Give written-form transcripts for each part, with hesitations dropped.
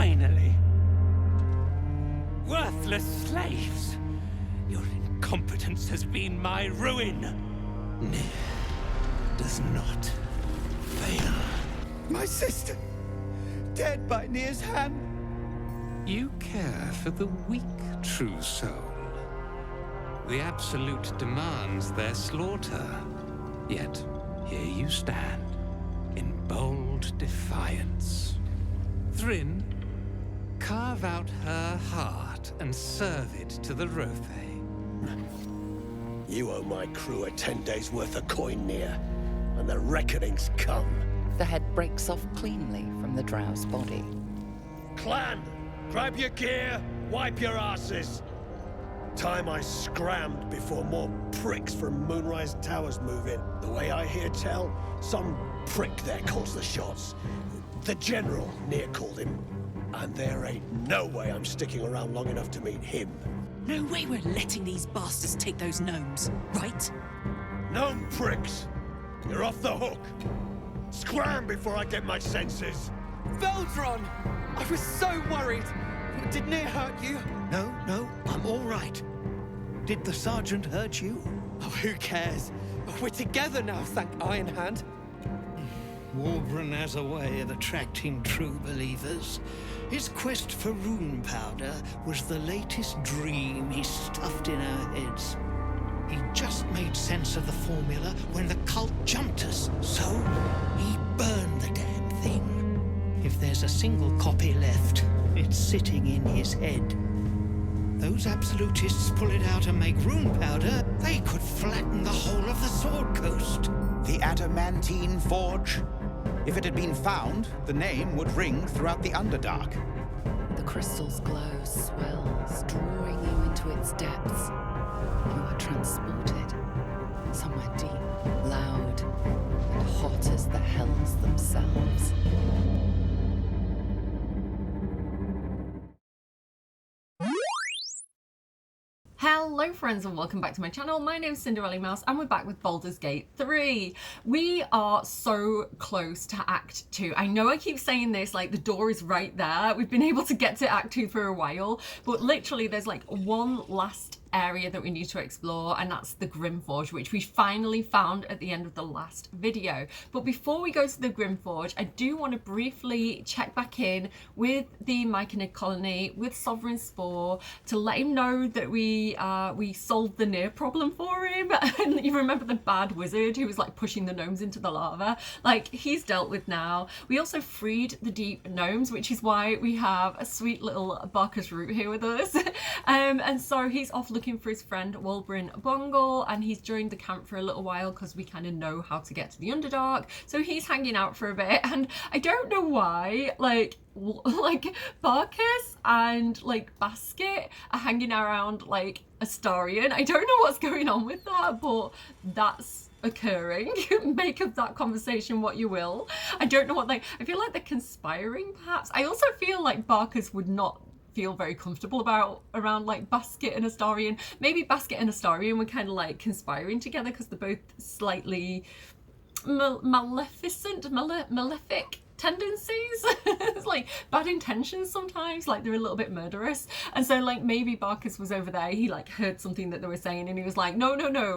Finally! Worthless slaves! Your incompetence has been my ruin! Nyr does not fail. My sister! Dead by Nyr's hand! You care for the weak, true soul. The Absolute demands their slaughter. Yet, here you stand, in bold defiance. Thryn, carve out her heart and serve it to the Rothe. You owe my crew a 10 days' worth of coin, Nyr, and the reckoning's come. The head breaks off cleanly from the drow's body. Clan, grab your gear, wipe your asses. Time I scrammed before more pricks from Moonrise Towers move in. The way I hear tell, some prick there calls the shots. The General, Nyr called him. And there ain't no way I'm sticking around long enough to meet him. No way we're letting these bastards take those gnomes, right? Gnome pricks! You're off the hook! Scram before I get my senses! Veldron! I was so worried! Did Nyr hurt you? No, I'm all right. Did the sergeant hurt you? Oh, who cares? We're together now, thank Iron Hand. Warbron has a way of attracting true believers. His quest for rune powder was the latest dream he stuffed in our heads. He just made sense of the formula when the cult jumped us, so he burned the damn thing. If there's a single copy left, it's sitting in his head. Those absolutists pull it out and make rune powder, they could flatten the whole of the Sword Coast. The Adamantine Forge? If it had been found, the name would ring throughout the Underdark. The crystal's glow swells, drawing you into its depths. You are transported somewhere deep, loud, and hot as the hells themselves. Hello friends and welcome back to my channel. My name is Cinderellimouse and we're back with Baldur's Gate 3. We are so close to Act 2. I know I keep saying this, like the door is right there. We've been able to get to Act 2 for a while, but literally there's like one last area that we need to explore, and that's the Grimforge, which we finally found at the end of the last video. But before we go to the Grimforge, I do want to briefly check back in with the Myconid colony, with Sovereign Spore, to let him know that we solved the Nyr problem for him. And you remember the bad wizard who was like pushing the gnomes into the lava? Like, he's dealt with now. We also freed the deep gnomes, which is why we have a sweet little Barker's Root here with us. And so he's off looking for his friend Wulbrin Bungle, and he's joined the camp for a little while because we kind of know how to get to the Underdark. So he's hanging out for a bit, and I don't know why, like Barkus and like Basket are hanging around like Astarion. I don't know what's going on with that, but that's occurring. Make of that conversation what you will. I don't know what I feel like they're conspiring perhaps. I also feel like Barkus would not feel very comfortable around like Basket and Astarion. Maybe Basket and Astarion were kind of like conspiring together because they're both slightly malefic tendencies. It's like bad intentions sometimes, like they're a little bit murderous. And so like maybe Barkus was over there, he like heard something that they were saying and he was like, no,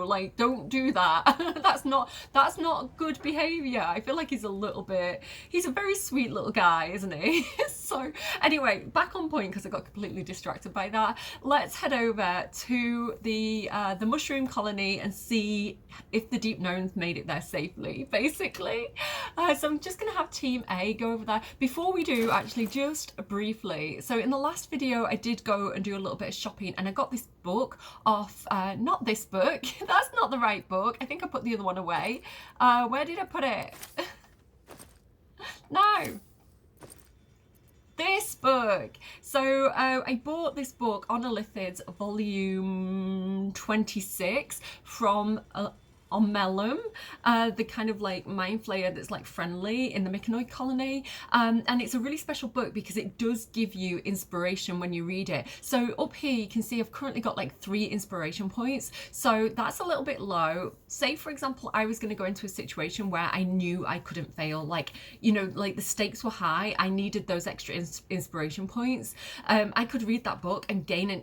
like don't do that. that's not good behavior. I feel like he's a very sweet little guy, isn't he? So anyway, back on point because I got completely distracted by that. Let's head over to the mushroom colony and see if the deep gnomes made it there safely, basically. So I'm just gonna have Team A go over there. Before we do, actually, just briefly, so in the last video I did go and do a little bit of shopping and I got this book off, not this book, that's not the right book, I think I put the other one away. Where did I put it? No, this book. So I bought this book, Onolithids volume 26 from Omelum, the kind of like mind flayer that's like friendly in the Mykonoid colony, and it's a really special book because it does give you inspiration when you read it. So up here you can see I've currently got like 3 inspiration points, so that's a little bit low. Say for example I was going to go into a situation where I knew I couldn't fail, like, you know, like the stakes were high, I needed those extra inspiration points. I could read that book and gain an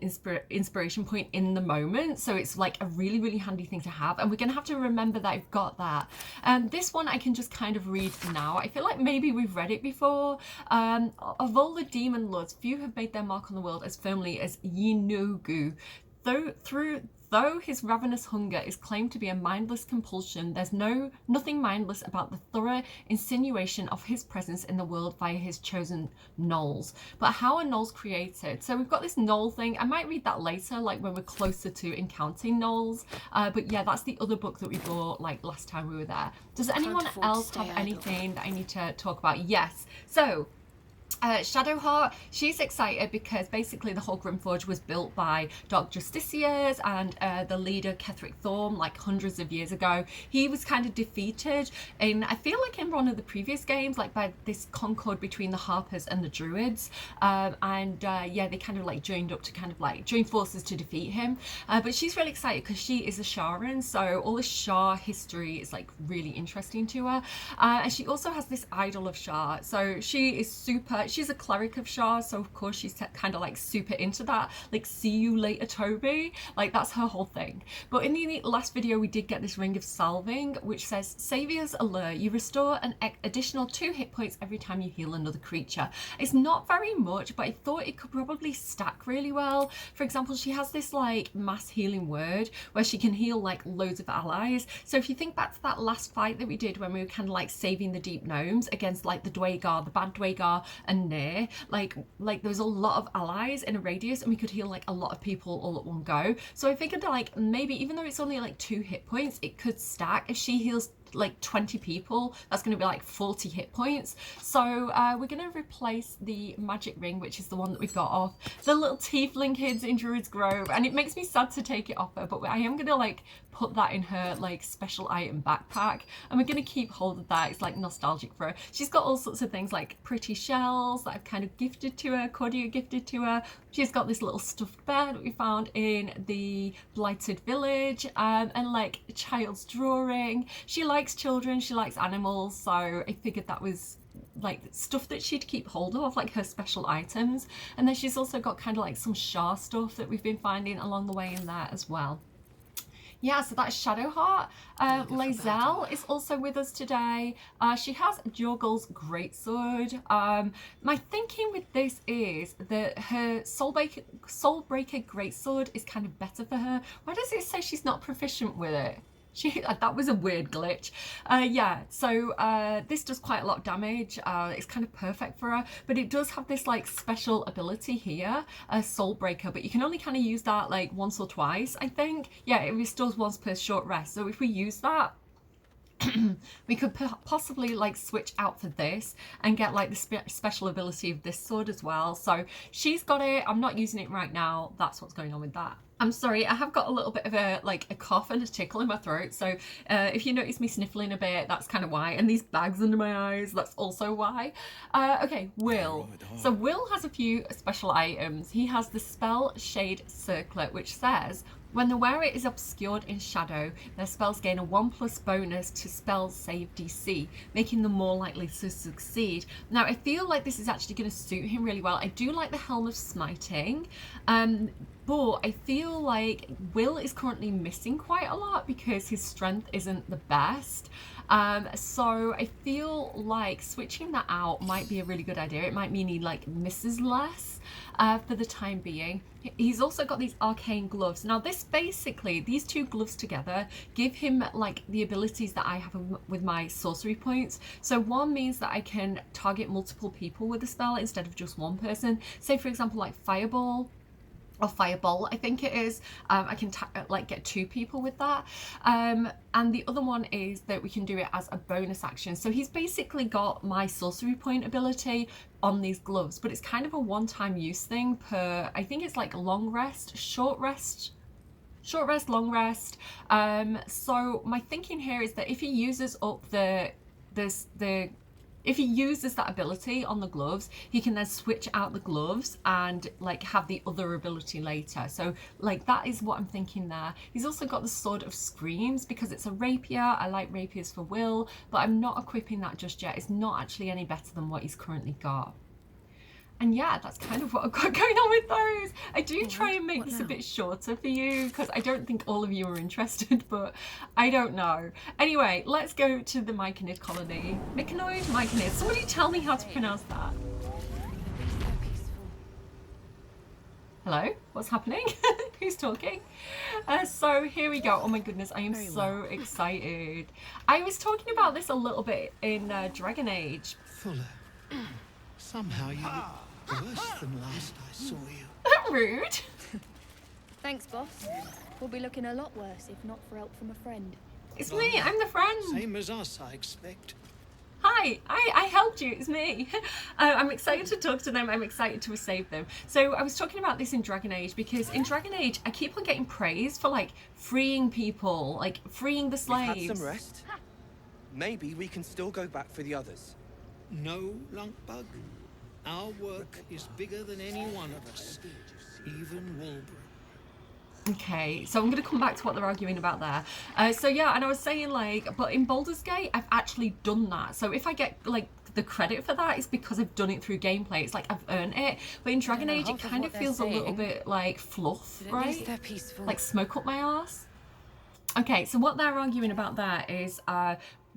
inspiration point in the moment, so it's like a really handy thing to have, and we're gonna have to remember that I've got that. This one I can just kind of read now. I feel like maybe we've read it before. Of all the demon lords, few have made their mark on the world as firmly as Yinogu. Though his ravenous hunger is claimed to be a mindless compulsion, there's nothing mindless about the thorough insinuation of his presence in the world via his chosen gnolls. But how are gnolls created? So we've got this gnoll thing. I might read that later, like when we're closer to encountering gnolls. But yeah, that's the other book that we bought like last time we were there. Does anyone else have anything that I need to talk about? Yes. So Shadowheart, she's excited because basically the whole Grimforge was built by Dark Justiciars and the leader Ketheric Thorm like hundreds of years ago. He was kind of defeated in, I feel like in one of the previous games, like by this concord between the Harpers and the Druids, yeah, they kind of like joined up to kind of like join forces to defeat him. But she's really excited because she is a Sharan, so all the Shar history is like really interesting to her. And she also has this idol of Shar, so she is she's a cleric of Shar, so of course she's kind of like super into that, like see you later Toby, like that's her whole thing. But in the last video we did get this ring of salving which says Saviour's Allure, you restore an additional 2 hit points every time you heal another creature. It's not very much, but I thought it could probably stack really well. For example, she has this like mass healing word where she can heal like loads of allies. So if you think back to that last fight that we did when we were kind of like saving the deep gnomes against like the Dwagar, the bad Dwagar and near, like there was a lot of allies in a radius and we could heal like a lot of people all at one go. So I figured that like maybe even though it's only like 2 hit points, it could stack. If she heals like 20 people, that's going to be like 40 hit points. So we're going to replace the magic ring, which is the one that we got off the little tiefling kids in Druid's Grove, and it makes me sad to take it off her, but I am going to like put that in her like special item backpack, and we're going to keep hold of that. It's like nostalgic for her. She's got all sorts of things like pretty shells that I've kind of gifted to her, Cordia gifted to her. She's got this little stuffed bear that we found in the blighted village, and like a child's drawing. She likes children, she likes animals, so I figured that was like stuff that she'd keep hold of, like her special items. And then she's also got kind of like some Shar stuff that we've been finding along the way in there as well. Yeah, so that's Shadowheart. Lae'zel is also with us today. She has Jorgal's greatsword. My thinking with this is that her Soulbreaker greatsword is kind of better for her. Why does it say she's not proficient with it? That was a weird glitch. Yeah, so this does quite a lot of damage. It's kind of perfect for her, but it does have this like special ability here, a Soulbreaker, but you can only kind of use that like once or twice, I think. Yeah, it restores once per short rest. So if we use that, we could possibly like switch out for this and get like the special ability of this sword as well. So she's got it. I'm not using it right now. That's what's going on with that. I'm sorry, I have got a little bit of a cough and a tickle in my throat, so if you notice me sniffling a bit, that's kind of why. And these bags under my eyes, that's also why. Okay, Will. So Will has a few special items. He has the Spell Shade Circlet, which says, when the wearer is obscured in shadow, their spells gain a 1+ bonus to spell save DC, making them more likely to succeed. Now, I feel like this is actually going to suit him really well. I do like the Helm of Smiting, but I feel like Will is currently missing quite a lot because his strength isn't the best. So I feel like switching that out might be a really good idea. It might mean he like misses less for the time being. He's also got these arcane gloves. Now this basically, these 2 gloves together give him like the abilities that I have with my sorcery points. So one means that I can target multiple people with the spell instead of just one person. Say for example like Fireball or Fireball, I think it is. I can like get 2 people with that. And the other one is that we can do it as a bonus action. So he's basically got my sorcery point ability on these gloves, but it's kind of a one-time use thing per, I think it's like long rest, short rest. short rest, long rest. So my thinking here is that if he uses up if he uses that ability on the gloves, he can then switch out the gloves and like have the other ability later. So like that is what I'm thinking there. He's also got the Sword of Screams because it's a rapier. I like rapiers for Will, but I'm not equipping that just yet. It's not actually any better than what he's currently got. And yeah, that's kind of what I've got going on with those. I do try and make this a bit shorter for you because I don't think all of you are interested, but I don't know. Anyway, let's go to the Myconid colony. Myconid. Somebody tell me how to pronounce that. Hello? What's happening? Who's talking? So here we go. Oh my goodness, I am so excited. I was talking about this a little bit in Dragon Age. Fuller. Somehow you look worse than last I saw you. Rude. Thanks, boss. We'll be looking a lot worse if not for help from a friend. It's me, I'm the friend. Same as us, I expect. Hi, I helped you, it's me. I'm excited to talk to them, I'm excited to save them. So I was talking about this in Dragon Age because in Dragon Age, I keep on getting praised for like freeing people, like freeing the slaves. We've had some rest. Maybe we can still go back for the others. No, Lunkbug. Our work is bigger than any one of us, even Wilhelmw. Okay, so I'm going to come back to what they're arguing about there. So yeah, and I was saying like, but in Baldur's Gate, I've actually done that. So if I get like the credit for that, it's because I've done it through gameplay. It's like I've earned it. But in Dragon Age, it kind of feels a little bit like fluff, right? They're peaceful. Like smoke up my arse. Okay, so what they're arguing about there is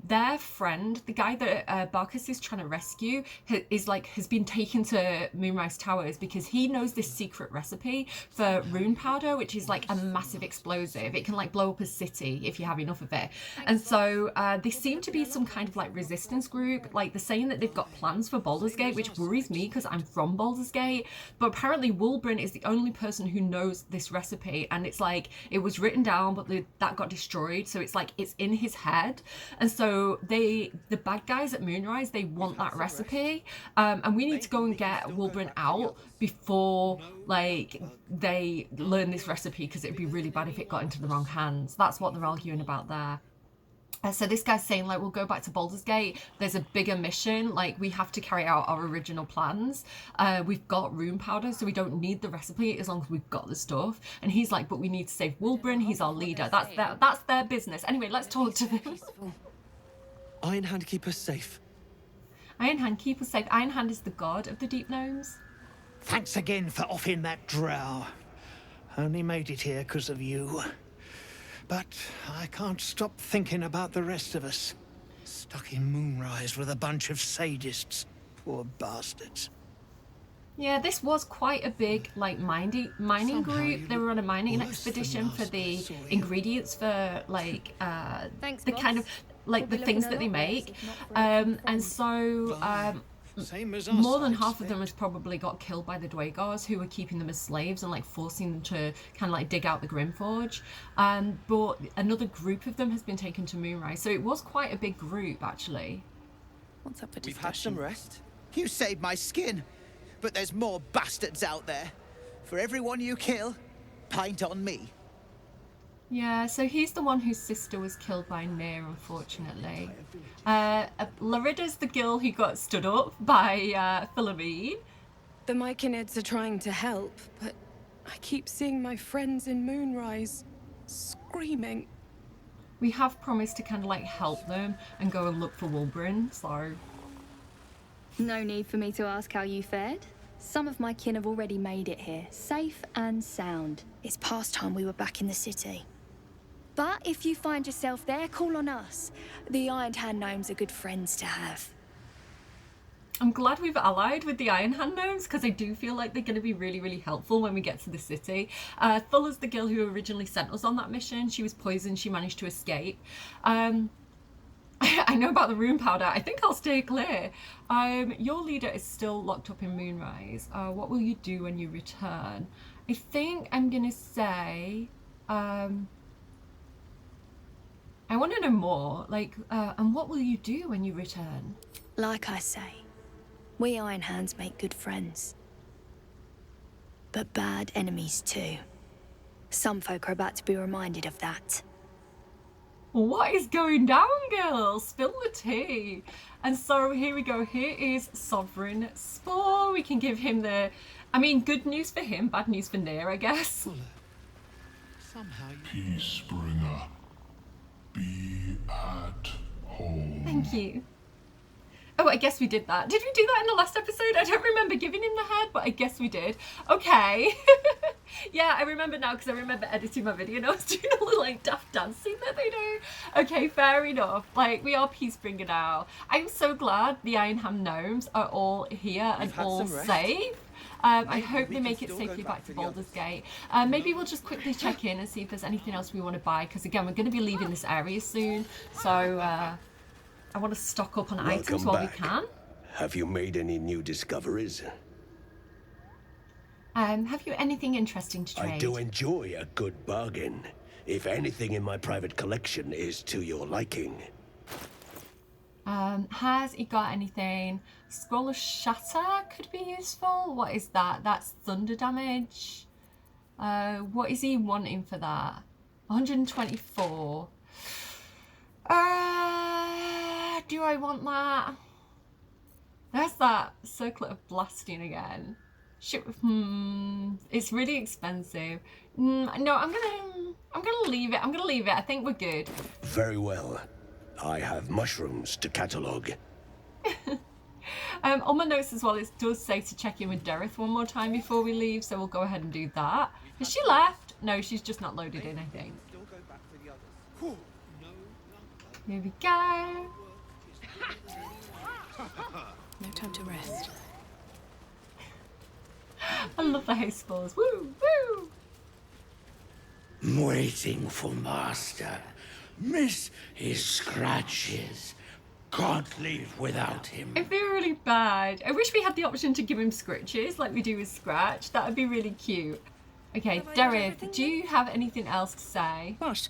their friend, the guy that Barkus is trying to rescue, has been taken to Moonrise Towers because he knows this secret recipe for rune powder, which is like a massive explosive. It can like blow up a city if you have enough of it. And so they seem to be some kind of like resistance group. Like they're saying that they've got plans for Baldur's Gate, which worries me because I'm from Baldur's Gate. But apparently Wilhelmw is the only person who knows this recipe, and it's like it was written down, but that got destroyed. So it's like it's in his head, and so the bad guys at Moonrise, they want that recipe, and we need to go and get Wilhelmw out before like they learn this recipe because it'd be really bad if it got into the wrong hands. That's what they're arguing about there. So this guy's saying like, we'll go back to Baldur's Gate. There's a bigger mission. Like we have to carry out our original plans. We've got rune powder, so we don't need the recipe as long as we've got the stuff. And he's like, but we need to save Wilhelmw. He's our leader. That's their business. Anyway, let's talk to them. Iron Hand keep us safe. Iron Hand keep us safe. Iron Hand is the god of the deep gnomes. Thanks again for offing that drow. Only made it here because of you. But I can't stop thinking about the rest of us. Stuck in Moonrise with a bunch of sadists. Poor bastards. Yeah, this was quite a big like mining group. They were on a mining expedition for the ingredients for like the kind of like the things that they make, and so more than half of them has probably got killed by the Dwaegars, who were keeping them as slaves and like forcing them to kind of like dig out the Grimforge. But another group of them has been taken to Moonrise, so it was quite a big group actually. What's up for We've had some rest. You saved my skin, but there's more bastards out there. For everyone you kill, pint on me. Yeah, so he's the one whose sister was killed by Nyr, unfortunately. Larida's the girl who got stood up by Philomene. The Myconids are trying to help, but I keep seeing my friends in Moonrise screaming. We have promised to kind of like help them and go and look for Wilhelmw, so... No need for me to ask how you fared. Some of my kin have already made it here, safe and sound. It's past time we were back in the city. But if you find yourself there, call on us. The Iron Hand Gnomes are good friends to have. I'm glad we've allied with the Iron Hand Gnomes because I do feel like they're going to be really, really helpful when we get to the city. Thula's the girl who originally sent us on that mission. She was poisoned. She managed to escape. I know about the rune powder. I think I'll stay clear. Your leader is still locked up in Moonrise. What will you do when you return? I think I'm going to say... I want to know more, like, and what will you do when you return? Like I say, we Iron Hands make good friends. But bad enemies too. Some folk are about to be reminded of that. What is going down, girls? Spill the tea. And so here we go. Here is Sovereign Spore. We can give him the... I mean, good news for him, bad news for Nair, I guess. Somehow Peacebringer, be at home. Thank you. Oh, I guess we did that. Did we do that in the last episode? I don't remember giving him the head, but I guess we did. Okay. Yeah, I remember now because I remember editing my video and I was doing a little like daft dancing that they do. Okay, fair enough. Like, we are Peacebringer now. I'm so glad the Ironham gnomes are all here and all safe. I hope they make it safely back to Baldur's Gate. Maybe we'll just quickly check in and see if there's anything else we want to buy, because again, we're going to be leaving this area soon. So, I want to stock up on items while we can. Have you made any new discoveries? Have you anything interesting to trade? I do enjoy a good bargain. If anything in my private collection is to your liking. Has he got anything? Scroll of Shatter could be useful. What is that? That's thunder damage. What is he wanting for that? 124. Do I want that? There's that Circlet of Blasting again. Shit. It's really expensive. No, I'm gonna leave it. I'm gonna leave it. I think we're good. Very well. I have mushrooms to catalogue. On my notes as well, it does say to check in with Dareth one more time before we leave, so we'll go ahead and do that. Has she left? No, she's just not loaded in, I think. Here we go. No time to rest. I love the haste spores. Woo, woo! I'm waiting for Master. Miss his scratches. Can't leave without him. I feel really bad. I wish we had the option to give him scritches like we do with Scratch. That would be really cute. Okay, Dareth, do you have anything else to say? What?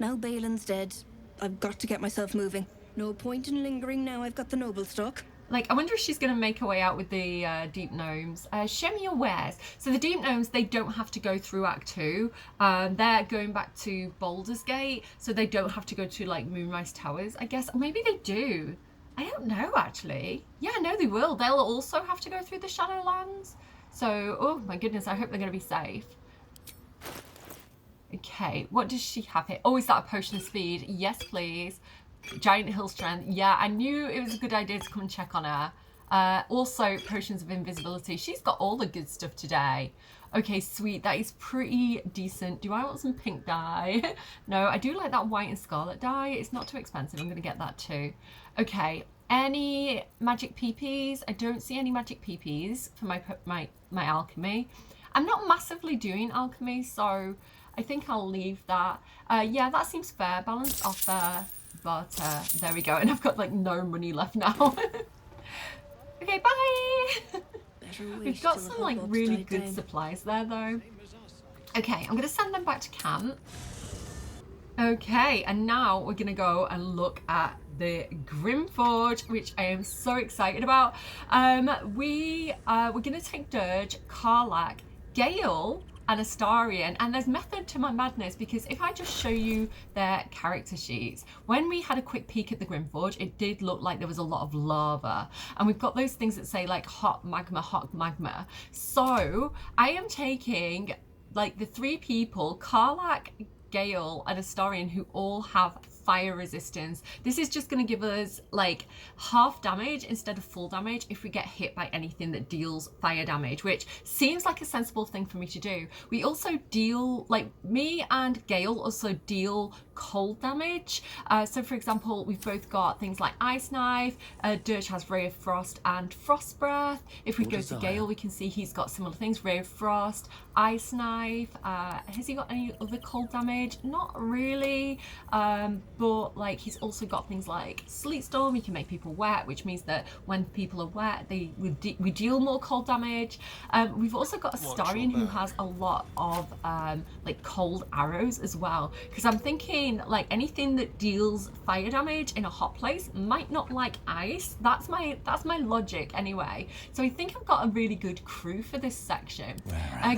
Now Balin's dead. I've got to get myself moving. No point in lingering now I've got the noble stock. Like, I wonder if she's going to make her way out with the deep gnomes. Show me your wares. So the deep gnomes, they don't have to go through Act 2. They're going back to Baldur's Gate, so they don't have to go to, like, Moonrise Towers, I guess. Or maybe they do. I don't know, actually. Yeah, no, they will. They'll also have to go through the Shadowlands. So, oh my goodness, I hope they're going to be safe. Okay, what does she have here? Oh, is that a potion of speed? Yes, please. Giant hill strength. Yeah, I knew it was a good idea to come and check on her. Also, potions of invisibility. She's got all the good stuff today. Okay, sweet. That is pretty decent. Do I want some pink dye? No, I do like that white and scarlet dye. It's not too expensive. I'm going to get that too. Okay, any magic PPs? I don't see any magic PPs for my alchemy. I'm not massively doing alchemy, so I think I'll leave that. Yeah, that seems fair. Balanced offer. But there we go, and I've got like no money left now. Okay, bye. We've got some like really good supplies there though. Okay, I'm gonna send them back to camp. Okay, and now we're gonna go and look at the Grimforge, which I am so excited about. We're gonna take Dirge, Karlach, Gale, and Astarion, and there's method to my madness, because if I just show you their character sheets, when we had a quick peek at the Grimforge, it did look like there was a lot of lava, and we've got those things that say like hot magma. So I am taking like the three people, Karlach, Gale, and Astarion, who all have fire resistance. This is just going to give us like half damage instead of full damage if we get hit by anything that deals fire damage, which seems like a sensible thing for me to do. We also deal, like me and Gale also deal cold damage. So for example, we've both got things like Ice Knife, Dirge has Ray of Frost and Frost Breath. If we go to Gale, we can see he's got similar things, Ray of Frost, Ice Knife. Has he got any other cold damage? Not really. but like he's also got things like Sleet Storm. He can make people wet, which means that when people are wet, we deal more cold damage. We've also got Astarion who has a lot of like cold arrows as well, because I'm thinking like anything that deals fire damage in a hot place might not like ice. That's my logic anyway. So I think I've got a really good crew for this section.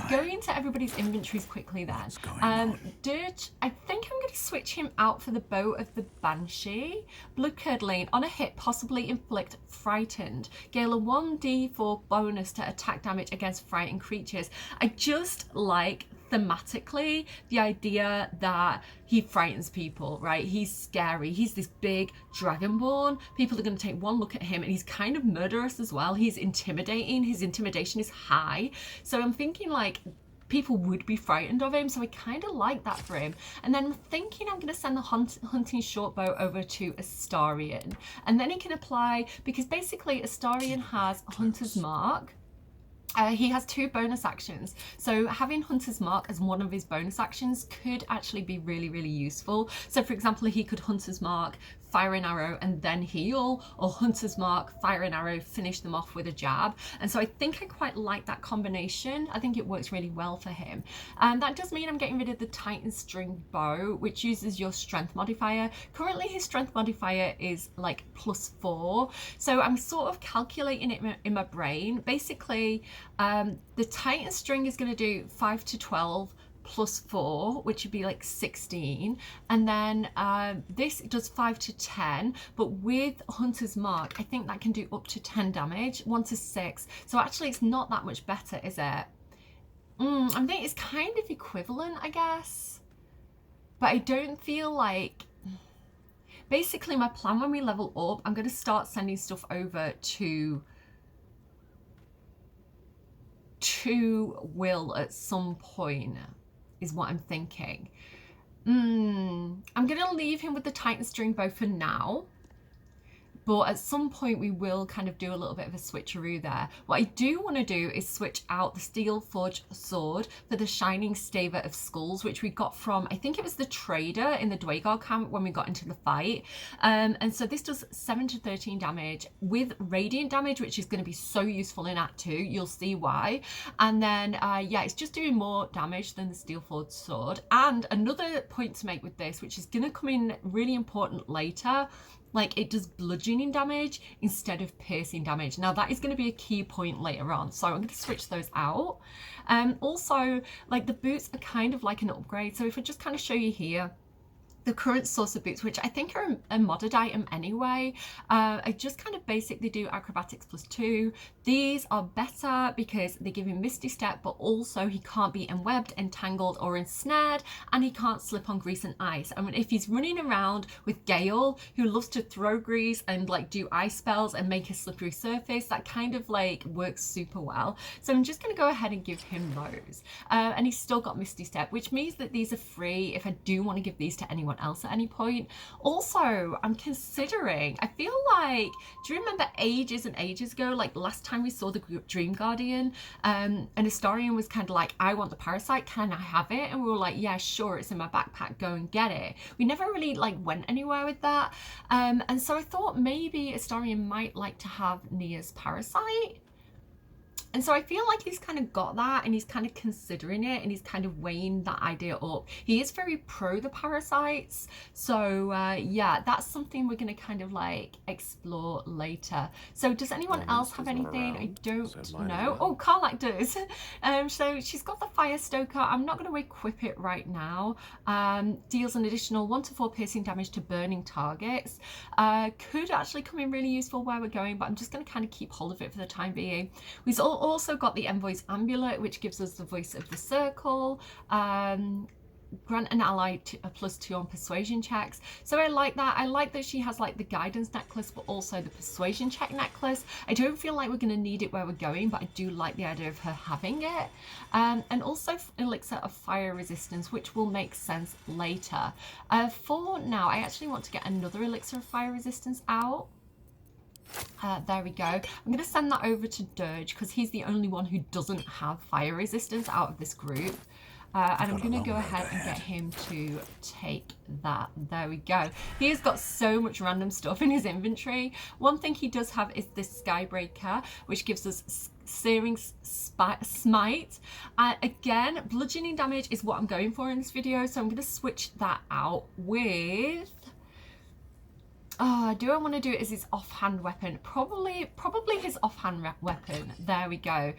Going into everybody's inventories quickly then. Dirge, I think I'm going to switch him out for the Bow of the Banshee. Blood-curdling, on a hit, possibly inflict frightened. Gale a 1d4 bonus to attack damage against frightened creatures. I just like thematically the idea that he frightens people, right? He's scary. He's this big dragonborn. People are going to take one look at him and he's kind of murderous as well. He's intimidating. His intimidation is high. So I'm thinking like people would be frightened of him, so I kind of like that for him. And then I'm thinking I'm going to send the hunting shortbow over to Astarion, and then he can apply, because basically Astarion has Hunter's Mark. He has 2 bonus actions, so having Hunter's Mark as one of his bonus actions could actually be really, really useful. So for example, he could Hunter's Mark, fire an arrow and then heal, or Hunter's Mark, fire an arrow, finish them off with a jab. And so I think I quite like that combination. I think it works really well for him. That does mean I'm getting rid of the Titan String Bow, which uses your strength modifier. Currently his strength modifier is like +4, so I'm sort of calculating it in my brain. Basically the Titan String is going to do 5 to 12 +4, which would be like 16, and then this does 5 to 10, but with Hunter's Mark I think that can do up to 10 damage, 1 to 6, so actually it's not that much better, is it? I think it's kind of equivalent, I guess, but I don't feel like... Basically my plan when we level up, I'm going to start sending stuff over to Will at some point, is what I'm thinking. I'm gonna leave him with the Titan String Bow for now, but at some point we will kind of do a little bit of a switcheroo there. What I do want to do is switch out the Steel Forged Sword for the Shining Staver of Skulls, which we got from, I think it was the trader in the Dwagar camp when we got into the fight. And so this does 7 to 13 damage with radiant damage, which is going to be so useful in Act 2. You'll see why. And then, yeah, it's just doing more damage than the Steel Forged Sword. And another point to make with this, which is going to come in really important later, like it does bludgeoning damage instead of piercing damage. Now that is going to be a key point later on, so I'm going to switch those out. Also, like the boots are kind of like an upgrade, so if I just kind of show you here, the current source of boots, which I think are a modded item anyway. I just kind of basically do acrobatics +2. These are better because they give him Misty Step, but also he can't be enwebbed, entangled or ensnared, and he can't slip on grease and ice. I mean, if he's running around with Gale, who loves to throw grease and like do ice spells and make a slippery surface, that kind of like works super well. So I'm just going to go ahead and give him those. And he's still got Misty Step, which means that these are free if I do want to give these to anyone else at any point. Also, I'm considering, I feel like, do you remember ages and ages ago, like last time we saw the Dream Guardian, and Astarion was kind of like, I want the parasite, can I have it? And we were like, yeah, sure, it's in my backpack, go and get it. We never really like went anywhere with that, and so I thought maybe Astarion might like to have Nia's parasite. And so I feel like he's kind of got that, and he's kind of considering it, and he's kind of weighing that idea up. He is very pro the parasites. So yeah, that's something we're going to kind of like explore later. So does anyone else have anything? I don't know. Oh, Karlak does. So she's got the Fire Stoker. I'm not going to equip it right now. Deals an additional 1 to 4 piercing damage to burning targets. Could actually come in really useful where we're going, but I'm just going to kind of keep hold of it for the time being. We've also got the Envoy's Amulet, which gives us the Voice of the Circle. Grant an ally a +2 on persuasion checks. So I like that. I like that she has like the guidance necklace, but also the persuasion check necklace. I don't feel like we're going to need it where we're going, but I do like the idea of her having it. And also elixir of fire resistance, which will make sense later. For now, I actually want to get another elixir of fire resistance out. There we go. I'm going to send that over to Dirge because he's the only one who doesn't have fire resistance out of this group. And I'm going to go ahead and get him to take that. There we go. He has got so much random stuff in his inventory. One thing he does have is this Skybreaker, which gives us Searing Smite. Again, bludgeoning damage is what I'm going for in this video, so I'm going to switch that out with... do I want to do it as his offhand weapon? Probably his offhand weapon. There we go.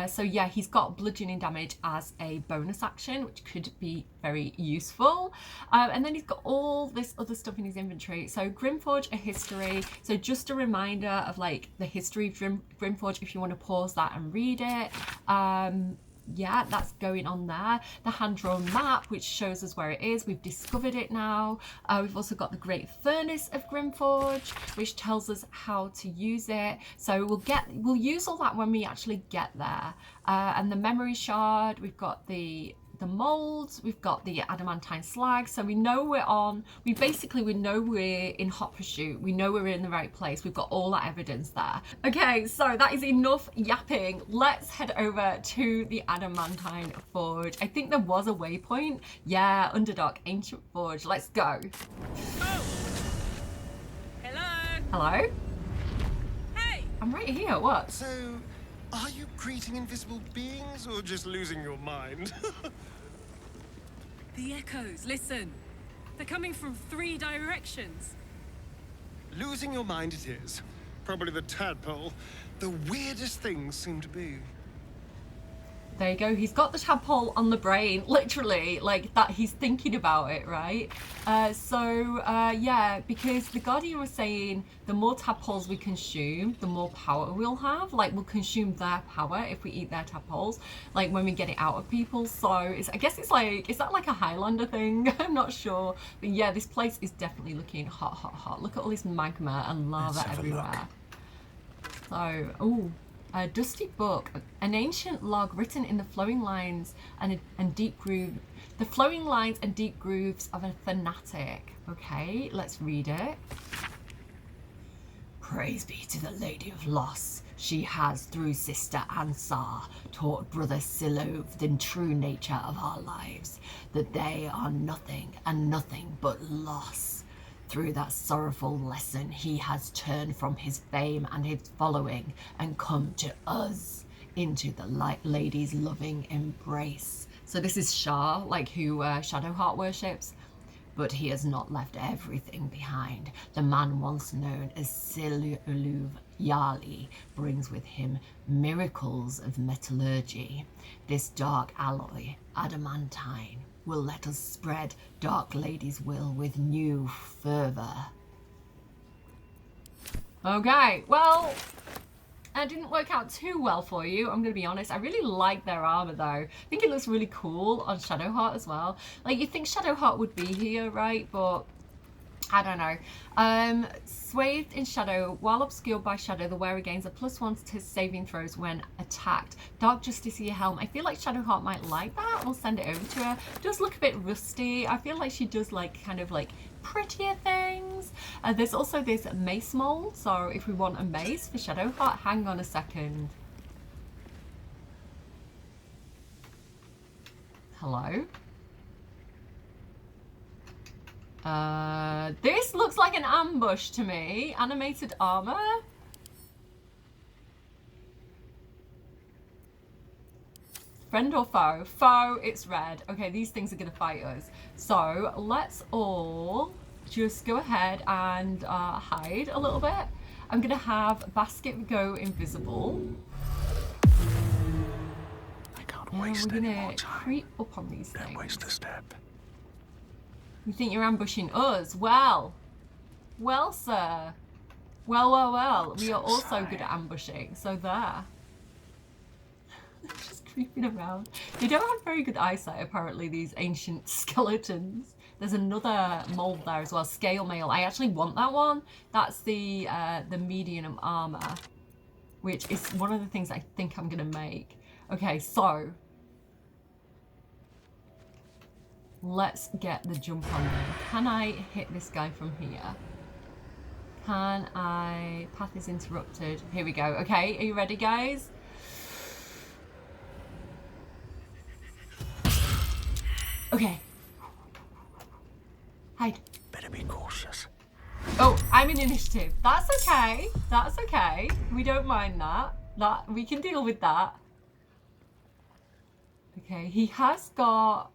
So yeah, he's got bludgeoning damage as a bonus action, which could be very useful. And then he's got all this other stuff in his inventory. So Grimforge, a history. So just a reminder of like the history of Grimforge if you want to pause that and read it. Yeah, that's going on there. The hand-drawn map, which shows us where it is. We've discovered it now. We've also got the Great Furnace of Grimforge, which tells us how to use it. So we'll use all that when we actually get there. And the memory shard, we've got the molds, we've got the adamantine slag, so we know we know we're in hot pursuit, we know we're in the right place, we've got all that evidence there. Okay, so that is enough yapping. Let's head over to the adamantine forge. I think there was a waypoint. Yeah, Underdark ancient forge. Let's go. Oh. Hello. Hello. Hey, I'm right here. What? So, are you greeting invisible beings or just losing your mind? the echoes, listen. They're coming from 3 directions. Losing your mind it is. Probably the tadpole. The weirdest things seem to be. There you go. He's got the tadpole on the brain, literally, like that. He's thinking about it, right? Yeah, because the Guardian was saying the more tadpoles we consume, the more power we'll have. Like, we'll consume their power if we eat their tadpoles, like when we get it out of people. So I guess it's like, is that like a Highlander thing? I'm not sure. But yeah, this place is definitely looking hot, hot, hot. Look at all this magma and lava everywhere. So, ooh. A dusty book, an ancient log written in the flowing lines and deep groove, the flowing lines and deep grooves of a fanatic. Okay, let's read it. Praise be to the Lady of Loss. She has, through Sister Ansar, taught Brother Sildur the true nature of our lives, that they are nothing and nothing but loss. Through that sorrowful lesson, he has turned from his fame and his following and come to us into the light lady's loving embrace. So this is Shah, like who Shadowheart worships, but he has not left everything behind. The man once known as Sildur Yali brings with him miracles of metallurgy. This dark alloy, adamantine, will let us spread Dark Lady's will with new fervor. Okay, well, it didn't work out too well for you, I'm gonna be honest. I really like their armor though. I think it looks really cool on Shadowheart as well. Like, you think Shadowheart would be here, right? But I don't know. Swathed in shadow, while obscured by shadow, the wearer gains a +1 to his saving throws when attacked. Dark Justiciar helm. I feel like Shadowheart might like that. We'll send it over to her. Does look a bit rusty. I feel like she does like kind of like prettier things. There's also this mace mold. So if we want a mace for Shadowheart, hang on a second. Hello? This looks like an ambush to me. Animated armor. Friend or foe? Foe, it's red. Okay, these things are gonna fight us. So let's all just go ahead and hide a little bit. I'm gonna have Basket go invisible. I can't waste any more time. Creep up on these things. Don't waste a step. You think you're ambushing us? Well, sir. Well. We are also good at ambushing, so there. Just creeping around. They don't have very good eyesight, apparently, these ancient skeletons. There's another mold there as well, scale mail. I actually want that one. That's the medium armor, which is one of the things I think I'm gonna make. Okay, so let's get the jump on them. Can I hit this guy from here? Can I? Path is interrupted. Here we go. Okay, are you ready, guys? Okay. Hide. Better be cautious. Oh, I'm in initiative. That's okay. That's okay. We don't mind that. We can deal with that. Okay, he has got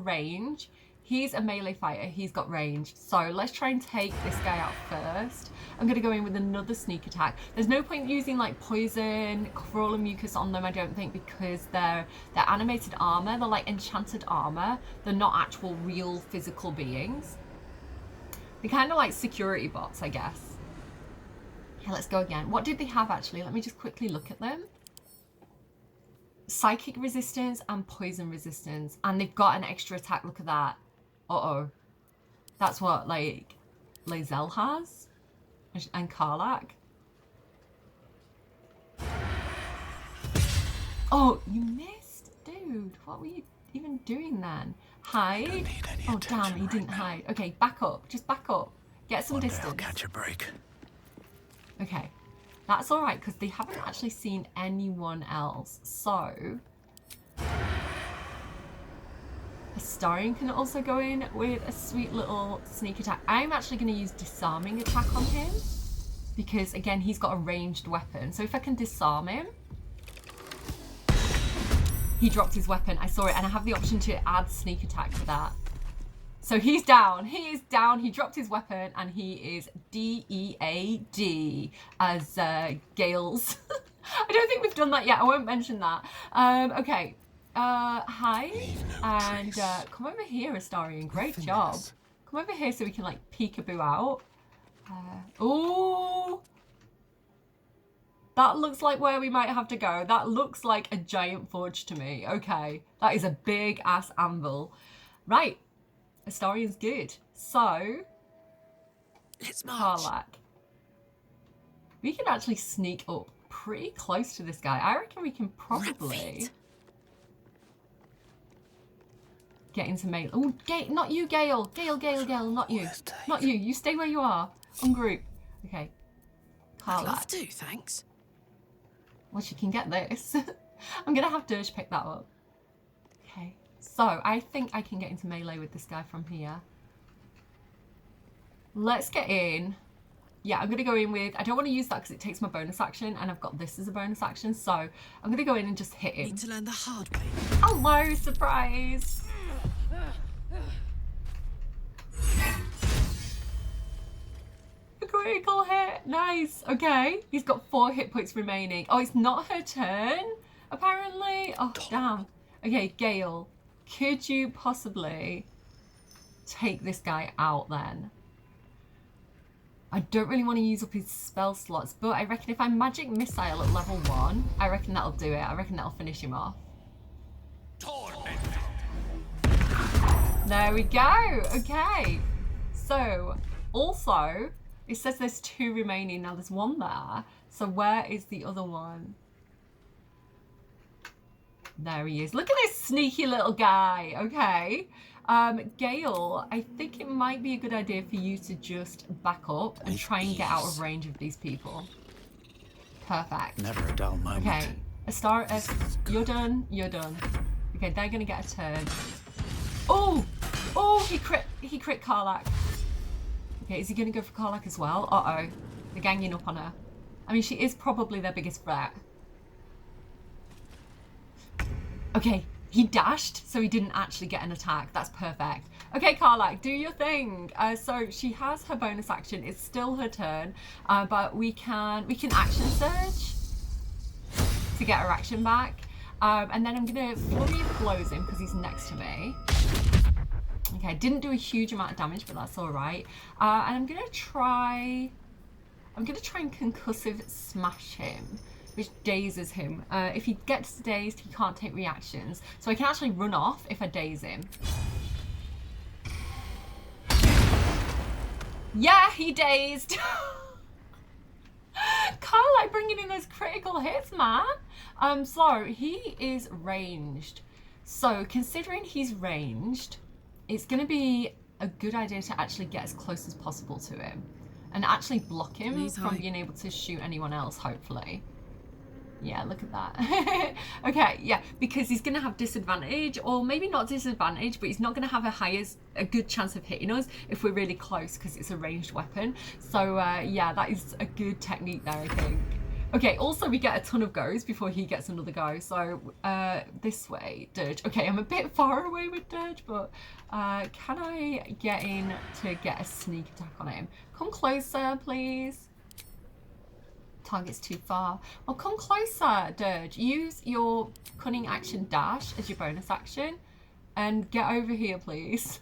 range. He's a melee fighter. He's got range. So let's try and take this guy out first. I'm going to go in with another sneak attack. There's no point using like poison, crawl and mucus on them, I don't think, because they're animated armor. They're like enchanted armor. They're not actual real physical beings. They're kind of like security bots, I guess. Okay, let's go again. What did they have actually? Let me just quickly look at them. Psychic resistance and poison resistance. And they've got an extra attack. Look at that. Uh-oh. That's what, like, Lae'zel has? And Karlach? Oh, you missed? Dude, what were you even doing then? Hide? Oh, damn, he didn't hide. Okay, back up. Just back up. Get some distance. I'll catch a break. Okay. That's all right, because they haven't actually seen anyone else. So, Astarion can also go in with a sweet little sneak attack. I'm actually going to use disarming attack on him, because, again, he's got a ranged weapon. So if I can disarm him. He dropped his weapon. I saw it, and I have the option to add sneak attack to that. So he's down. He is down. He dropped his weapon, and he is D-E-A-D as Gale's. I don't think we've done that yet. I won't mention that. Okay. Hide and come over here, Astarion. Great job. Come over here so we can like peekaboo out. Oh, that looks like where we might have to go. That looks like a giant forge to me. Okay, that is a big ass anvil. Right. Astarion's good. So, let's march. Karlach. We can actually sneak up pretty close to this guy. I reckon we can probably get into melee. Oh, not you, Gale. Gale, not you. Not you. You stay where you are. Ungroup. Okay. Karlach. I'd love to, thanks. Well, she can get this. I'm going to have Dirge pick that up. Okay. So, I think I can get into melee with this guy from here. Let's get in. Yeah, I'm going to go in with... I don't want to use that because it takes my bonus action, and I've got this as a bonus action, so I'm going to go in and just hit him. Need to learn the hard way. Hello, surprise! A critical hit. Nice. Okay, he's got 4 hit points remaining. Oh, it's not her turn, apparently. Oh, damn. Okay, Gale. Could you possibly take this guy out then? I don't really want to use up his spell slots, but I reckon if I magic missile at level 1, I reckon that'll do it. I reckon that'll finish him off. There we go. Okay. So, also, it says there's 2 remaining. Now there's 1 there. So where is the other one? There he is. Look at this sneaky little guy. Okay. Gale, I think it might be a good idea for you to just back up and try and get out of range of these people. Perfect. Never a dull moment. Okay. You're done. You're done. Okay, they're going to get a turn. Oh! Oh, he crit Karlach. Okay, is he going to go for Karlach as well? Uh-oh. They're ganging up on her. I mean, she is probably their biggest threat. Okay, he dashed, so he didn't actually get an attack. That's perfect. Okay, Karlach, do your thing. So she has her bonus action. It's still her turn, but we can action surge to get her action back. And then I'm going to flurry of blows him because he's next to me. Okay, didn't do a huge amount of damage, but that's all right. And I'm going to try and concussive smash him, which dazes him. If he gets dazed, he can't take reactions. So I can actually run off if I daze him. Yeah, he dazed. Karlach bringing in those critical hits, man. So he is ranged. So considering he's ranged, it's going to be a good idea to actually get as close as possible to him and actually block him from being able to shoot anyone else, hopefully. Yeah, look at that. Okay, yeah, because he's going to have disadvantage, or maybe not disadvantage, but he's not going to have a good chance of hitting us if we're really close, because it's a ranged weapon. So yeah, that is a good technique there, I think. Okay, also we get a ton of goes before he gets another go. So this way, Dirge. Okay, I'm a bit far away with Dirge, but can I get in to get a sneak attack on him? Come closer, please. Target's too far. Well, come closer, Dirge. Use your cunning action dash as your bonus action and get over here, please.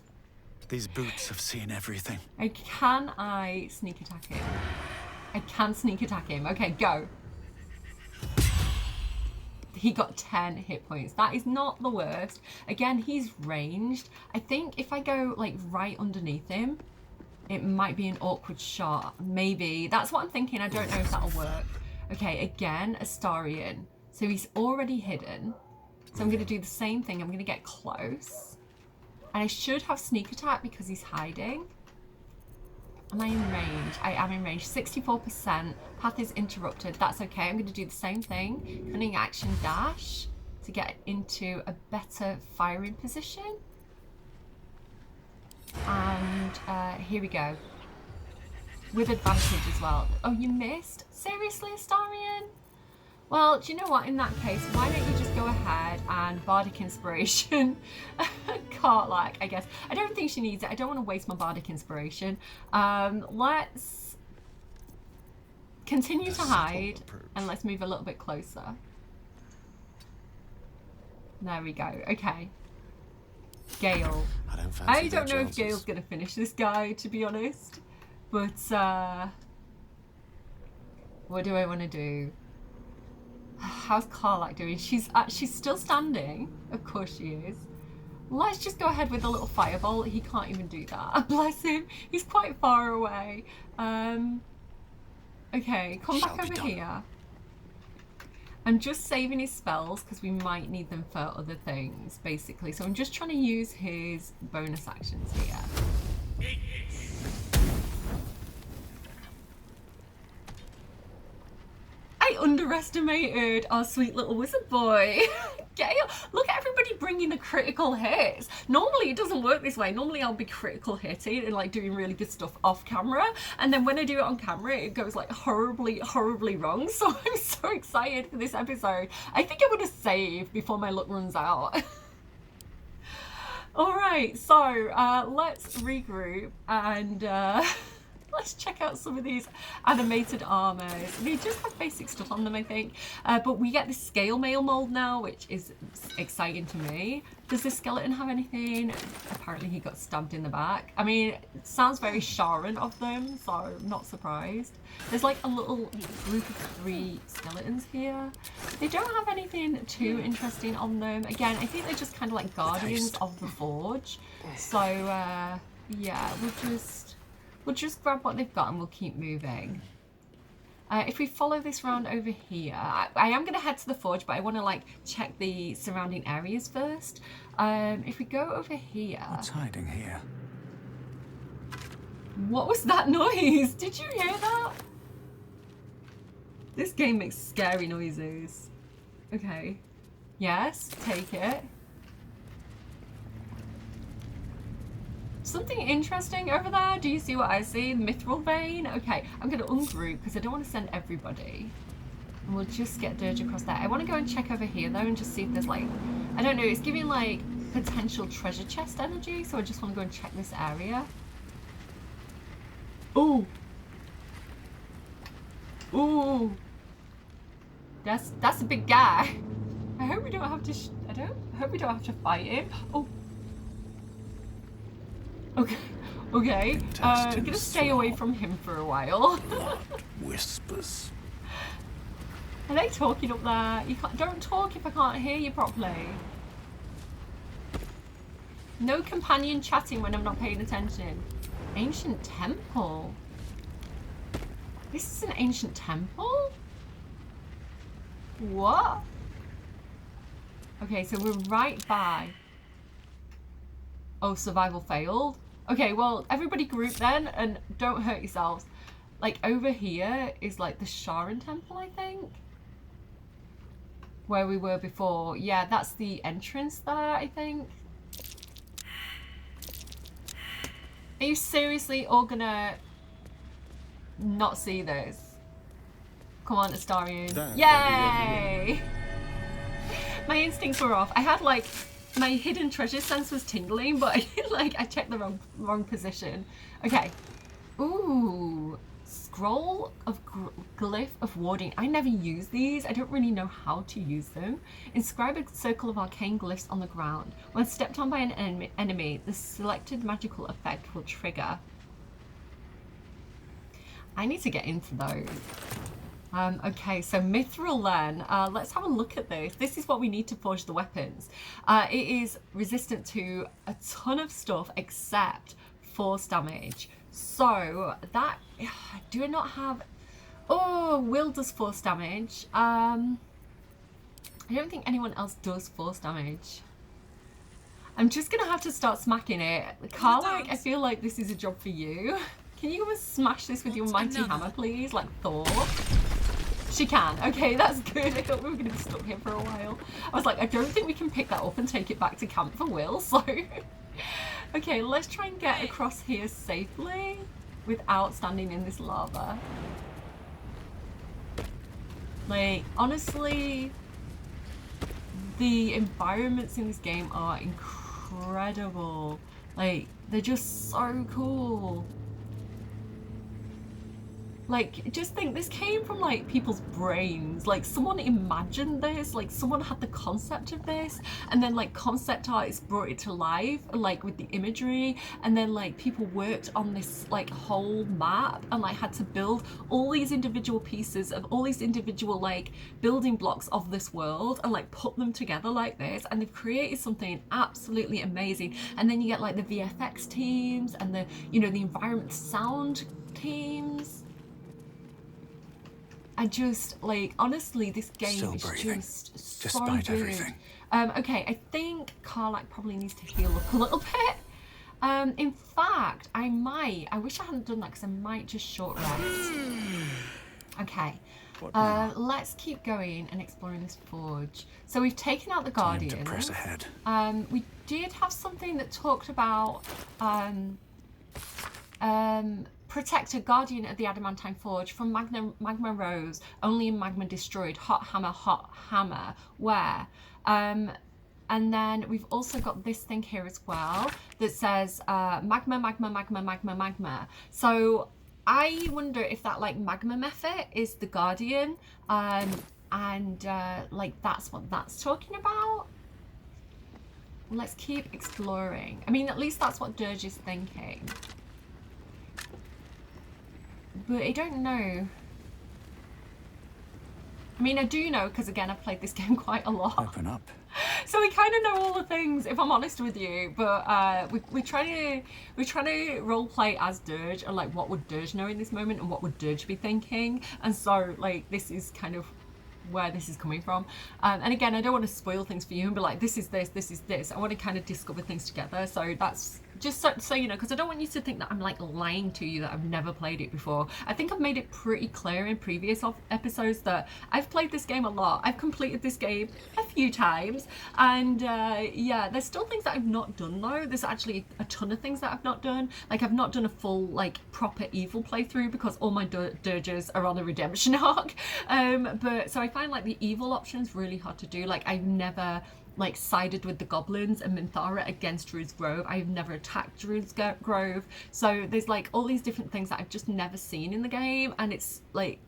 These boots have seen everything. Can I sneak attack him? I can sneak attack him. Okay, go. He got 10 hit points. That is not the worst. Again, he's ranged. I think if I go like right underneath him, it might be an awkward shot. Maybe. That's what I'm thinking. I don't know if that'll work. Okay, again, Astarion. So he's already hidden. So I'm going to do the same thing. I'm going to get close. And I should have sneak attack because he's hiding. Am I in range? I am in range. 64%. Path is interrupted. That's okay. I'm going to do the same thing. Cunning action dash to get into a better firing position. And here we go. With advantage as well. Oh, you missed? Seriously, Astarion? Well, do you know what? In that case, why don't you just go ahead and Bardic Inspiration Cartlack, I guess. I don't think she needs it. I don't want to waste my Bardic Inspiration. Let's continue to hide and let's move a little bit closer. There we go. Okay. Gale. I don't know if Gale's going to finish this guy, to be honest. But, what do I want to do? How's Carlac doing? She's still standing. Of course she is. Let's just go ahead with a little firebolt. He can't even do that. Bless him. He's quite far away. Okay, come back over here. I'm just saving his spells because we might need them for other things, basically. So I'm just trying to use his bonus actions here. I underestimated our sweet little wizard boy. Gale, look at everybody bringing the critical hits. Normally it doesn't work this way. Normally I'll be critical hitting and like doing really good stuff off camera, and then when I do it on camera it goes like horribly wrong. So I'm so excited for this episode. I think I'm gonna save before my luck runs out. All right, so let's regroup and let's check out some of these animated armors. They just have basic stuff on them, I think. But we get the scale mail mold now, which is exciting to me. Does this skeleton have anything? Apparently he got stabbed in the back. I mean, it sounds very Sharon of them, so I'm not surprised. There's like a little group of 3 skeletons here. They don't have anything too interesting on them. Again, I think they're just kind of like guardians of the forge. So, yeah, we'll just grab what they've got and we'll keep moving. If we follow this round over here, I am going to head to the forge, but I want to like check the surrounding areas first. If we go over here... What's hiding here? What was that noise? Did you hear that? This game makes scary noises. Okay. Yes, take it. Something interesting over there. Do you see what I see? Mithril vein. Okay, I'm going to ungroup because I don't want to send everybody. And we'll just get Dirge across there. I want to go and check over here though and just see if there's like, I don't know, it's giving like potential treasure chest energy. So I just want to go and check this area. Ooh. Ooh. That's a big guy. I hope we don't have to, I hope we don't have to fight him. Oh. Okay, okay. I'm gonna stay away from him for a while. Whispers. Are they talking up there? You can't. Don't talk if I can't hear you properly. No companion chatting when I'm not paying attention. Ancient temple. This is an ancient temple? What? Okay, so we're right by. Oh, survival failed. Okay, well, everybody group then and don't hurt yourselves. Like over here is like the Sharon temple, I think. where we were before. Yeah, that's the entrance there, I think. Are you seriously all gonna not see this? Come on, Astarion. Yay! My instincts were off. I had like, my hidden treasure sense was tingling, but I checked the wrong position. Okay. Ooh. Scroll of glyph of warding. I never use these. I don't really know how to use them. Inscribe a circle of arcane glyphs on the ground. When stepped on by an enemy, the selected magical effect will trigger. I need to get into those. Okay, so mithril then. Let's have a look at this. This is what we need to forge the weapons. It is resistant to a ton of stuff except force damage. So that, do I not have, oh, Will does force damage. I don't think anyone else does force damage. I'm just gonna have to start smacking it. Karlach, I feel like this is a job for you. Can you come and smash this with your mighty hammer, please? Like Thor? She can. Okay, that's good. I thought we were gonna be stuck here for a while. I was like, I don't think we can pick that up and take it back to camp for Will, so... Okay, let's try and get across here safely without standing in this lava. Like, honestly, the environments in this game are incredible. Like, they're just so cool. Like, just think, this came from like people's brains. Like, someone imagined this, like someone had the concept of this, and then like concept artists brought it to life, like with the imagery, and then like people worked on this like whole map and like had to build all these individual pieces of all these individual like building blocks of this world and like put them together like this, and they've created something absolutely amazing. And then you get like the VFX teams and the, you know, the environment sound teams. I just, like, honestly, this game is just so good. Everything. Okay, I think Karlach probably needs to heal up a little bit. In fact, I wish I hadn't done that because I might just short rest. Okay, let's keep going and exploring this forge. So we've taken out the Guardian. Time to press ahead. We did have something that talked about, protect a guardian of the Adamantine Forge from magma rose, only in magma destroyed, hot hammer, where? And then we've also got this thing here as well that says magma. So I wonder if that like magma method is the guardian, and like that's what that's talking about. Let's keep exploring. I mean, at least that's what Dirge is thinking. But I don't know. I mean, I do know because again, I've played this game quite a lot. Open up. So we kind of know all the things, if I'm honest with you. But we try to role play as Dirge, and like, what would Dirge know in this moment, and what would Dirge be thinking? And so, like, this is kind of where this is coming from. And again, I don't want to spoil things for you and be like, this is this, this is this. I want to kind of discover things together. So that's just so you know, because I don't want you to think that I'm like lying to you that I've never played it before. I think I've made it pretty clear in previous episodes that I've played this game a lot. I've completed this game a few times, and yeah, there's still things that I've not done though. There's actually a ton of things that I've not done. Like, I've not done a full like proper evil playthrough because all my dirges are on the redemption arc. But so I find like the evil options really hard to do. Like, I've never like sided with the goblins and Minthara against Druid's Grove. I've never attacked Druid's Grove. So there's like all these different things that I've just never seen in the game, and it's like,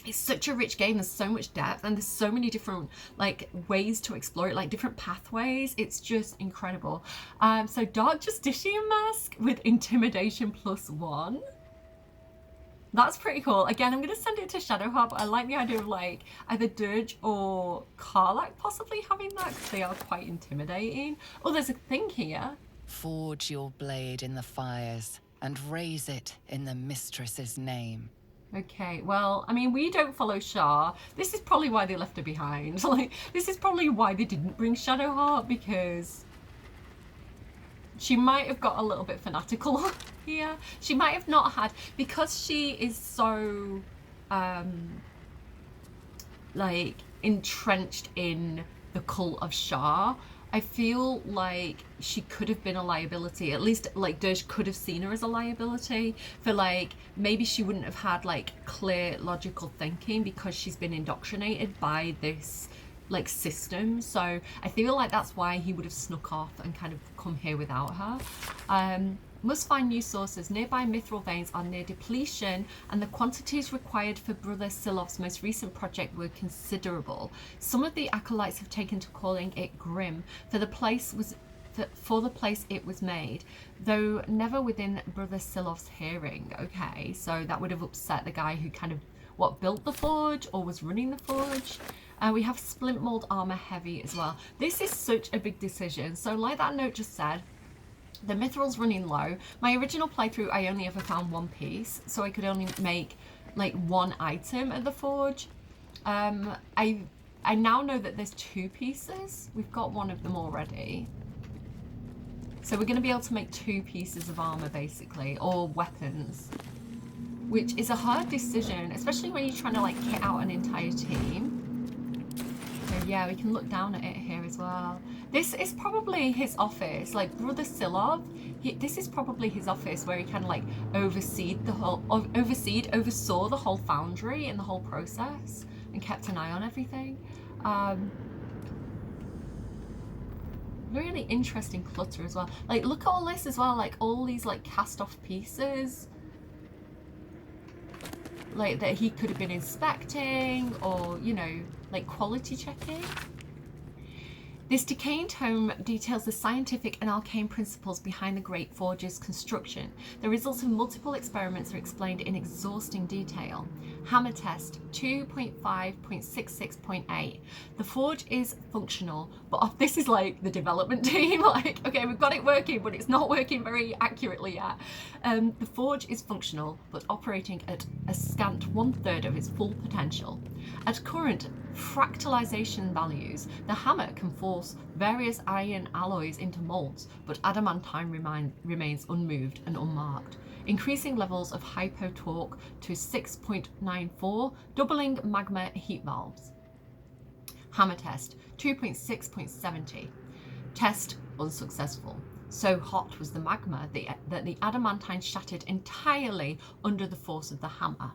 it's such a rich game. There's so much depth and there's so many different like ways to explore it, like different pathways. It's just incredible. So Dark Justician Mask with Intimidation +1. That's pretty cool. Again, I'm going to send it to Shadowheart, but I like the idea of like either Dirge or Karlach possibly having that because they are quite intimidating. Oh, there's a thing here. Forge your blade in the fires and raise it in the mistress's name. Okay, well, I mean, we don't follow Shah. This is probably why they left her behind. Like, this is probably why they didn't bring Shadowheart, because she might have got a little bit fanatical here. She might have not had, because she is so, like, entrenched in the cult of Shah. I feel like she could have been a liability. At least like Dirge could have seen her as a liability for like, maybe she wouldn't have had like clear logical thinking because she's been indoctrinated by this like system. So I feel like that's why he would have snuck off and kind of come here without her. Must find new sources. Nearby mithril veins are near depletion, and the quantities required for Brother Silov's most recent project were considerable. Some of the acolytes have taken to calling it grim for the place it was made, though never within Brother Silov's hearing. Okay, so that would have upset the guy who kind of built the forge or was running the forge. We have splint mold armor heavy as well. This is such a big decision. So like that note just said, the mithril's running low. My original playthrough, I only ever found one piece, so I could only make like one item at the forge. I now know that there's 2 pieces. We've got one of them already. So we're going to be able to make 2 pieces of armor basically, or weapons, which is a hard decision, especially when you're trying to like kit out an entire team. So yeah, we can look down at it here as well. This is probably his office, like Brother Silov. This is probably his office where he kind of like oversaw the whole foundry and the whole process and kept an eye on everything. Really interesting clutter as well. Like look at all this as well, like all these like cast off pieces. Like that he could have been inspecting or, you know, like quality checking. This decaying tome details the scientific and arcane principles behind the Great Forge's construction. The results of multiple experiments are explained in exhausting detail. Hammer test 2.5.66.8. The forge is functional, but this is like the development team. Like, okay, we've got it working, but it's not working very accurately yet. The forge is functional, but operating at a scant 1/3 of its full potential. At current fractalization values, the hammer can force various iron alloys into molds, but adamantine remains unmoved and unmarked. Increasing levels of hypo torque to 6.94, doubling magma heat valves. Hammer test 2.6.70. Test unsuccessful. So hot was the magma that the adamantine shattered entirely under the force of the hammer.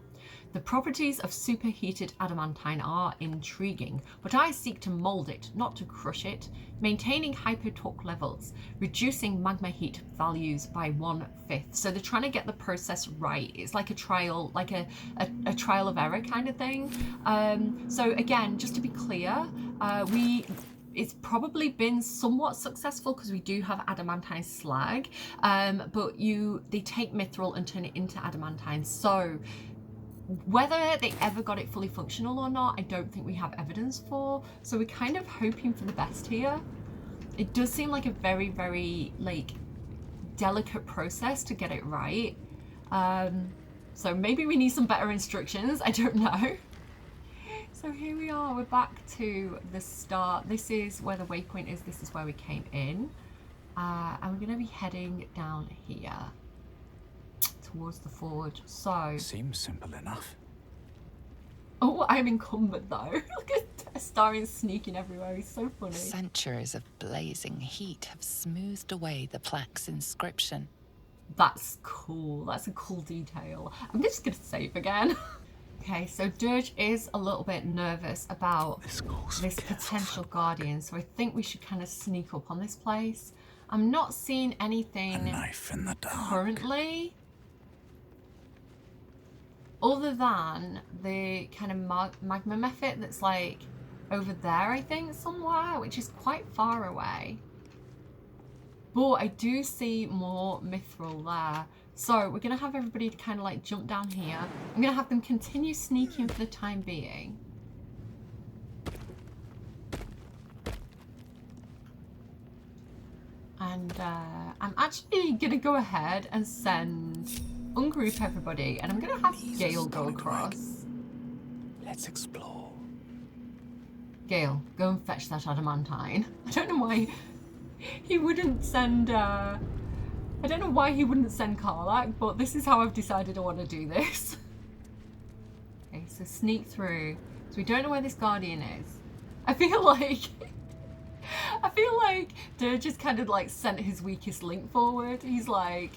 The properties of superheated adamantine are intriguing, but I seek to mold it, not to crush it, maintaining hypotorque levels, reducing magma heat values by 1/5. So they're trying to get the process right. It's like a trial, like a trial of error kind of thing. So again, just to be clear, it's probably been somewhat successful because we do have adamantine slag, but they take mithril and turn it into adamantine. So whether they ever got it fully functional or not, I don't think we have evidence for. So we're kind of hoping for the best here. It does seem like a very, very like delicate process to get it right. So maybe we need some better instructions. I don't know. So here we are, we're back to the start. This is where the waypoint is, this is where we came in. And we're gonna be heading down here towards the forge. So seems simple enough. Oh, I'm encumbered though. Look at Astarion sneaking everywhere, he's so funny. Centuries of blazing heat have smoothed away the plaque's inscription. That's cool, that's a cool detail. I'm just gonna save again. Okay, so Dirge is a little bit nervous about this potential guardian, so I think we should kind of sneak up on this place. I'm not seeing anything a knife in the dark currently, other than the kind of magma method that's like over there, I think, somewhere, which is quite far away. But I do see more mithril there. So we're gonna have everybody kind of like jump down here. I'm gonna have them continue sneaking for the time being. And I'm actually gonna go ahead and ungroup everybody, and I'm gonna have Gale go across. Let's explore. Gale, go and fetch that adamantine. I don't know why he wouldn't send I don't know why he wouldn't send Karlach, but this is how I've decided I want to do this. Okay, so sneak through. So we don't know where this guardian is. I feel like Dirge just kind of like sent his weakest link forward. He's like,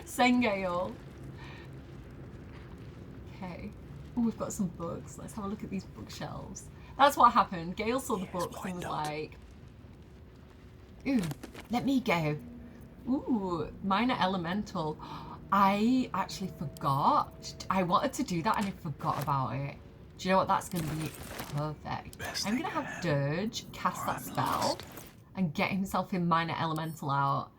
send Gale. Okay. Oh, we've got some books. Let's have a look at these bookshelves. That's what happened. Gale saw the books and was like, ooh, let me go. Ooh, minor elemental. I actually forgot. I wanted to do that and I forgot about it. Do you know what? That's going to be perfect. I'm going to have Dirge cast that spell and get himself in minor elemental out.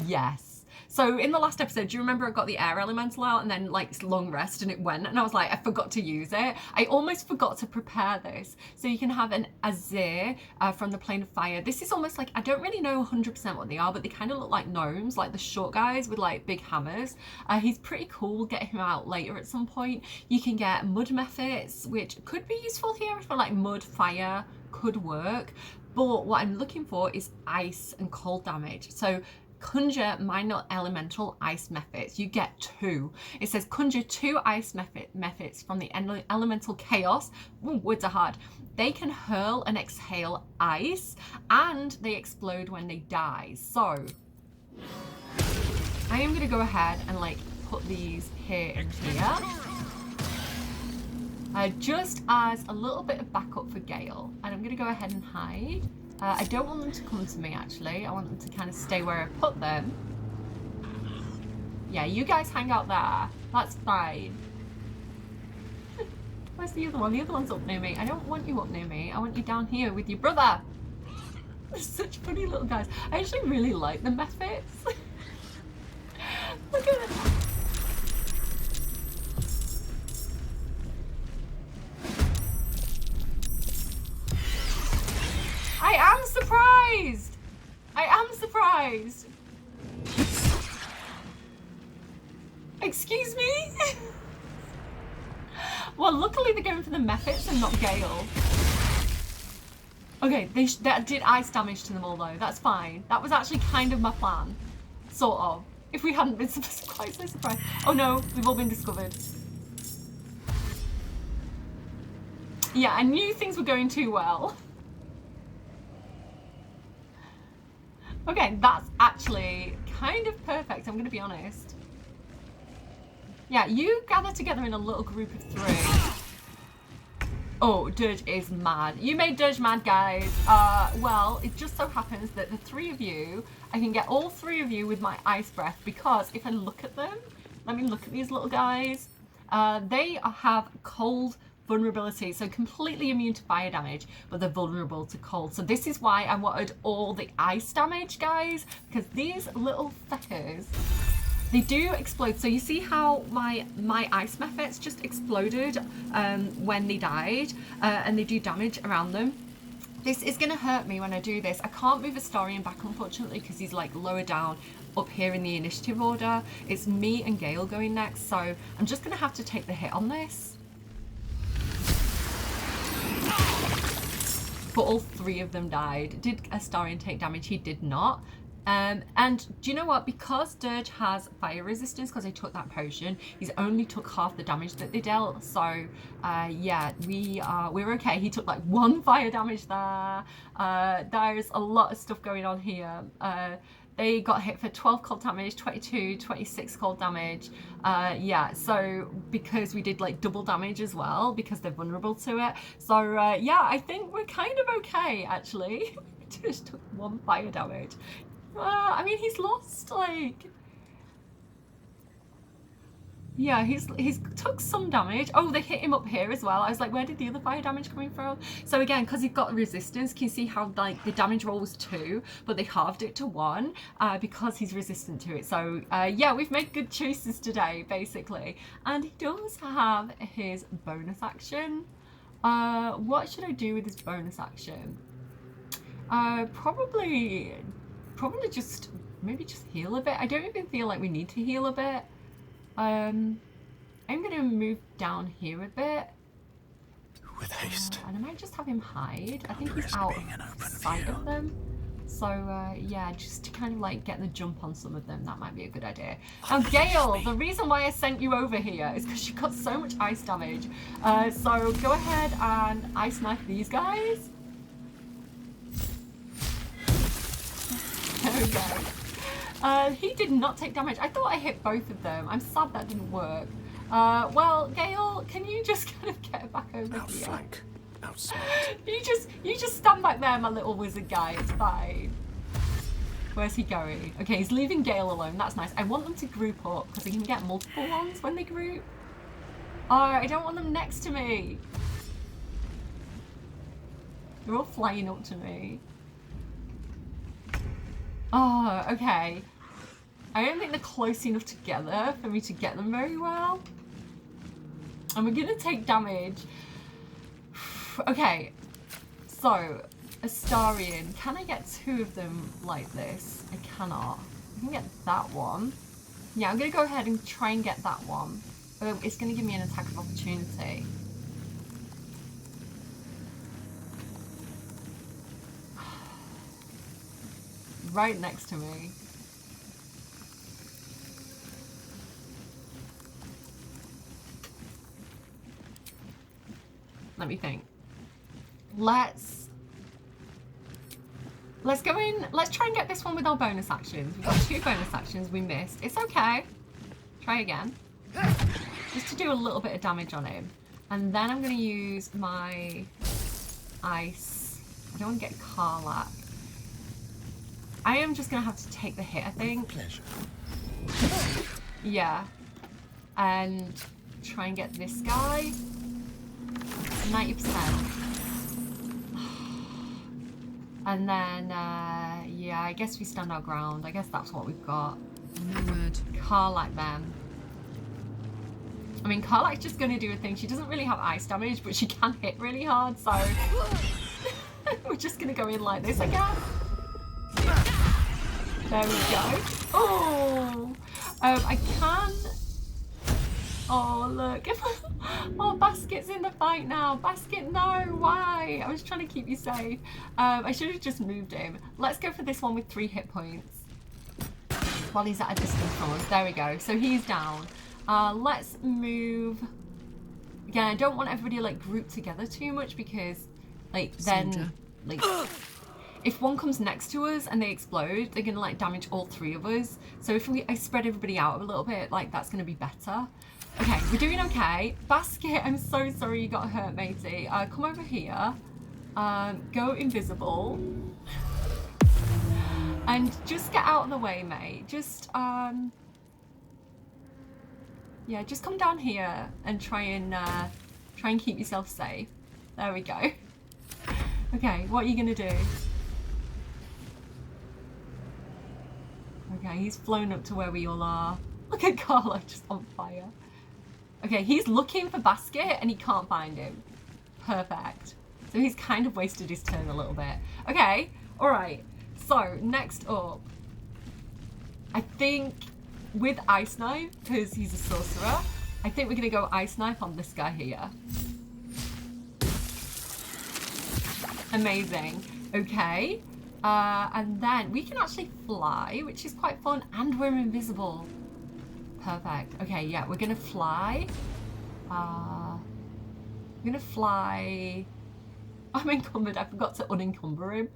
Yes. So in the last episode, do you remember I got the air elemental out and then like long rest and it went and I was like, I forgot to use it. I almost forgot to prepare this. So you can have an Azir from the Plane of Fire. This is almost like, I don't really know 100% what they are, but they kind of look like gnomes, like the short guys with like big hammers. He's pretty cool. We'll get him out later at some point. You can get mud mephits, which could be useful here for like mud, fire, could work. But what I'm looking for is ice and cold damage. So conjure minor elemental ice mephits. You get 2. It says conjure 2 ice mephits from the elemental chaos. Ooh, words are hard. They can hurl and exhale ice and they explode when they die. So I am going to go ahead and like put these here and here. Just as a little bit of backup for Gale. And I'm going to go ahead and hide. I don't want them to come to me, actually. I want them to kind of stay where I put them. Yeah, you guys hang out there. That's fine. Where's the other one? The other one's up near me. I don't want you up near me. I want you down here with your brother. They're such funny little guys. I actually really like the mephits. Look at them. I am surprised! I am surprised! Excuse me? Well, luckily they're going for the mephits and not Gale. Okay, that did ice damage to them all though, that's fine. That was actually kind of my plan. Sort of. If we hadn't been quite so surprised. Oh no, we've all been discovered. Yeah, I knew things were going too well. Okay, that's actually kind of perfect, I'm going to be honest. Yeah, you gather together in a little group of 3. Oh, Dirge is mad. You made Dirge mad, guys. Well, it just so happens that the 3 of you, I can get all 3 of you with my ice breath because if I look at them, let me look at these little guys. They have cold vulnerability, so completely immune to fire damage, but they're vulnerable to cold. So this is why I wanted all the ice damage, guys, because these little feckers, they do explode. So you see how my ice mephits just exploded when they died, and they do damage around them. This is going to hurt me when I do this. I can't move Astarion back, unfortunately, because he's like lower down up here in the initiative order. It's me and Gale going next, so I'm just going to have to take the hit on this. But all 3 of them died. Did Astarion take damage? He did not. And do you know what? Because Dirge has fire resistance, because I took that potion, he's only took half the damage that they dealt. So yeah, we're okay. He took like 1 fire damage there. There's a lot of stuff going on here. They got hit for 12 cold damage, 22, 26 cold damage. Yeah, so because we did like double damage as well, because they're vulnerable to it. So yeah, I think we're kind of okay, actually. We just took 1 fire damage. I mean, he's lost, like... Yeah, he's took some damage. Oh, they hit him up here as well. I was like, where did the other fire damage coming from? So again, because he got resistance, can you see how like the damage roll was 2, but they halved it to 1 because he's resistant to it. So yeah, we've made good choices today, basically. And he does have his bonus action. What should I do with his bonus action? Probably just maybe just heal a bit. I don't even feel like we need to heal a bit. I'm gonna move down here a bit. With haste. And I might just have him hide. I think he's out of sight of them. So yeah, just to kind of like get the jump on some of them, that might be a good idea. Now Gale, the reason why I sent you over here is because you got so much ice damage. So go ahead and ice knife these guys. There we go. He did not take damage. I thought I hit both of them. I'm sad that didn't work. Well, Gale, can you just kind of get back over here? Outflank. Outsmart. You just stand back there, my little wizard guy. It's fine. Where's he going? Okay, he's leaving Gale alone. That's nice. I want them to group up because they can get multiple ones when they group. Oh, I don't want them next to me. They're all flying up to me. Oh, okay. I don't think they're close enough together for me to get them very well. And we're gonna take damage. Okay, so Astarion, can I get two of them like this? I cannot. I can get that one. Yeah, I'm gonna go ahead and try and get that one. But it's gonna give me an attack of opportunity. Right next to me. Let me think. Let's go in. Let's try and get this one with our bonus actions. We've got 2 bonus actions we missed. It's okay. Try again. Just to do a little bit of damage on him. And then I'm going to use my ice. I don't want to get Karlach. I am just going to have to take the hit, I think. Pleasure. Yeah. And try and get this guy. 90%. And then, yeah, I guess we stand our ground. I guess that's what we've got. No word. Karlach then. I mean, Karlach's just going to do a thing. She doesn't really have ice damage, but she can hit really hard, so... we're just going to go in like this, I guess. There we go. Oh! I can... Oh, look. Oh, Basket's in the fight now. Basket, no. Why? I was trying to keep you safe. I should have just moved him. Let's go for this one with 3 hit points. While he's at a distance from us. There we go. So he's down. Let's move. Again, I don't want everybody like grouped together too much because like then like if one comes next to us and they explode, they're gonna like damage all 3 of us. So if I spread everybody out a little bit, like that's gonna be better. Okay, we're doing okay. Basket, I'm so sorry you got hurt, matey. Come over here. Go invisible. And just get out of the way, mate. Just, yeah, just come down here and try and keep yourself safe. There we go. Okay, what are you gonna do? Okay, he's flown up to where we all are. Look at Carla just on fire. Okay, he's looking for Basket and he can't find him. Perfect. So he's kind of wasted his turn a little bit. Okay, alright. So, next up. I think with Ice Knife, because he's a sorcerer, I think we're going to go Ice Knife on this guy here. Amazing. Okay. And then we can actually fly, which is quite fun, and we're invisible. Perfect. Okay, yeah, we're gonna fly. I'm gonna fly. I'm encumbered. I forgot to unencumber him.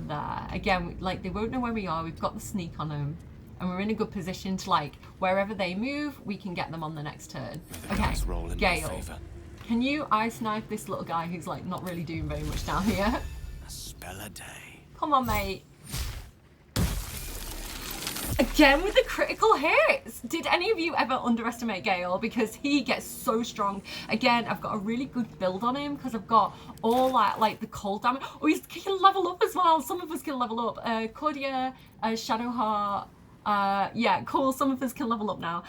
There. Again, like they won't know where we are. We've got the sneak on them, and we're in a good position to like wherever they move, we can get them on the next turn. Okay, Gale, can you ice knife this little guy who's like not really doing very much down here? A spell a day. Come on, mate. Again with the critical hits. Did any of you ever underestimate Gale? Because he gets so strong. Again, I've got a really good build on him because I've got all that, like the cold damage. Oh, he can level up as well. Some of us can level up. Cordia, Shadowheart. Yeah, cool. Some of us can level up now.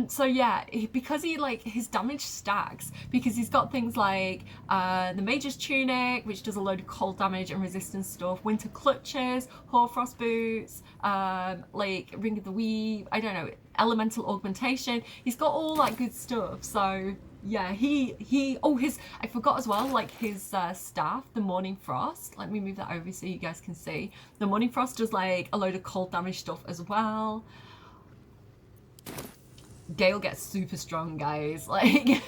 So yeah, because he like his damage stacks because he's got things like the Mage's Tunic, which does a load of cold damage and resistance stuff, Winter Clutches, Hoarfrost Boots, like Ring of the Weave, I don't know, Elemental Augmentation. He's got all that good stuff. So Yeah, oh, I forgot as well, like his staff, the Morning Frost. Let me move that over so you guys can see. The Morning Frost does like a load of cold damage stuff as well. Gale gets super strong, guys. Like,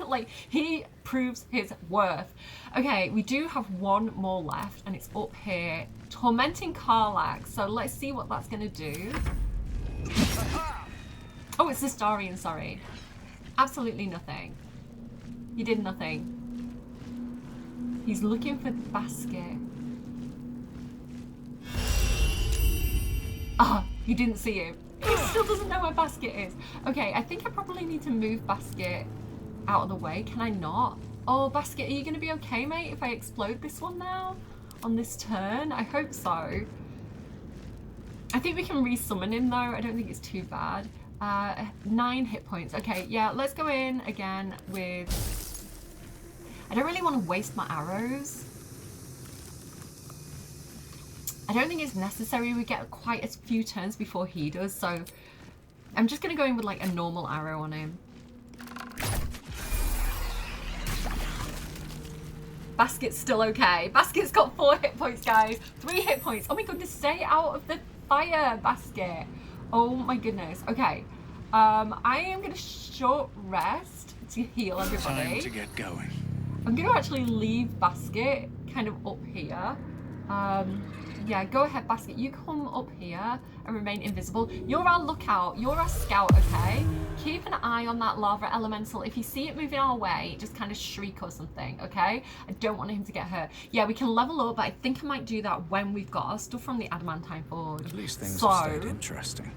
like he proves his worth. Okay, we do have one more left, and it's up here. Tormenting Karlach. So let's see what that's gonna do. Oh, it's the Starian, sorry. Absolutely nothing. He did nothing. He's looking for the basket. Ah, he didn't see him. He still doesn't know where basket is. Okay, I think I probably need to move basket out of the way. Can I not? Oh, basket, are you gonna be okay, mate, if I explode this one now? On this turn? I hope so. I think we can resummon him though. I don't think it's too bad. 9 hit points. Okay, yeah, let's go in again with... I don't really want to waste my arrows. I don't think it's necessary. We get quite a few turns before he does, so I'm just going to go in with like a normal arrow on him. Basket's still okay. Basket's got 4 hit points, guys. 3 hit points. Oh my goodness, stay out of the fire, Basket. Oh my goodness. Okay. I am going to short rest to heal everybody. Time to get going. I'm going to actually leave Basket kind of up here. Yeah, go ahead, Basket. You come up here and remain invisible. You're our lookout. You're our scout, okay? Keep an eye on that lava elemental. If you see it moving our way, just kind of shriek or something, okay? I don't want him to get hurt. Yeah, we can level up, but I think I might do that when we've got our stuff from the Adamantine Forge. At least things have stayed interesting.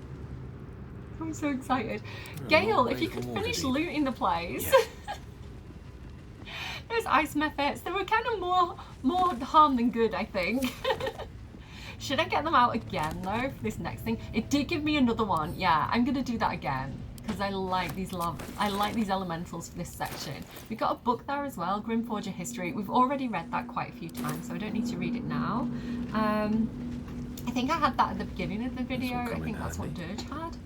I'm so excited. Gale, if you could finish looting the place. Yeah. Those ice methods, they were kind of more harm than good, I think. Should I get them out again though for this next thing? It did give me another one. Yeah, I'm gonna do that again because I like these elementals for this section. We got a book there as well, Grimforger History. We've already read that quite a few times, so I don't need to read it now. I think I had that at the beginning of the video. I think that's what Dirge had.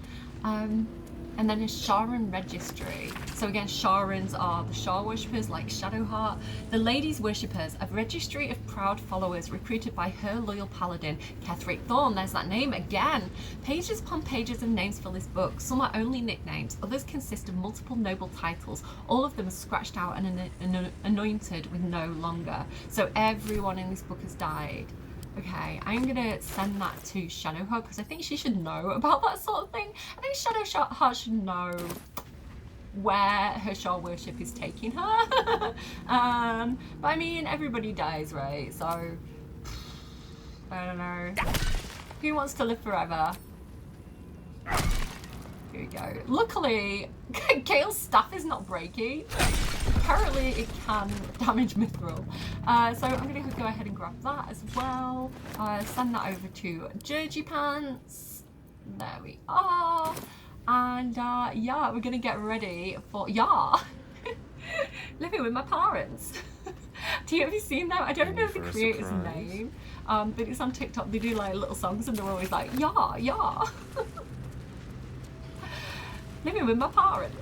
And then a Sharan registry. So again, Sharans are the Shar worshippers like Shadowheart. The ladies worshippers, a registry of proud followers recruited by her loyal paladin, Ketheric Thorn. There's that name again. Pages upon pages of names fill this book. Some are only nicknames, others consist of multiple noble titles. All of them are scratched out and anointed with no longer. So everyone in this book has died. Okay, I'm gonna send that to Shadowheart because I think she should know about that sort of thing. I think Shadowheart should know where her Shar worship is taking her. But I mean, everybody dies, right? So, I don't know. Who wants to live forever? Here we go. Luckily, Gale's staff is not breaking. Apparently it can damage Mithril. So I'm going to go ahead and grab that as well. Send that over to Jergy Pants. There we are. And yeah, we're going to get ready for, living with my parents. Have you seen that? I don't know the creator's name, but it's on TikTok. They do like little songs and they're always like, living with my parents.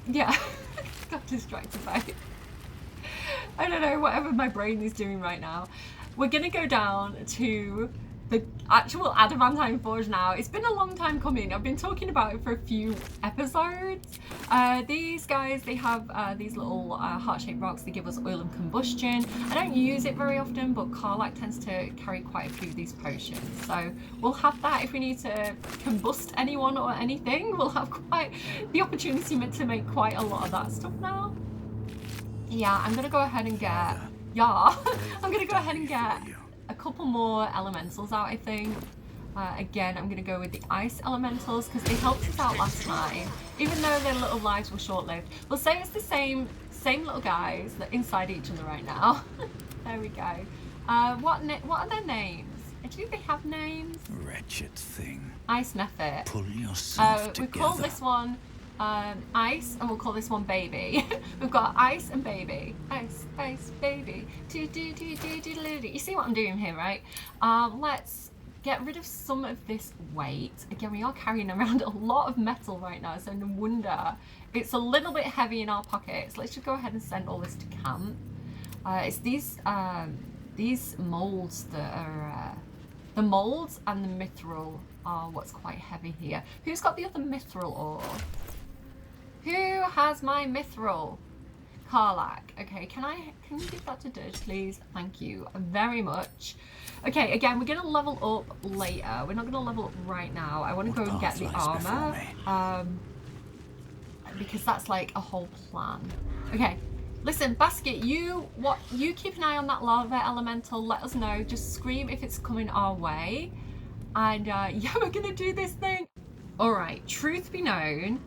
Yeah, got distracted by it. I don't know, whatever my brain is doing right now. We're gonna go down to the actual Adamantine Forge now. It's been a long time coming. I've been talking about it for a few episodes. These guys, they have these little heart-shaped rocks. They give us oil and combustion. I don't use it very often, but Karlach tends to carry quite a few of these potions. So we'll have that if we need to combust anyone or anything. We'll have quite the opportunity to make quite a lot of that stuff now. Yeah, I'm gonna go ahead and get, I'm gonna go ahead and get a couple more elementals out, I think. Again, I'm going to go with the ice elementals because they helped us out last time, even though their little lives were short-lived. We'll say it's the same little guys that are inside each other right now. There we go. What are their names? Do they have names? Wretched thing. Ice Method. Pull yourself together. We call this one Ice, and we'll call this one Baby. We've got Ice and Baby. Ice, Baby. You see what I'm doing here, right? Let's get rid of some of this weight. Again, we are carrying around a lot of metal right now, so no wonder it's a little bit heavy in our pockets. Let's just go ahead and send all this to camp. It's these molds that are the molds and the mithril are what's quite heavy here. Who's got the other mithril ore? Who has my mithril? Karlak. Okay, can you give that to Dirge, please? Thank you very much. Okay, again, we're gonna level up later. We're not gonna level up right now. I want to go and get the armor, because that's like a whole plan. Okay, listen, Basket, you keep an eye on that lava elemental. Let us know. Just scream if it's coming our way, and yeah, we're gonna do this thing. All right. Truth be known.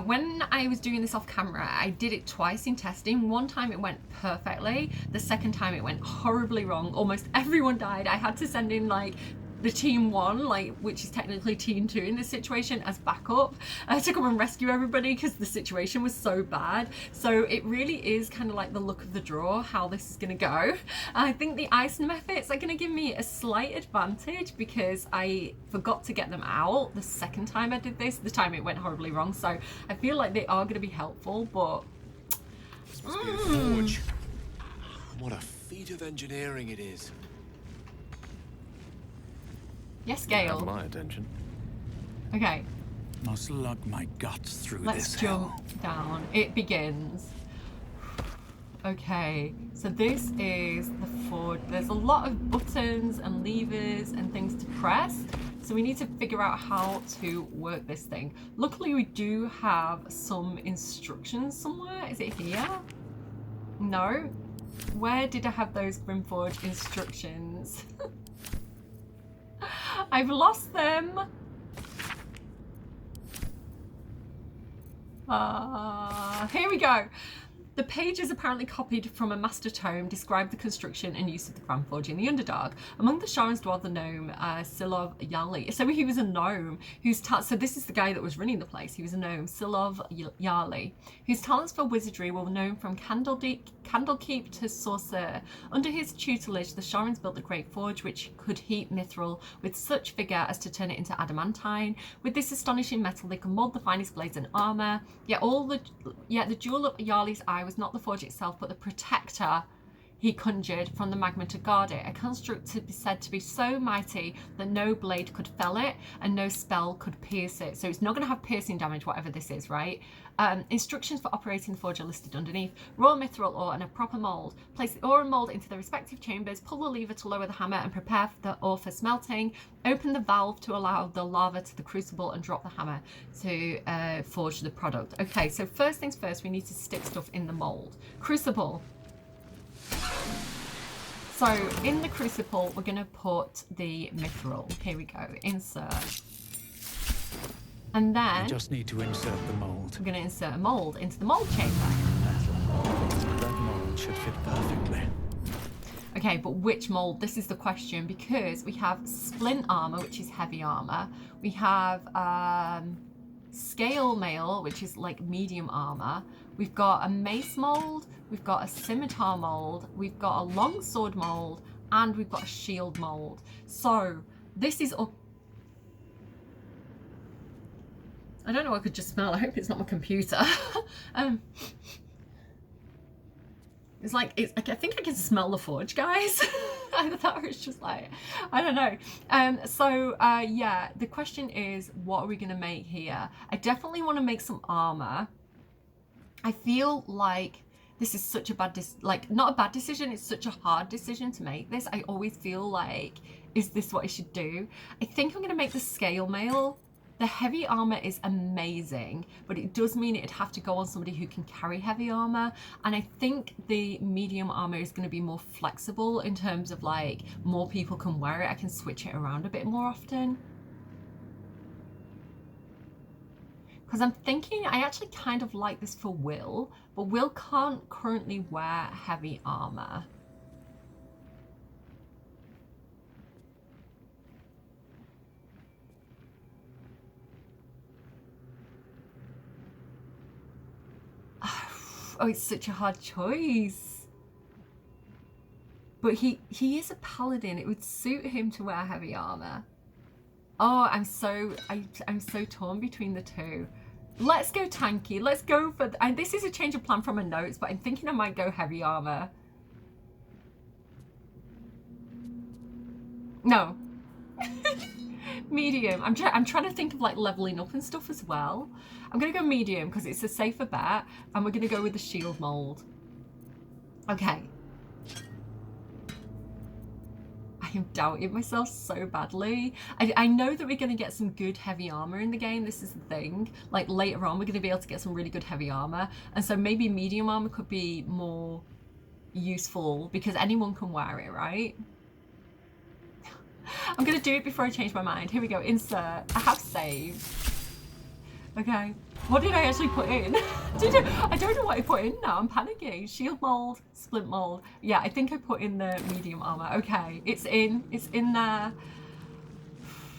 When I was doing this off camera, I did it twice in testing. One time it went perfectly. The second time it went horribly wrong. Almost everyone died. I had to send in like the team 1, like, which is technically team 2 in this situation, as backup to come and rescue everybody because the situation was so bad. So it really is kind of like the luck of the draw how this is going to go. I think the ice methods are going to give me a slight advantage because I forgot to get them out the second time I did this, the time it went horribly wrong. So I feel like they are going to be helpful, but this must be a forge. What a feat of engineering it is. Yes, Gale. Have my attention. Okay. Must lug my guts through Let's this jump down. It begins. Okay, so this is the forge. There's a lot of buttons and levers and things to press. So we need to figure out how to work this thing. Luckily, we do have some instructions somewhere. Is it here? No. Where did I have those Grimforge instructions? I've lost them. Here we go. The pages apparently copied from a master tome describe the construction and use of the Grandforge in the Underdark. Among the Sharons dwelled the gnome Sildur Yarli. So he was a gnome whose so this is the guy that was running the place. He was a gnome, Sildur Yarli, whose talents for wizardry were known from Candlekeep to Sorcerer. Under his tutelage, the Sharons built the Great Forge, which could heat mithril with such vigor as to turn it into adamantine. With this astonishing metal, they could mold the finest blades and armor. Yet the jewel of Yarli's eye was not the forge itself, but the protector he conjured from the magma to guard it, a construct to be said to be so mighty that no blade could fell it and no spell could pierce it. So it's not going to have piercing damage, whatever this is, right? Instructions for operating the forge are listed underneath. Raw mithril ore and a proper mold. Place the ore and mold into the respective chambers, pull the lever to lower the hammer and prepare the ore for smelting. Open the valve to allow the lava to the crucible and drop the hammer to forge the product. Okay, so first things first, we need to stick stuff in the mold. Crucible. So in the crucible, we're going to put the mithril. Here we go. Insert. And then I just need to insert the mold. We're going to insert a mold into the mold chamber. That mold should fit perfectly. Okay, but which mold? This is the question, because we have splint armor, which is heavy armor. We have scale mail, which is like medium armor. We've got a mace mold. We've got a scimitar mold. We've got a longsword mold, and we've got a shield mold. So this is up. I don't know what I could just smell. I hope it's not my computer. It's like, I think I can smell the forge, guys. I thought it was just like, I don't know. Yeah, the question is, what are we going to make here? I definitely want to make some armor. I feel like this is such a bad, not a bad decision, it's such a hard decision to make this. I always feel like, is this what I should do? I think I'm going to make the scale mail. The heavy armor is amazing, but it does mean it'd have to go on somebody who can carry heavy armor. And I think the medium armor is going to be more flexible in terms of like more people can wear it. I can switch it around a bit more often. Because I'm thinking I actually kind of like this for Will, but Will can't currently wear heavy armor. Oh, it's such a hard choice. But he is a paladin. It would suit him to wear heavy armor. Oh, I'm so torn between the two. Let's go tanky. Let's go for... And this is a change of plan from my notes, but I'm thinking I might go heavy armor. No. Medium. I'm trying to think of like leveling up and stuff as well. I'm going to go medium because it's a safer bet. And we're going to go with the shield mold. Okay. I am doubting myself so badly. I know that we're going to get some good heavy armor in the game. This is the thing. Like later on, we're going to be able to get some really good heavy armor. And so maybe medium armor could be more useful because anyone can wear it, right? I'm going to do it before I change my mind. Here we go. Insert. I have saved. Okay. What did I actually put in? I don't know what I put in now. I'm panicking. Shield mold, splint mold. Yeah, I think I put in the medium armor. Okay, it's in. It's in there.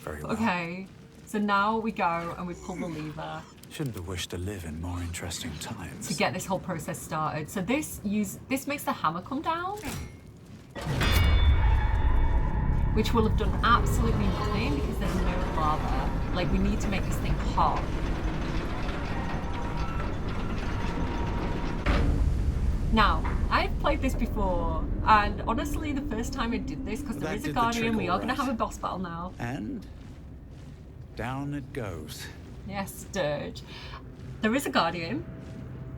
Very well. Okay, so now we go and we pull the lever. Shouldn't have wished to live in more interesting times. To get this whole process started. So this makes the hammer come down, which will have done absolutely nothing because there's no lava. Like we need to make this thing hot. Now, I've played this before, and honestly, the first time I did this, because there is a Guardian, we are going to have a boss battle now. And down it goes. Yes, Dirge. There is a Guardian.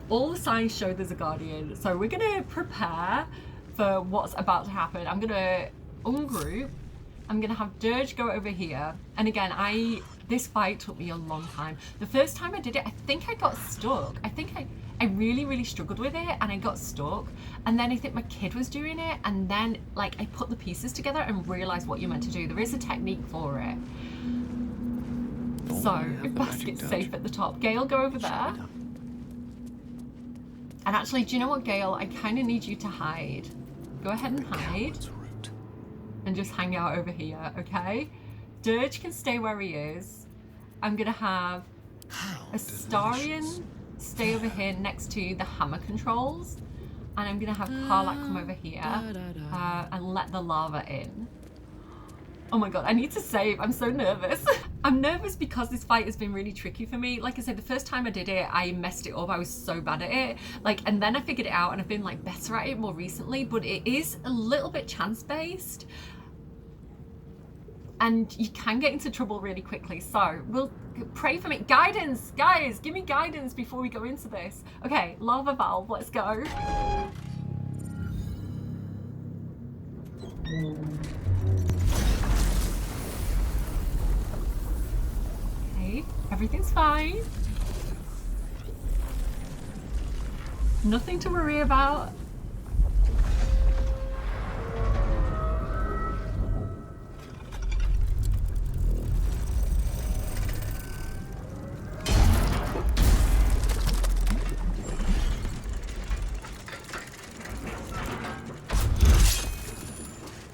All the signs show there's a Guardian, so we're going to prepare for what's about to happen. I'm going to ungroup. I'm going to have Dirge go over here. And again, this fight took me a long time. The first time I did it, I think I got stuck. I really, really struggled with it and I got stuck. And then I think my kid was doing it. And then like I put the pieces together and realized what you're meant to do. There is a technique for it. So if basket's safe at the top, Gale, go over there. And actually, do you know what, Gale? I kind of need you to hide. Go ahead and hide. And just hang out over here, okay? Dirge can stay where he is. I'm gonna have Astarion stay over here next to the hammer controls. And I'm gonna have Karlach come over here and let the lava in. Oh my god, I need to save. I'm so nervous. I'm nervous because this fight has been really tricky for me. Like I said, the first time I did it, I messed it up. I was so bad at it. And then I figured it out and I've been like better at it more recently, but it is a little bit chance-based. And you can get into trouble really quickly. So we'll pray for me. Guidance, guys, give me guidance before we go into this. Okay, lava valve, let's go. Okay, everything's fine. Nothing to worry about.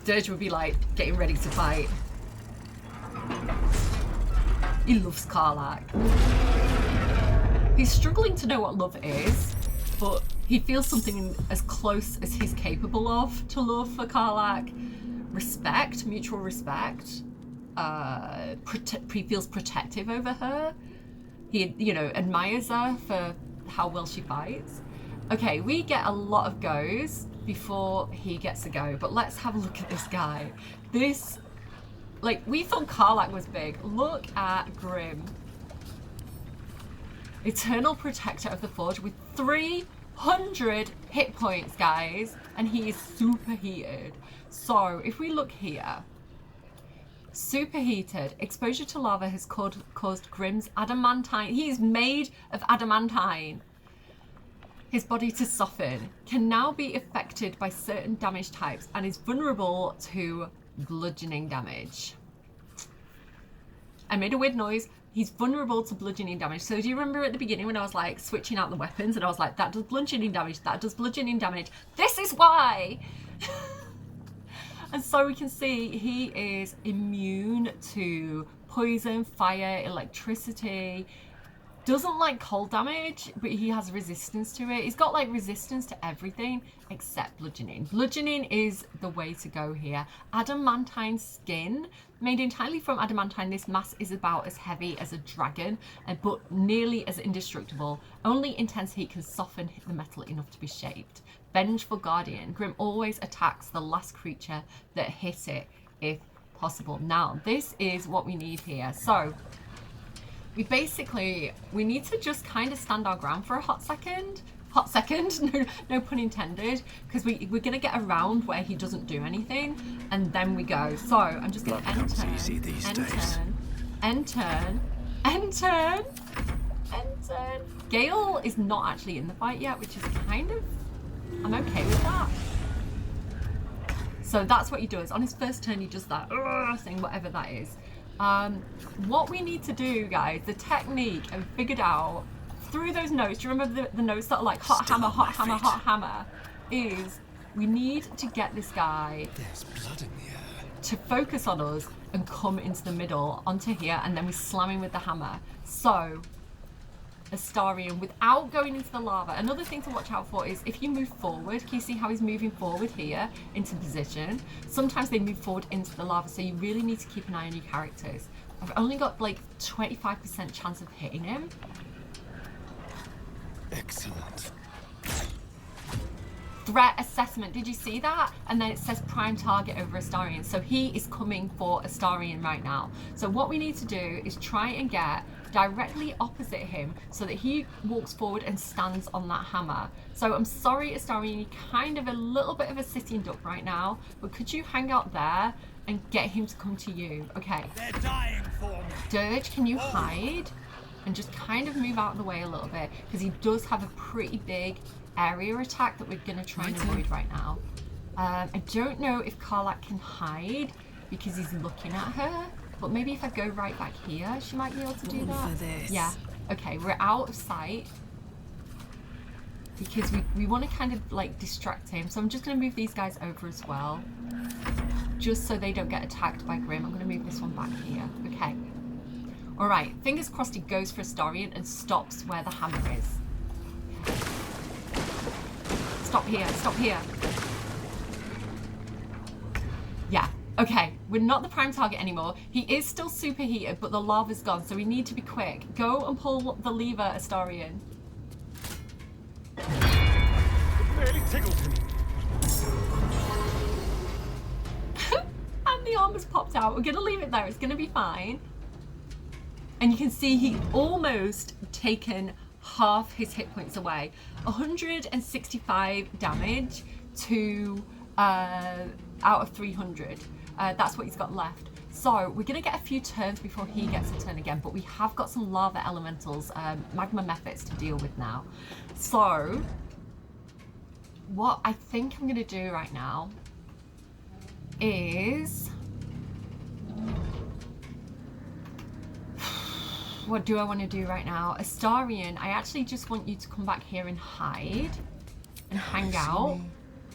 Dirge would be like getting ready to fight. He loves Karlach. He's struggling to know what love is, but he feels something as close as he's capable of to love for Karlach. Respect, mutual respect. He feels protective over her. He, admires her for how well she fights. Okay, we get a lot of goes before he gets a go, but let's have a look at this guy. We thought Karlach was big. Look at Grim. Eternal Protector of the Forge with 300 hit points, guys, and he is superheated. So if we look here, superheated, exposure to lava has caused Grim's adamantine. He is made of adamantine. His body to soften, can now be affected by certain damage types and is vulnerable to bludgeoning damage. I made a weird noise. He's vulnerable to bludgeoning damage. So do you remember at the beginning when I was like switching out the weapons and I was like, that does bludgeoning damage, that does bludgeoning damage. This is why! And so we can see he is immune to poison, fire, electricity. doesn't like cold damage, but he has resistance to it. He's got like resistance to everything except bludgeoning. Bludgeoning is the way to go here. Adamantine skin, made entirely from adamantine, this mass is about as heavy as a dragon, but nearly as indestructible. Only intense heat can soften the metal enough to be shaped. Vengeful Guardian. Grim always attacks the last creature that hit it, if possible. Now, this is what we need here. So, we need to just kind of stand our ground for a hot second. Hot second, no pun intended, because we're going to get around where he doesn't do anything, and then we go. So, I'm just going to end turn. Gale is not actually in the fight yet, which is kind of, I'm okay with that. So that's what he does. On his first turn, he does that thing, whatever that is. What we need to do, guys, the technique I've figured out through those notes, do you remember the notes that are like hot hammer, is we need to get this guy to focus on us and come into the middle, onto here, and then we slam him with the hammer. So, Astarion, without going into the lava. Another thing to watch out for is if you move forward, can you see how he's moving forward here into position? Sometimes they move forward into the lava, so you really need to keep an eye on your characters. I've only got like 25% chance of hitting him. Excellent. Threat assessment, did you see that? And then it says prime target over Astarion. So he is coming for Astarion right now. So what we need to do is try and get directly opposite him so that he walks forward and stands on that hammer. So I'm sorry, Astarion, you're kind of a little bit of a sitting duck right now, but could you hang out there and get him to come to you? Okay. They're dying for me. Dirge, can you hide and just kind of move out of the way a little bit, because he does have a pretty big area attack that we're going to try and avoid right now. I don't know if Karlach can hide because he's looking at her, but maybe if I go right back here, she might be able to do that. Yeah. Okay, we're out of sight because we want to kind of like distract him. So I'm just going to move these guys over as well, just so they don't get attacked by Grim. I'm going to move this one back here. Okay. All right. Fingers crossed he goes for Astarion and stops where the hammer is. Stop here, stop here. Yeah, okay. We're not the prime target anymore. He is still superheated, but the lava's gone, so we need to be quick. Go and pull the lever, Astarion. It barely tickled him. And the arm has popped out. We're going to leave it there. It's going to be fine. And you can see he almost taken half his hit points away. 165 damage to out of 300. That's what he's got left. So we're going to get a few turns before he gets a turn again, but we have got some lava elementals, magma methods to deal with now. So what I think I'm going to do right now is, what do I want to do right now? Astarion, I actually just want you to come back here and hide and hang out,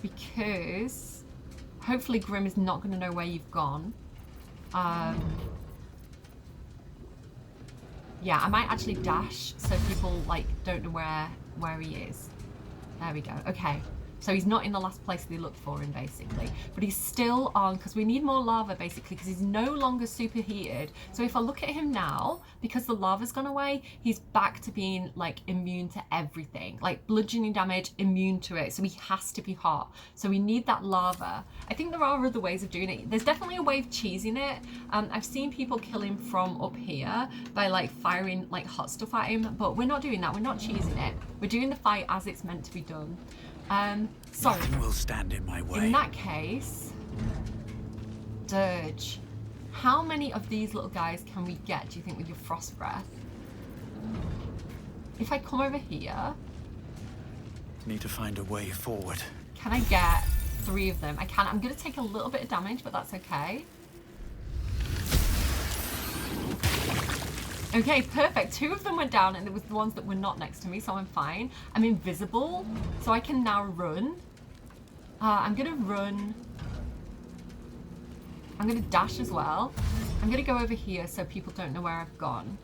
because hopefully Grim is not going to know where you've gone. Yeah, I might actually dash so people like don't know where he is. There we go. Okay. So he's not in the last place they looked for him, basically. But he's still on, because we need more lava, basically, because he's no longer superheated. So if I look at him now, because the lava's gone away, he's back to being, like, immune to everything. Like, bludgeoning damage, immune to it. So he has to be hot. So we need that lava. I think there are other ways of doing it. There's definitely a way of cheesing it. I've seen people kill him from up here by, like, firing, like, hot stuff at him. But we're not doing that. We're not cheesing it. We're doing the fight as it's meant to be done. So nothing will stand in my way. In that case, Dirge, how many of these little guys can we get, do you think, with your frost breath? If I come over here, need to find a way forward. Can I get 3 of them? I can. I'm going to take a little bit of damage, but that's okay. Okay, perfect. 2 of them went down, and it was the ones that were not next to me, so I'm fine. I'm invisible, so I can now run. I'm going to run. I'm going to dash as well. I'm going to go over here so people don't know where I've gone.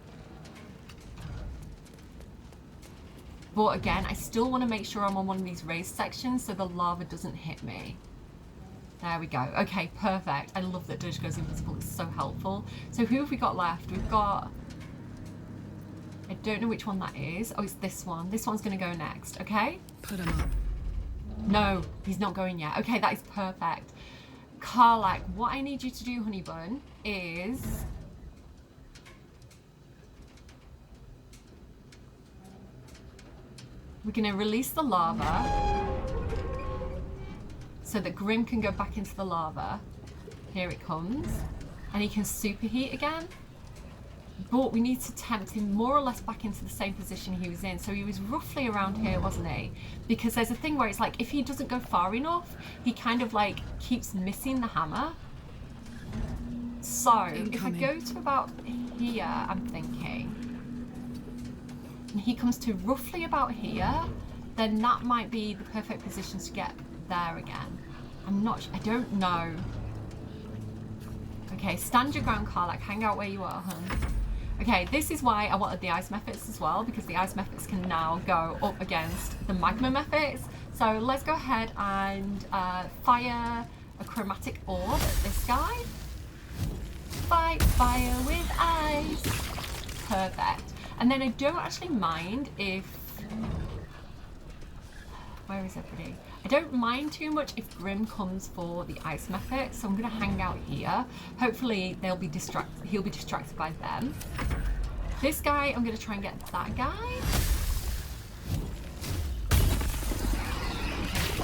But again, I still want to make sure I'm on one of these raised sections so the lava doesn't hit me. There we go. Okay, perfect. I love that Dirge goes invisible. It's so helpful. So who have we got left? We've got... I don't know which one that is. Oh, it's this one. This one's going to go next, okay? Put him up. No, he's not going yet. Okay, that is perfect. Karlach, what I need you to do, honey bun, is... we're going to release the lava so that Grim can go back into the lava. Here it comes. And he can superheat again. But we need to tempt him more or less back into the same position he was in. So he was roughly around here, wasn't he? Because there's a thing where it's like, if he doesn't go far enough, he kind of like keeps missing the hammer. So if I go to about here, I'm thinking, and he comes to roughly about here, then that might be the perfect position to get there again. I don't know. Okay, stand your ground, Karlach. Hang out where you are, hun. Okay, this is why I wanted the ice mephits as well, because the ice mephits can now go up against the magma mephits. So let's go ahead and fire a chromatic orb at this guy. Fight fire with ice. Perfect. And then I don't actually mind if... where is everybody? I don't mind too much if Grim comes for the ice mephit, so I'm going to hang out here. Hopefully he'll be distracted by them. This guy, I'm going to try and get that guy.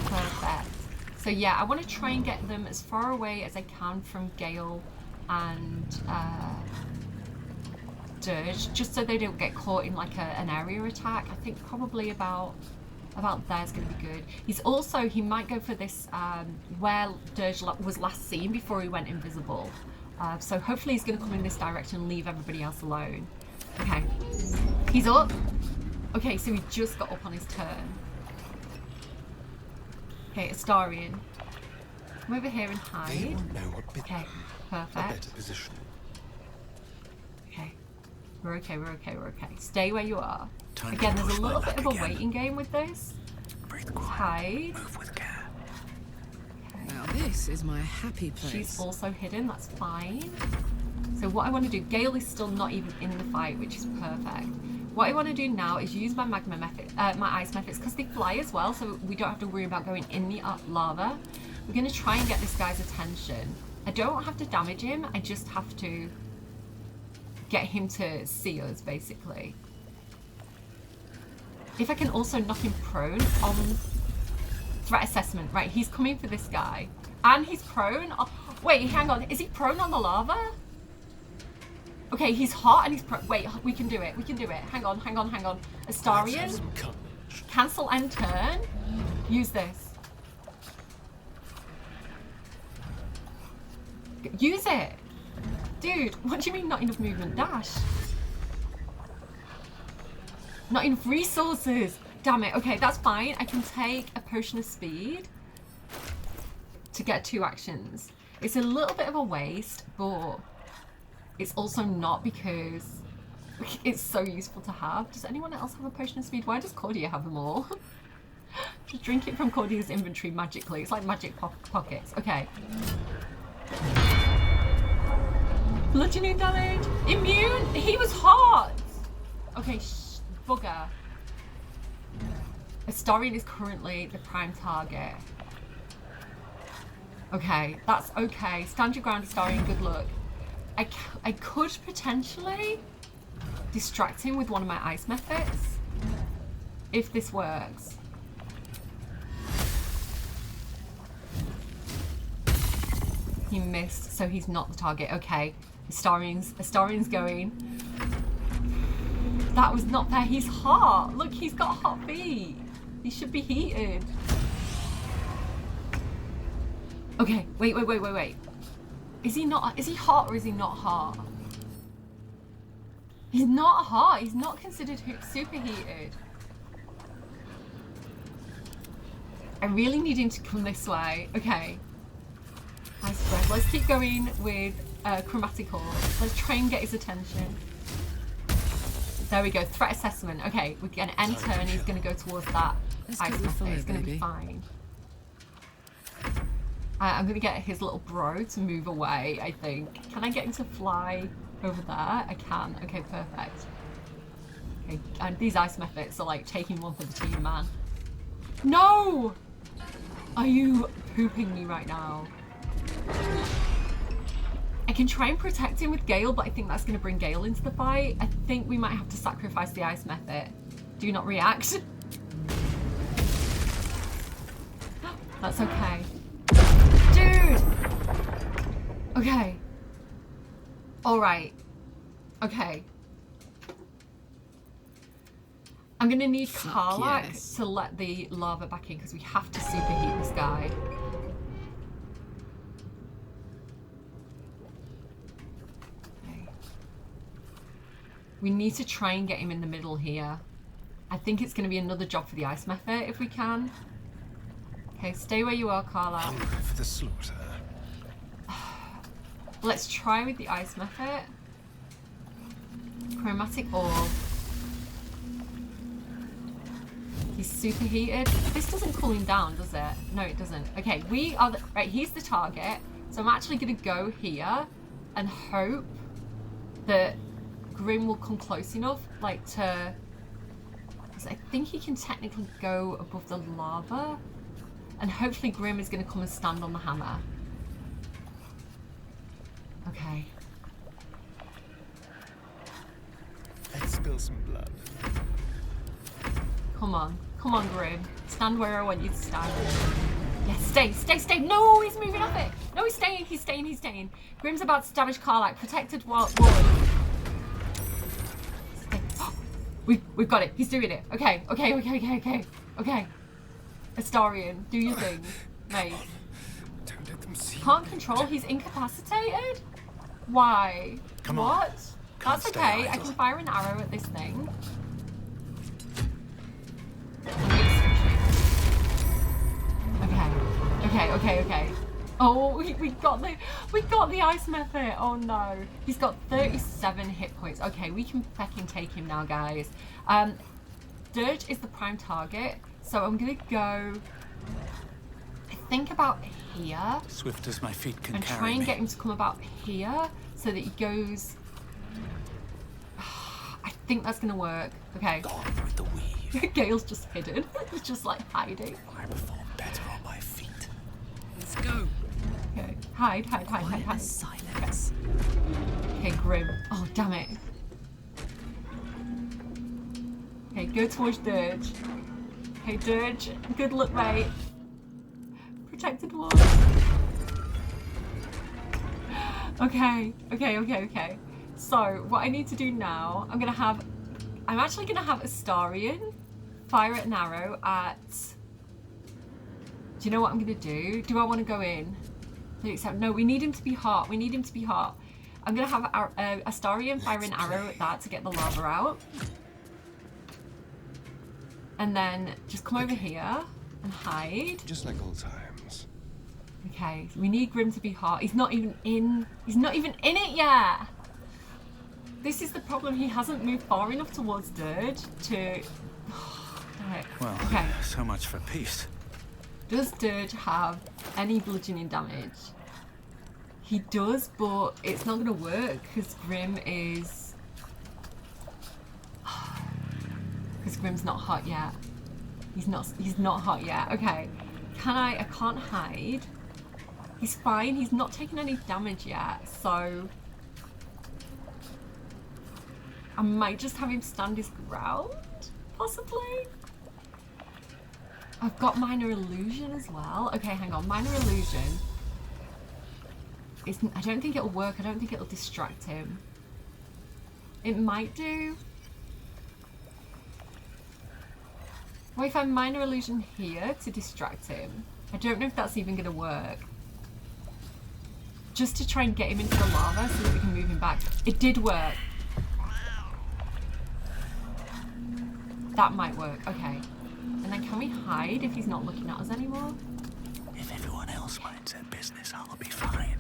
Perfect. So yeah, I want to try and get them as far away as I can from Gale and Dirge, just so they don't get caught in like an area attack. I think probably about there's going to be good. He's also, he might go for this where Dirge was last seen before he went invisible. So hopefully he's going to come in this direction and leave everybody else alone. Okay, he's up. Okay, so he just got up on his turn. Okay, Astarion, come over here and hide. Okay, perfect. Okay, we're okay, we're okay, we're okay. Stay where you are. Again, there's a little bit of a waiting game with this. Hide. Okay. Now this is my happy place. She's also hidden, that's fine. So what I want to do, Gale is still not even in the fight, which is perfect. What I want to do now is use my magma method, my ice methods, because they fly as well, so we don't have to worry about going in the lava. We're going to try and get this guy's attention. I don't have to damage him, I just have to get him to see us, basically. If I can also knock him prone on threat assessment. Right, he's coming for this guy. And he's prone. Oh, wait, hang on. Is he prone on the lava? Okay, he's hot and he's prone. Wait, we can do it. We can do it. Hang on, hang on, hang on. Astarion. Cancel end turn. Use this. Use it. Dude, what do you mean not enough movement? Dash. Not enough resources. Damn it. Okay, that's fine. I can take a potion of speed to get 2 actions. It's a little bit of a waste, but it's also not, because it's so useful to have. Does anyone else have a potion of speed? Why does Cordia have them all? Just drink it from Cordia's inventory magically. It's like magic pockets. Okay. Bludgeoning damage. Immune. He was hot. Okay, bugger. Astarion is currently the prime target. Okay, that's okay. Stand your ground, Astarion. Good luck. I could potentially distract him with one of my ice methods if this works. He missed, so he's not the target. Okay, Astarion's going. That was not fair. He's hot. Look, he's got hot feet. He should be heated. Okay, wait. Is he hot or is he not hot? He's not hot. He's not considered superheated. I really need him to come this way. Okay. High spread. Let's keep going with chromatic orb. Let's try and get his attention. There we go. Threat assessment. Okay, we're going to enter and he's going to go towards that ice method. It's going to be fine. I'm going to get his little bro to move away, I think. Can I get him to fly over there? I can. Okay, perfect. Okay, and these ice methods are like taking one for the team, man. No! Are you pooping me right now? I can try and protect him with Gale, but I think that's going to bring Gale into the fight. I think we might have to sacrifice the ice method. Do not react. That's okay. Dude! Okay. Alright. Okay. I'm going to need Karlach to let the lava back in because we have to superheat this guy. We need to try and get him in the middle here. I think it's going to be another job for the ice method if we can. Okay, stay where you are, Karlach. Hunger for the slaughter. Let's try with the ice method. Chromatic orb. He's superheated. This doesn't cool him down, does it? No, it doesn't. Okay, we are the... Right, he's the target. So I'm actually going to go here and hope that Grim will come close enough, like, to... Because I think he can technically go above the lava. And hopefully Grim is going to come and stand on the hammer. Okay. Let's spill some blood. Come on. Come on, Grim. Stand where I want you to stand. Yes, stay, stay, stay. No, he's moving off it. No, he's staying, he's staying, he's staying. Grim's about to damage Karlach. Protected ward. We've got it. He's doing it. Okay, okay, okay, okay, okay. Okay. Astarion, do your thing. Mate. Don't let them see. Can't control, he's incapacitated? Why? Come what? on. That's okay, I can fire an arrow at this thing. Okay, okay, okay, okay. Oh, we got the ice method. Oh no. He's got 37 hit points. Okay, we can fucking take him now, guys. Dirge is the prime target, so I'm gonna go, I think, about here. Swift as my feet can and carry try and me. get him to come about here so that he goes. I think that's gonna work. Okay. Gone with the weave. Gale's just hidden. He's just like hiding. I perform better on my feet. Let's go. Okay. Hide, hide, hide, hide, hide. Silence. Okay, Grim. Oh, damn it. Okay, go towards Dirge. Okay, Dirge. Good luck, mate. Protected wall. Okay, okay, okay, okay. So, what I need to do now, I'm actually gonna have Astarion fire an arrow at... Do you know what I'm gonna do? Do I want to go in? Except, no, we need him to be hot. We need him to be hot. I'm gonna have Astarion fire an arrow at that to get the lava out. And then just come over here and hide. Just like old times. Okay, we need Grim to be hot. He's not even in it yet. This is the problem. He hasn't moved far enough towards Dirge to... Well, okay. So much for peace. Does Dirge have any bludgeoning damage? He does, but it's not going to work because Grim is... Because Grim's not hot yet. He's not hot yet. Okay. I can't hide. He's fine. He's not taking any damage yet, so... I might just have him stand his ground, possibly. I've got Minor Illusion as well. Okay, hang on. Minor Illusion. I don't think it'll work. I don't think it'll distract him. It might do. What if I Minor Illusion here to distract him? I don't know if that's even going to work. Just to try and get him into the lava so that we can move him back. It did work. That might work. Okay. And then can we hide if he's not looking at us anymore? If everyone else minds their business, I'll be fine.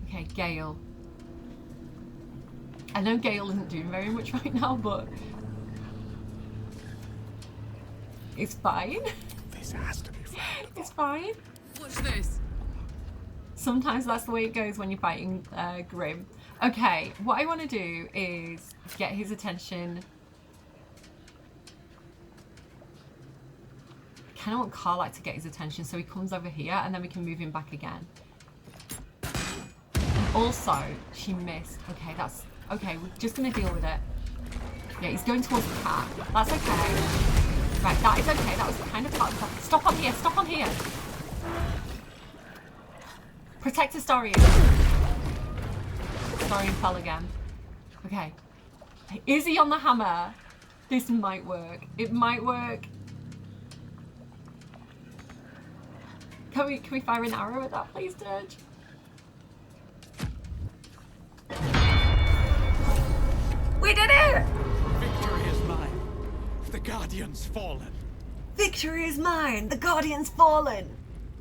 Okay, Gale. I know Gale isn't doing very much right now, but It's fine. This has to be frowned upon. It's fine. Watch this. Sometimes that's the way it goes when you're fighting Grim. Okay, what I want to do is get his attention. I kind of want Karlach to get his attention so he comes over here and then we can move him back again. And also, she missed. Okay, that's... Okay, we're just going to deal with it. Yeah, he's going towards the cat. That's okay. Right, that is okay. That was kind of part of the... Stop on here. Stop on here. Protect Astarion. Astarion fell again. Okay. Is he on the hammer? This might work. It might work. Can we fire an arrow at that, please, Dirge? We did it! Victory is mine. The Guardian's fallen. Victory is mine. The Guardian's fallen.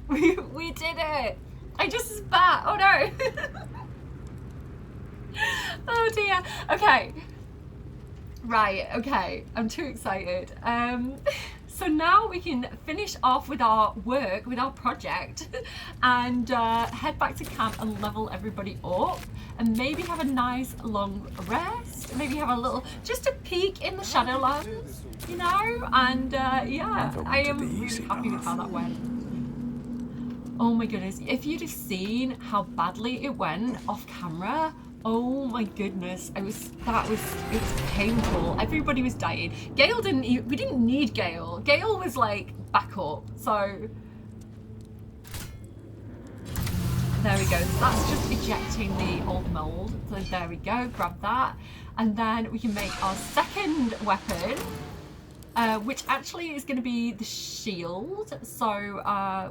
We did it. I just spat. Oh no. Oh dear. Okay. Right. Okay. I'm too excited. So now we can finish off with our work, with our project, and head back to camp and level everybody up, and maybe have a nice long rest. Maybe have a little, just a peek in the Shadowlands, you know. And yeah, I am really happy with how that went. Oh my goodness, if you'd have seen how badly it went off camera, oh my goodness, it was painful. Everybody was dying. Gale we didn't need Gale. Gale was like backup, so. There we go, so that's just ejecting the old mold. So there we go, grab that. And then we can make our second weapon, which actually is going to be the shield. So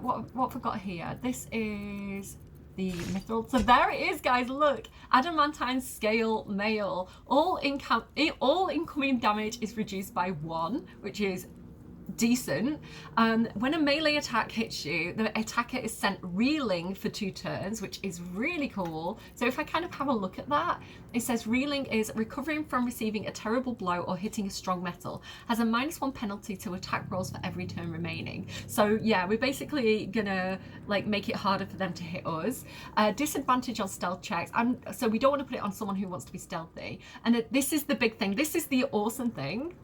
what have we got here? This is the mithril. So there it is, guys. Look, adamantine scale mail. All incoming damage is reduced by 1, which is decent. When a melee attack hits you, the attacker is sent reeling for 2 turns, which is really cool. So if I kind of have a look at that, it says reeling is recovering from receiving a terrible blow or hitting a strong metal, has a -1 penalty to attack rolls for every turn remaining. So yeah, we're basically gonna like make it harder for them to hit us. Disadvantage on stealth checks. So we don't want to put it on someone who wants to be stealthy. And this is the big thing. This is the awesome thing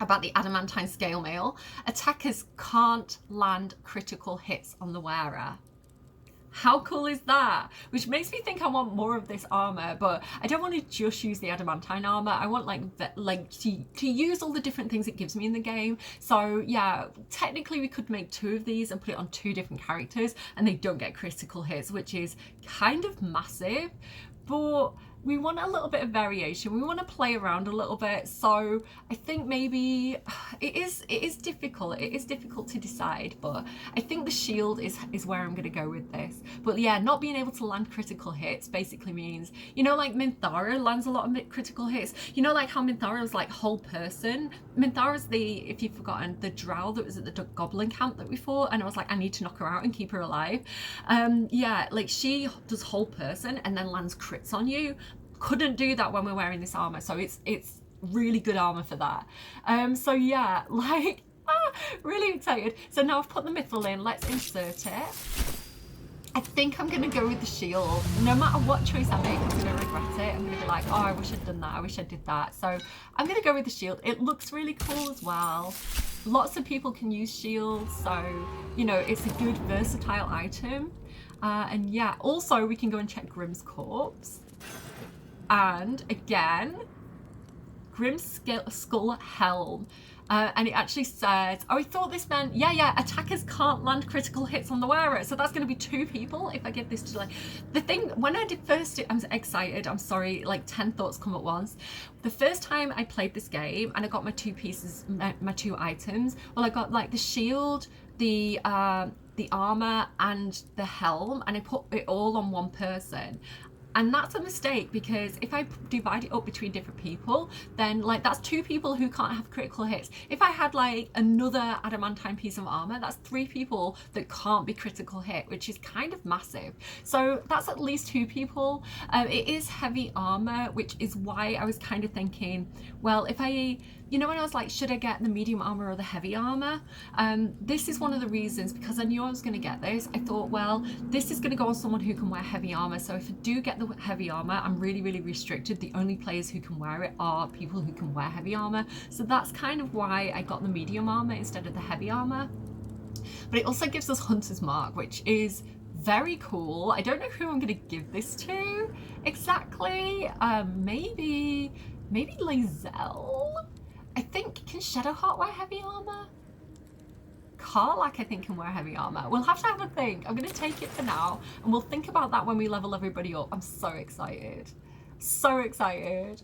about the adamantine scale mail. Attackers can't land critical hits on the wearer. How cool is that? Which makes me think I want more of this armor, but I don't want to just use the adamantine armor. I want to use all the different things it gives me in the game. So yeah, technically we could make 2 of these and put it on 2 different characters and they don't get critical hits, which is kind of massive, but we want a little bit of variation. We want to play around a little bit. So I think maybe it is difficult. It is difficult to decide, but I think the shield is where I'm going to go with this. But yeah, not being able to land critical hits basically means, you know, like Minthara lands a lot of critical hits. You know, like how Minthara was like whole person. Minthara's if you've forgotten, the drow that was at the goblin camp that we fought, and I was like, I need to knock her out and keep her alive. Yeah, like she does whole person and then lands crits on you. Couldn't do that when we're wearing this armor, so it's really good armor for that. So yeah, like really excited. So now I've put the mithril in. Let's insert it. I think I'm gonna go with the shield. No matter what choice I make, I'm gonna regret it. I'm gonna be like, oh, I wish I'd done that. I wish I did that. So I'm gonna go with the shield. It looks really cool as well. Lots of people can use shields, so you know it's a good versatile item. And yeah, also we can go and check Grim's corpse. And again, Grim's skull helm. And it actually says, oh, I thought this meant, yeah, attackers can't land critical hits on the wearer. So that's going to be 2 people if I give this to, like, the thing, when I did first, I'm excited, I'm sorry, like 10 thoughts come at once. The first time I played this game and I got my 2 pieces, my 2 items, well, I got like the shield, the armor and the helm, and I put it all on one person. And that's a mistake, because if I divide it up between different people, then like that's 2 people who can't have critical hits. If I had like another adamantine piece of armor, that's 3 people that can't be critical hit, which is kind of massive. So that's at least 2 people. It is heavy armor, which is why I was kind of thinking, well, if I, you know, when I was like, should I get the medium armor or the heavy armor? This is one of the reasons, because I knew I was going to get this. I thought, well, this is going to go on someone who can wear heavy armor. So if I do get the heavy armor, I'm really, really restricted. The only players who can wear it are people who can wear heavy armor. So that's kind of why I got the medium armor instead of the heavy armor. But it also gives us Hunter's Mark, which is very cool. I don't know who I'm going to give this to exactly. Maybe Lae'zel. I think, can Shadowheart wear heavy armor? Karlach, I think, can wear heavy armor. We'll have to have a think. I'm going to take it for now, and we'll think about that when we level everybody up. I'm so excited. So excited.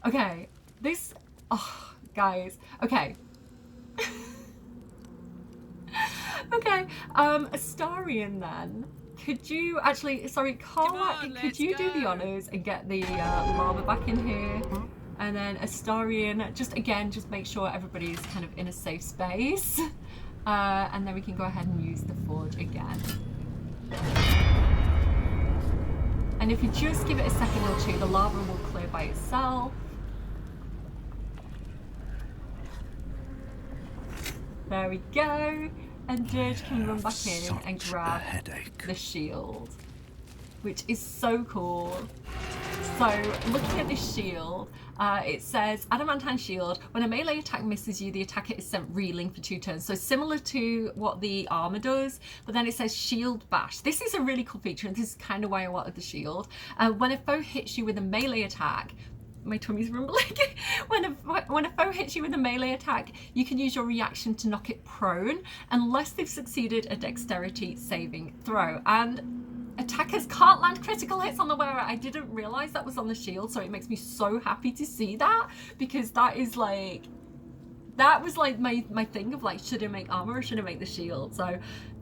Okay, this... Oh, guys. Okay. Okay, Astarion then. Could you actually... Sorry, Karlach, could you do the honours and get the llama back in here? And then Astarion, just make sure everybody's kind of in a safe space. And then we can go ahead and use the forge again. And if you just give it a second or two, the lava will clear by itself. There we go. And Dirge can run back in and grab the shield, which is so cool. So looking at this shield, it says Adamantine shield. When a melee attack misses you, the attacker is sent reeling for 2 turns. So similar to what the armor does, but then it says shield bash. This is a really cool feature, and this is kind of why I wanted the shield. When a foe hits you with a melee attack, my tummy's rumbling. When a foe hits you with a melee attack, you can use your reaction to knock it prone, unless they've succeeded a dexterity saving throw. And attackers can't land critical hits on the wearer. I didn't realize that was on the shield, so it makes me so happy to see that, because that was like my thing of like, should I make armor or should I make the shield? So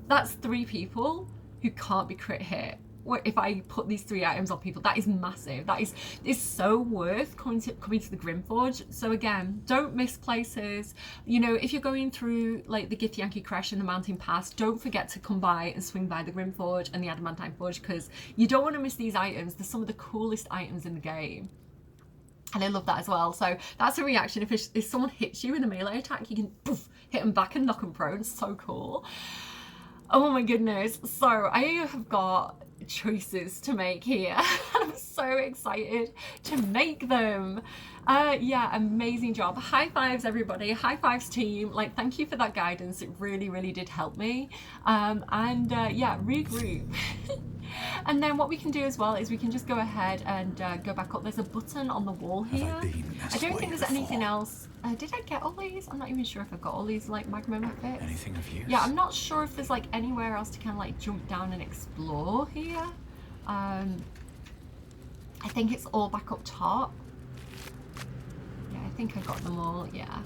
that's 3 people who can't be crit hit. If I put these 3 items on people, that is massive. That is so worth coming to the Grimforge. So again, don't miss places. You know, if you're going through like the Githyanki Crash and the Mountain Pass, don't forget to come by and swing by the Grimforge and the Adamantine Forge, because you don't want to miss these items. They're some of the coolest items in the game. And I love that as well. So that's a reaction. If someone hits you in a melee attack, you can poof, hit them back and knock them prone. So cool. Oh my goodness. So I have got choices to make here. I'm so excited to make them. Yeah, amazing job. High fives, everybody. High fives, team. Like, thank you for that guidance. It really, really did help me. Yeah, regroup. And then what we can do as well is we can just go ahead and go back up. There's a button on the wall here. I don't think there's anything else. Did I get all these? I'm not even sure if I got all these like magma methods. Anything of use? Yeah, I'm not sure if there's like anywhere else to kind of like jump down and explore here. I think it's all back up top. Yeah, I think I got them all. Yeah,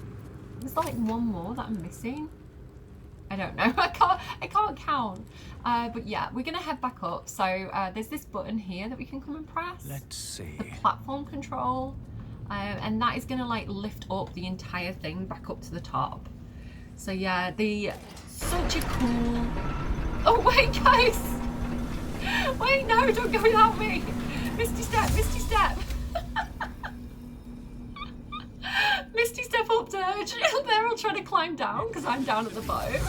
there's like one more that I'm missing. I don't know. I can't count. But yeah, we're gonna head back up. So there's this button here that we can come and press. Let's see. The platform control. And that is gonna like lift up the entire thing back up to the top. So yeah, such a cool... Oh wait, guys! Wait, no, don't go without me! Misty step, Misty step! Misty step up, Dirge. They're all trying to climb down because I'm down at the bottom.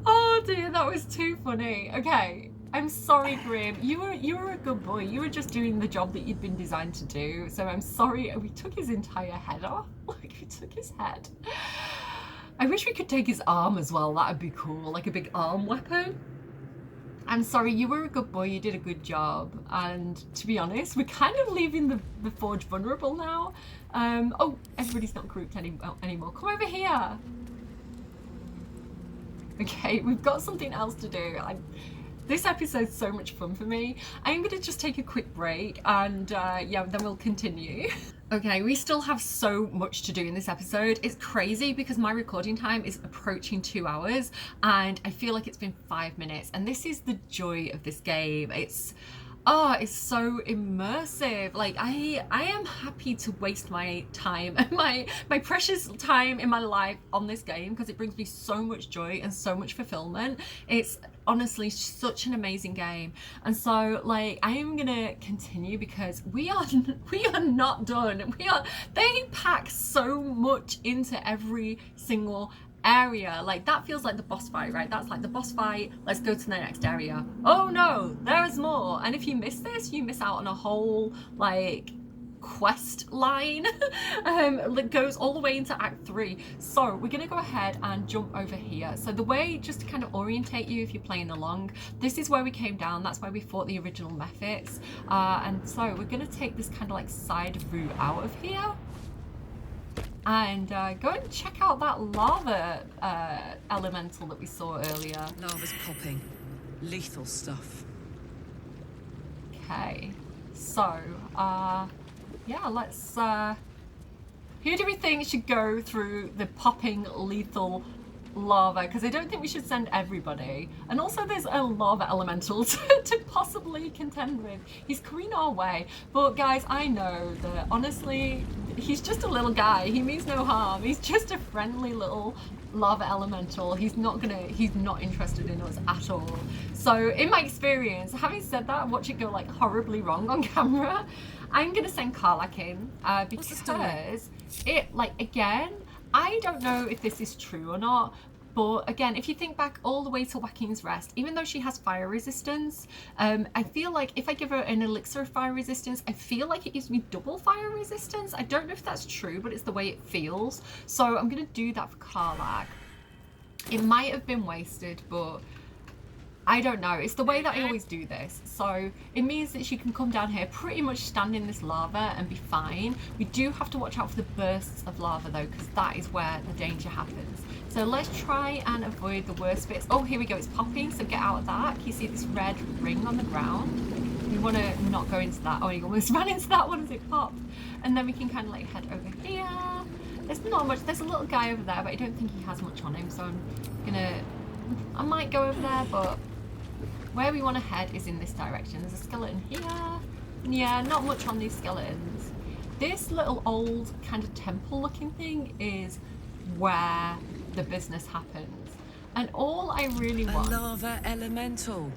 Oh dear, that was too funny. Okay, I'm sorry, Grim. You were a good boy. You were just doing the job that you'd been designed to do. So I'm sorry. We took his entire head off. Like, we took his head. I wish we could take his arm as well. That'd be cool. Like a big arm weapon. I'm sorry, you were a good boy, you did a good job, and to be honest, we're kind of leaving the forge vulnerable now. Oh, everybody's not grouped anymore. Come over here. Okay, we've got something else to do. This episode's so much fun for me. I'm going to just take a quick break, and yeah, then we'll continue. Okay, we still have so much to do in this episode. It's crazy because my recording time is approaching 2 hours and I feel like it's been 5 minutes, and this is the joy of this game. It's so immersive. Like I am happy to waste my time and my precious time in my life on this game because it brings me so much joy and so much fulfillment. It's honestly such an amazing game, and so like I am gonna continue because we are not done. They pack so much into every single area. Like that feels like the boss fight, right? That's like the boss fight. Let's go to the next area. Oh no, there's more. And if you miss this, you miss out on a whole like quest line that goes all the way into Act 3. So we're gonna go ahead and jump over here. So the way, just to kind of orientate you if you're playing along, this is where we came down. That's where we fought the original Mephits, and so we're gonna take this kind of like side route out of here and go and check out that lava elemental that we saw earlier. Lava's popping. Lethal stuff. Okay, so yeah, let's who do we think should go through the popping lethal lava? Because I don't think we should send everybody, and also there's a lava elemental to possibly contend with. He's coming our way, but guys, I know that honestly he's just a little guy. He means no harm. He's just a friendly little lava elemental. He's not interested in us at all. So in my experience, having said that, watch it go like horribly wrong on camera, I'm gonna send Karlach in because it, like, again, I don't know if this is true or not, but again, if you think back all the way to Joaquin's Rest, even though she has fire resistance, I feel like if I give her an elixir of fire resistance, I feel like it gives me double fire resistance. I don't know if that's true, but it's the way it feels. So I'm gonna do that for Karlach. It might have been wasted, but I don't know. It's the way that I always do this. So it means that she can come down here, pretty much stand in this lava and be fine. We do have to watch out for the bursts of lava though, because that is where the danger happens. So let's try and avoid the worst bits. Oh, here we go. It's popping, so get out of that. Can you see this red ring on the ground? We want to not go into that. Oh, you almost ran into that one as it popped. And then we can kind of like head over here. There's not much. There's a little guy over there, but I don't think he has much on him. So I might go over there, but where we want to head is in this direction. There's a skeleton here. Yeah, not much on these skeletons. This little old kind of temple looking thing is where the business happens. And all I really want... A lava elemental.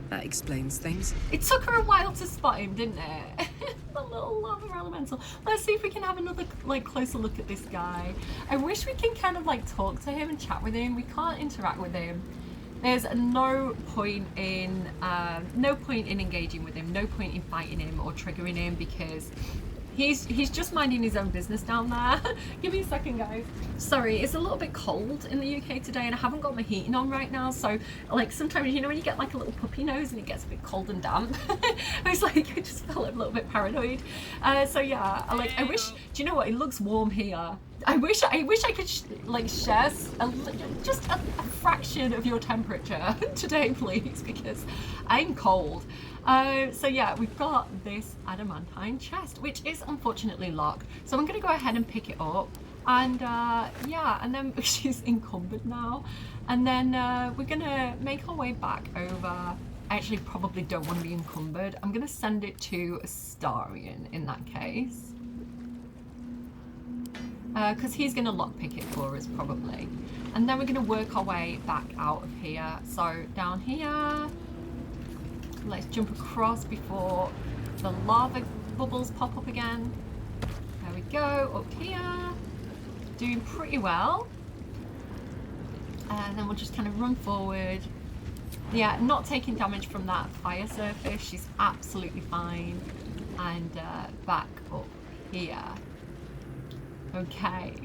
That explains things. It took her a while to spot him, didn't it? The little lava elemental. Let's see if we can have another like closer look at this guy. I wish we can kind of like talk to him and chat with him. We can't interact with him. There's no point in engaging with him, no point in fighting him or triggering him because he's just minding his own business down there. Give me a second, guys. Sorry, it's a little bit cold in the UK today and I haven't got my heating on right now, so like sometimes, you know when you get like a little puppy nose and it gets a bit cold and damp? I just felt a little bit paranoid. So yeah, I wish, do you know what, it looks warm here. I wish I could like share just a fraction of your temperature today, please, because I'm cold. So yeah, we've got this adamantine chest, which is unfortunately locked. So I'm going to go ahead and pick it up, and yeah, and then she's encumbered now, and then we're going to make our way back over. I actually probably don't want to be encumbered. I'm going to send it to Astarion in that case. Because he's going to lockpick it for us probably, and then we're going to work our way back out of here. So down here, let's jump across before the lava bubbles pop up again. There we go, up here, doing pretty well, and then we'll just kind of run forward. Yeah, not taking damage from that fire surface, she's absolutely fine, and back up here. Okay,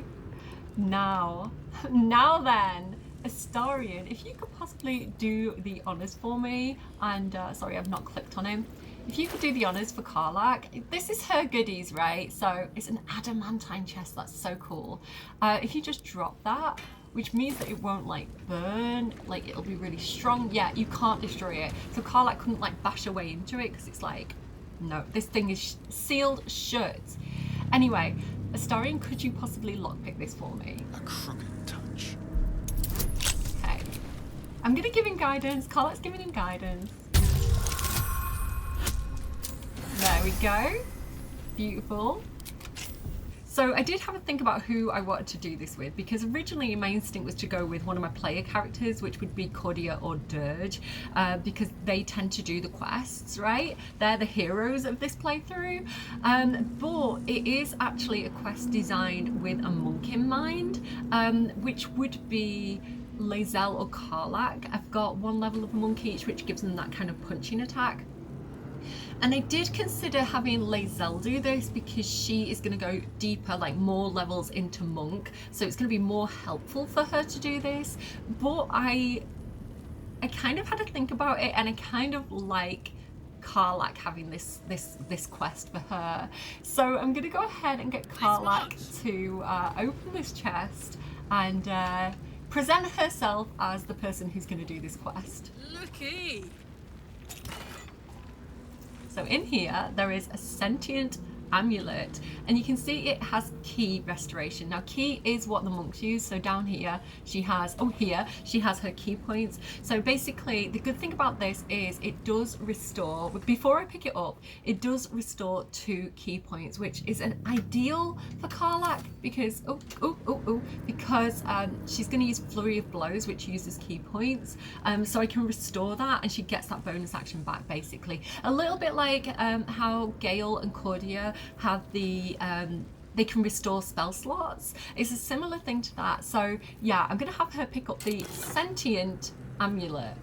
now then, Astarion, if you could possibly do the honours for me, and sorry, I've not clicked on him. If you could do the honours for Karlach, this is her goodies, right? So it's an adamantine chest, that's so cool. If you just drop that, which means that it won't like burn, like it'll be really strong. Yeah, you can't destroy it. So Karlach couldn't like bash away into it because it's like, no, this thing is sealed shut. Anyway, Astarion, could you possibly lockpick this for me? A crooked touch. Okay. I'm gonna give him guidance. Carlack's giving him guidance. There we go. Beautiful. So I did have a think about who I wanted to do this with, because originally my instinct was to go with one of my player characters, which would be Cordia or Dirge, because they tend to do the quests, right? They're the heroes of this playthrough. But it is actually a quest designed with a monk in mind, which would be Lae'zel or Karlach. I've got one level of monk each, which gives them that kind of punching attack. And I did consider having Lae'zel do this because she is going to go deeper, like more levels into monk, so it's going to be more helpful for her to do this. But I kind of had to think about it, and I kind of like Karlach having this quest for her. So I'm going to go ahead and get Karlach to open this chest and present herself as the person who's going to do this quest. Looky! So in here, there is a sentient amulet, and you can see it has ki restoration. Now ki is what the monks use, so down here she has, she has her ki points. So basically the good thing about this is it does restore, before I pick it up, it does restore 2 ki points, which is an ideal for Karlach because because she's going to use Flurry of Blows, which uses ki points, so I can restore that and she gets that bonus action back, basically a little bit like how Gale and Cordia have the they can restore spell slots. It's a similar thing to that. So yeah, I'm gonna have her pick up the sentient amulet.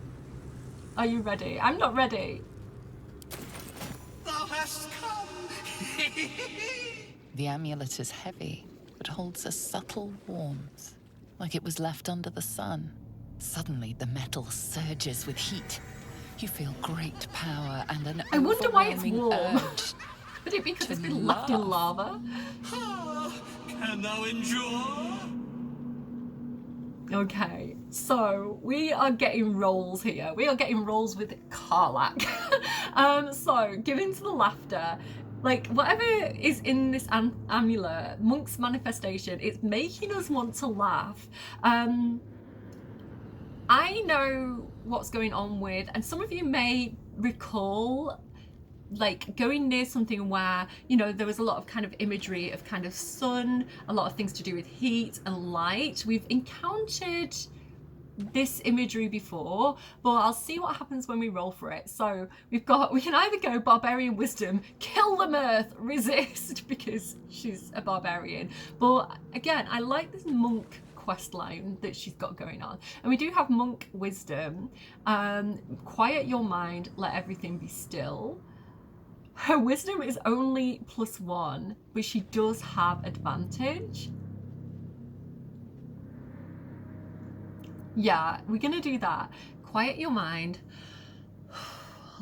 Are you ready? I'm not ready. Thou hast come. The amulet is heavy, but holds a subtle warmth, like it was left under the sun. Suddenly the metal surges with heat. You feel great power and an I wonder why it's warm. Urge. Would it be because it's been left in lava? Can thou endure? Okay, so we are getting rolls here. We are getting rolls with Karlach. So, give in to the laughter. Like, whatever is in this amulet, Monk's manifestation, it's making us want to laugh. I know what's going on with, and some of you may recall, like going near something where, you know, there was a lot of kind of imagery of kind of sun, a lot of things to do with heat and light. We've encountered this imagery before, but I'll see what happens when we roll for it. So we can either go Barbarian Wisdom, kill the mirth, resist, because she's a barbarian. But again, I like this monk quest line that she's got going on, and we do have monk wisdom. Quiet your mind, let everything be still. Her wisdom is only +1, but she does have advantage. Yeah, we're gonna do that. Quiet your mind,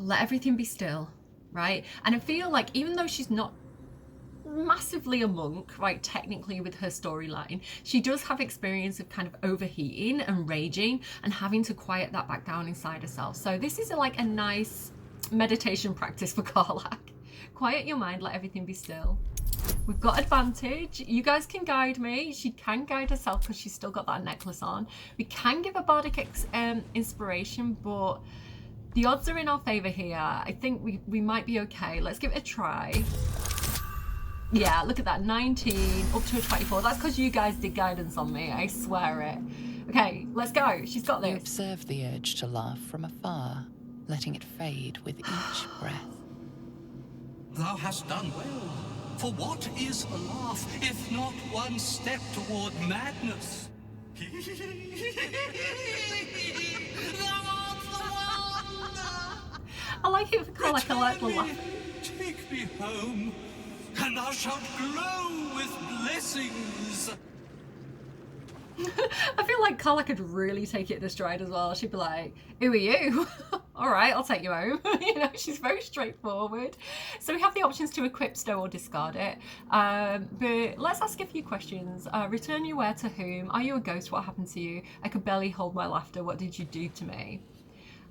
let everything be still, right? And I feel like even though she's not massively a monk, right, technically with her storyline, she does have experience of kind of overheating and raging and having to quiet that back down inside herself. So this is like a nice meditation practice for Karlach. Quiet your mind, let everything be still. We've got advantage. You guys can guide me. She can guide herself because she's still got that necklace on. We can give a bardic inspiration, but the odds are in our favor here. I think we might be okay. Let's give it a try. Yeah, look at that, 19 up to a 24. That's because you guys did guidance on me, I swear it. Okay, let's go. She's got this. You observe the urge to laugh from afar, letting it fade with each breath. Thou hast done well. For what is a laugh if not one step toward madness? Thou art the one! I like it for Karlach, I like the laugh. Take me home, and thou shalt glow with blessings. I feel like Karlach could really take it in stride as well. She'd be like, who are you? All right, I'll take you home. You know, she's very straightforward. So we have the options to equip, stow, or discard it. But let's ask a few questions. Return you where to whom? Are you a ghost? What happened to you? I could barely hold my laughter. What did you do to me?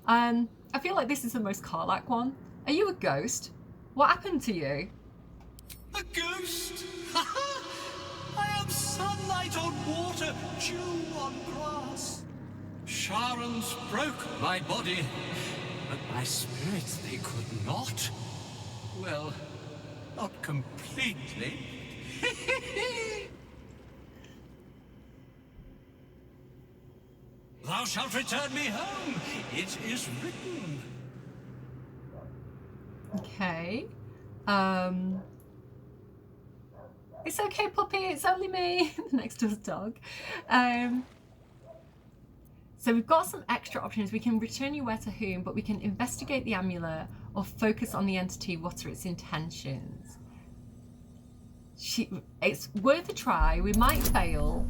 I feel like this is the most Karlach one. Are you a ghost? What happened to you? A ghost? I am sunlight on water, dew on grass. Sharons broke my body, but my spirit they could not. Well, not completely. Thou shalt return me home. It is written. Okay. It's okay, puppy. It's only me. Next to his dog. So we've got some extra options. We can return you where to whom, but we can investigate the amulet or focus on the entity. What are its intentions? It's worth a try. We might fail.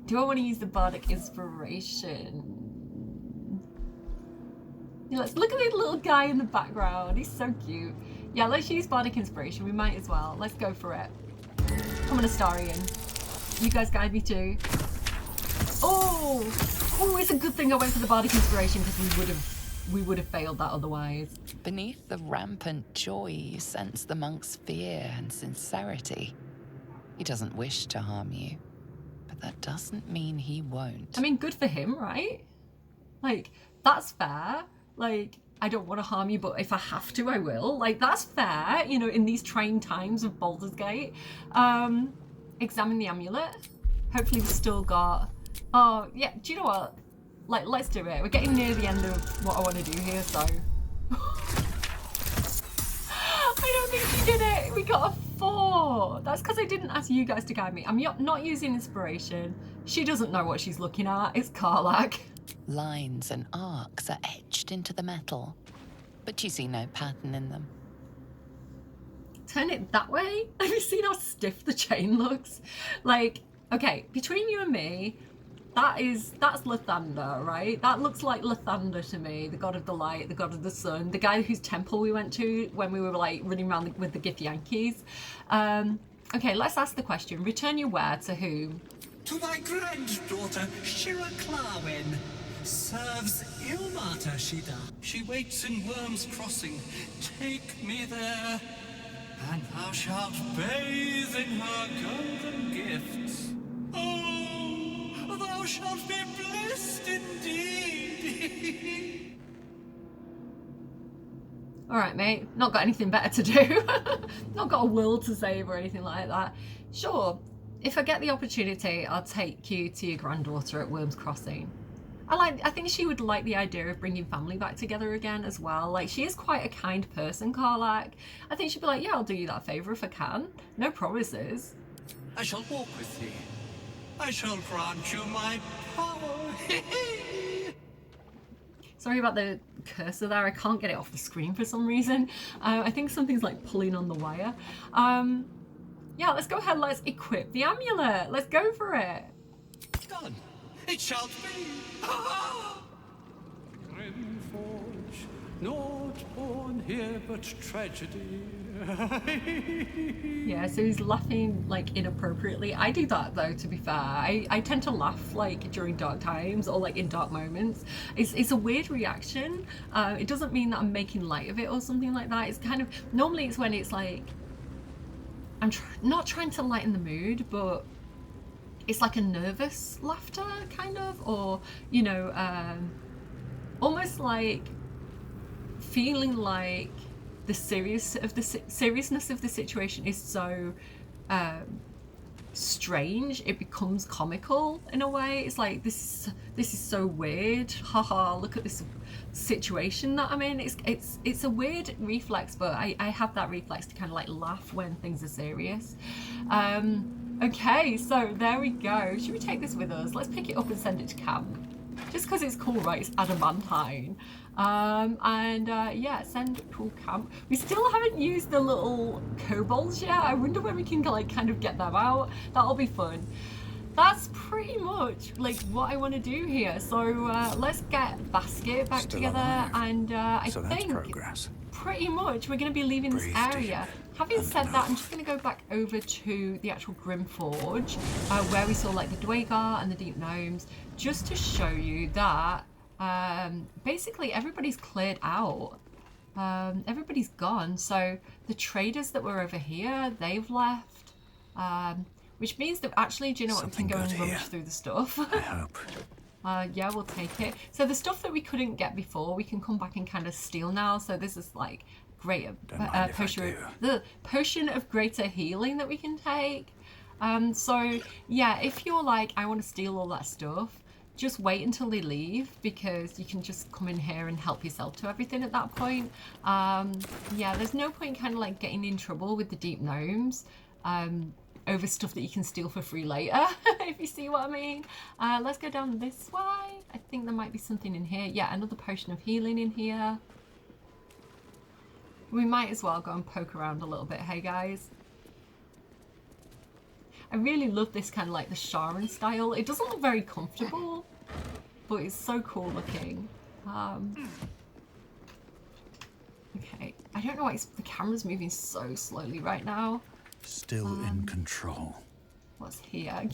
Do I want to use the bardic inspiration? Yeah, let's look at the little guy in the background. He's so cute. Yeah, let's use bardic inspiration. We might as well. Let's go for it. Come on, Astarion. You guys guide me too. Oh, it's a good thing I went for the bardic inspiration because we would have failed that otherwise. Beneath the rampant joy, you sense the monk's fear and sincerity. He doesn't wish to harm you, but that doesn't mean he won't. I mean, good for him, right? Like, that's fair. Like, I don't want to harm you, but if I have to, I will. Like, that's fair, you know, in these trying times of Baldur's Gate. Examine the amulet. Hopefully we've still got... Oh, yeah, do you know what? Like, let's do it. We're getting near the end of what I want to do here, so... I don't think she did it. We got a 4. That's because I didn't ask you guys to guide me. I'm not using inspiration. She doesn't know what she's looking at. It's Karlach. Lines and arcs are etched into the metal, but you see no pattern in them. Turn it that way? Have you seen how stiff the chain looks? Like, okay, between you and me, that's Lathander, right? That looks like Lathander to me, the god of the light, the god of the sun, the guy whose temple we went to when we were like running around with the Githyankies. Okay, let's ask the question. Return you where to whom? To thy granddaughter, Shira Clarwin. Serves Ilmater, she does. She waits in Worm's Crossing. Take me there, and thou shalt bathe in her golden gifts. Oh, thou shalt be blessed indeed. All right, mate. Not got anything better to do. Not got a will to save or anything like that. Sure, if I get the opportunity, I'll take you to your granddaughter at Worm's Crossing. I think she would like the idea of bringing family back together again as well. Like, she is quite a kind person, Karlach. I think she'd be like, yeah, I'll do you that favour if I can. No promises. I shall walk with thee. I shall grant you my power. Sorry about the cursor there. I can't get it off the screen for some reason. I think something's like pulling on the wire. Yeah, let's go ahead. Let's equip the amulet. Let's go for it. Done. It shall be. Grimforge, not born here but tragedy. Yeah, so he's laughing like inappropriately. I do that though, to be fair. I tend to laugh like during dark times or like in dark moments. It's a weird reaction. It doesn't mean that I'm making light of it or something like that. It's kind of, normally it's when it's like, I'm not trying to lighten the mood, but it's like a nervous laughter kind of, or, you know, almost like feeling like the seriousness of the situation is so strange, it becomes comical in a way. It's like, this is so weird, haha, look at this situation that I'm in. It's a weird reflex, but I have that reflex to kind of like laugh when things are serious. Okay, so there we go. Should we take this with us? Let's pick it up and send it to camp. Just because it's cool, right? It's Adamantine. Yeah, send to camp. We still haven't used the little kobolds yet. I wonder when we can like kind of get them out. That'll be fun. That's pretty much like what I want to do here. So let's get Basket back still together alive. And I think progress. Pretty much we're going to be leaving this area. Having said that, I'm just going to go back over to the actual Grimforge, where we saw like the Dwagar and the Deep Gnomes, just to show you that basically everybody's cleared out. Everybody's gone. So the traders that were over here, they've left. Which means that actually, do you know what? We can go and rummage through the stuff. I hope. Yeah, we'll take it. So the stuff that we couldn't get before, we can come back and kind of steal now. So this is like greater potion of greater healing that we can take. So yeah, if you're like, I want to steal all that stuff, just wait until they leave, because you can just come in here and help yourself to everything at that point. Yeah, there's no point kind of like getting in trouble with the deep gnomes over stuff that you can steal for free later, if you see what I mean. Let's go down this way. I think there might be something in here. Yeah, another potion of healing in here. We might as well go and poke around a little bit, hey guys. I really love this kind of like the Sharon style. It doesn't look very comfortable, but it's so cool looking. Okay, I don't know why the camera's moving so slowly right now. Still in control. What's here?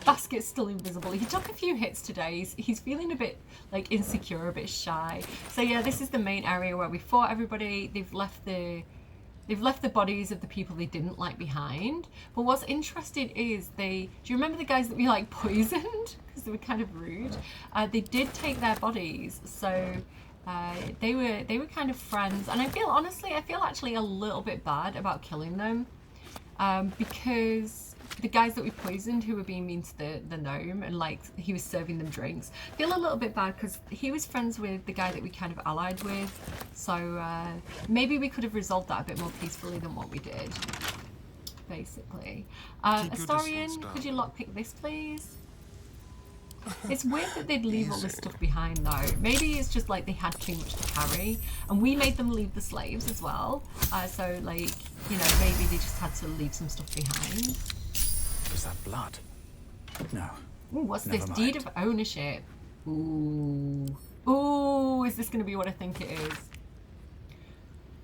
Basket's still invisible. He took a few hits today. He's feeling a bit like insecure, a bit shy. So yeah, this is the main area where we fought everybody. They've left the bodies of the people they didn't like behind. But what's interesting is do you remember the guys that we like poisoned because they were kind of rude? They did take their bodies, so they were kind of friends. And I feel actually a little bit bad about killing them. Because the guys that we poisoned who were being mean to the gnome and like he was serving them drinks, I feel a little bit bad because he was friends with the guy that we kind of allied with. So maybe we could have resolved that a bit more peacefully than what we did, basically. Astarion, could you lockpick this, please? It's weird that they'd leave all this stuff behind though. Maybe it's just like they had too much to carry and we made them leave the slaves as well. So like, you know, maybe they just had to leave some stuff behind. Is that blood? No. Ooh, what's this? Never Deed mind. of ownership. Ooh. Ooh, is this going to be what I think it is?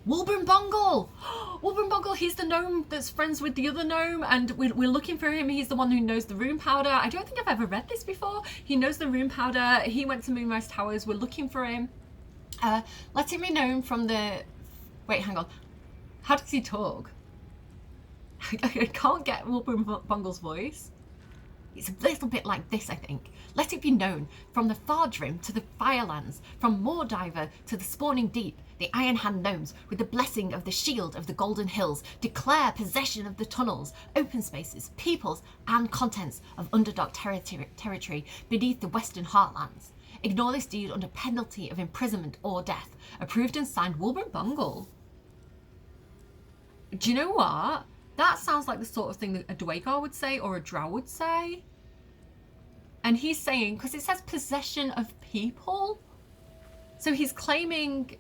Wilhelmw! Wilhelmw, he's the gnome that's friends with the other gnome, and we're looking for him. He's the one who knows the rune powder. I don't think I've ever read this before. He knows the rune powder. He went to Moonrise Towers. We're looking for him. Let him be known from the... Wait, hang on. How does he talk? I can't get Wilhelmw's voice. It's a little bit like this, I think. Let it be known, from the Fardrim to the Firelands, from Moordiver to the Spawning Deep, the Iron Hand Gnomes, with the blessing of the Shield of the Golden Hills, declare possession of the tunnels, open spaces, peoples, and contents of Underdark territory beneath the Western Heartlands. Ignore this deed under penalty of imprisonment or death. Approved and signed, Wilhelmw. Do you know what? That sounds like the sort of thing that a Dwagar would say or a Drow would say. And he's saying, because it says possession of people. So he's claiming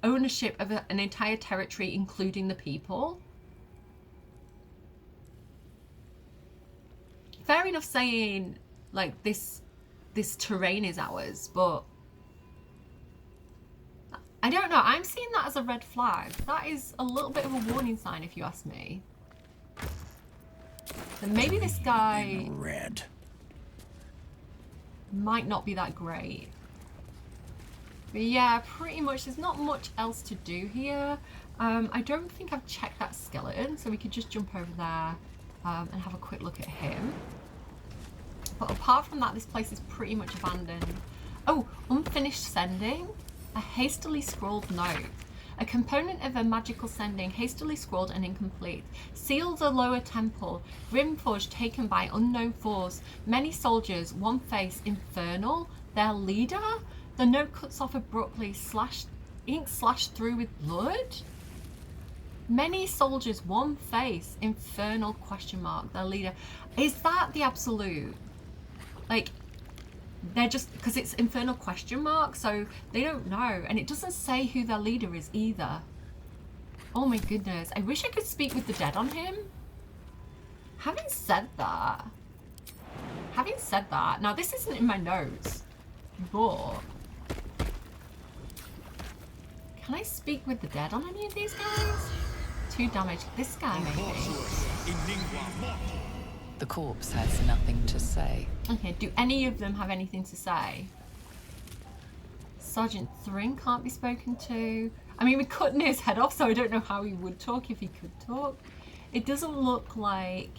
ownership of an entire territory, including the people. Fair enough saying, like, this terrain is ours, but I don't know. I'm seeing that as a red flag. That is a little bit of a warning sign, if you ask me. Then maybe this guy red might not be that great. But yeah, pretty much there's not much else to do here. I don't think I've checked that skeleton, so we could just jump over there and have a quick look at him. But apart from that, this place is pretty much abandoned. Oh, unfinished sending. A hastily scrawled note. A component of a magical sending, hastily scrawled and incomplete. Sealed the lower temple. Grimforge taken by unknown force. Many soldiers, one face, infernal. Their leader? The note cuts off abruptly, ink slashed through with blood? Many soldiers, one face, infernal, question mark. Their leader. Is that the absolute? Like, they're just, because it's infernal question mark, so they don't know, and it doesn't say who their leader is either. Oh my goodness, I wish I could speak with the dead on him. Having said that, now this isn't in my notes, but can I speak with the dead on any of these guys? 2 damage. This guy maybe. The corpse has nothing to say. Okay, do any of them have anything to say? Sergeant Thring can't be spoken to. I mean, we're cutting his head off, so I don't know how he would talk if he could talk. It doesn't look like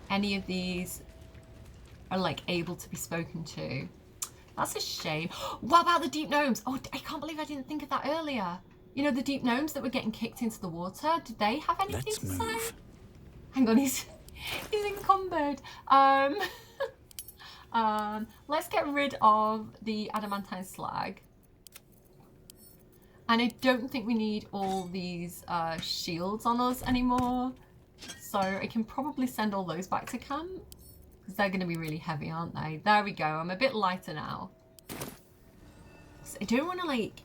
any of these are like able to be spoken to. That's a shame. What about the deep gnomes? Oh, I can't believe I didn't think of that earlier. You know, the deep gnomes that were getting kicked into the water, did they have anything to say? Hang on, he's encumbered. Let's get rid of the adamantine slag. And I don't think we need all these shields on us anymore. So I can probably send all those back to camp. Because they're going to be really heavy, aren't they? There we go. I'm a bit lighter now. So I don't want to, like,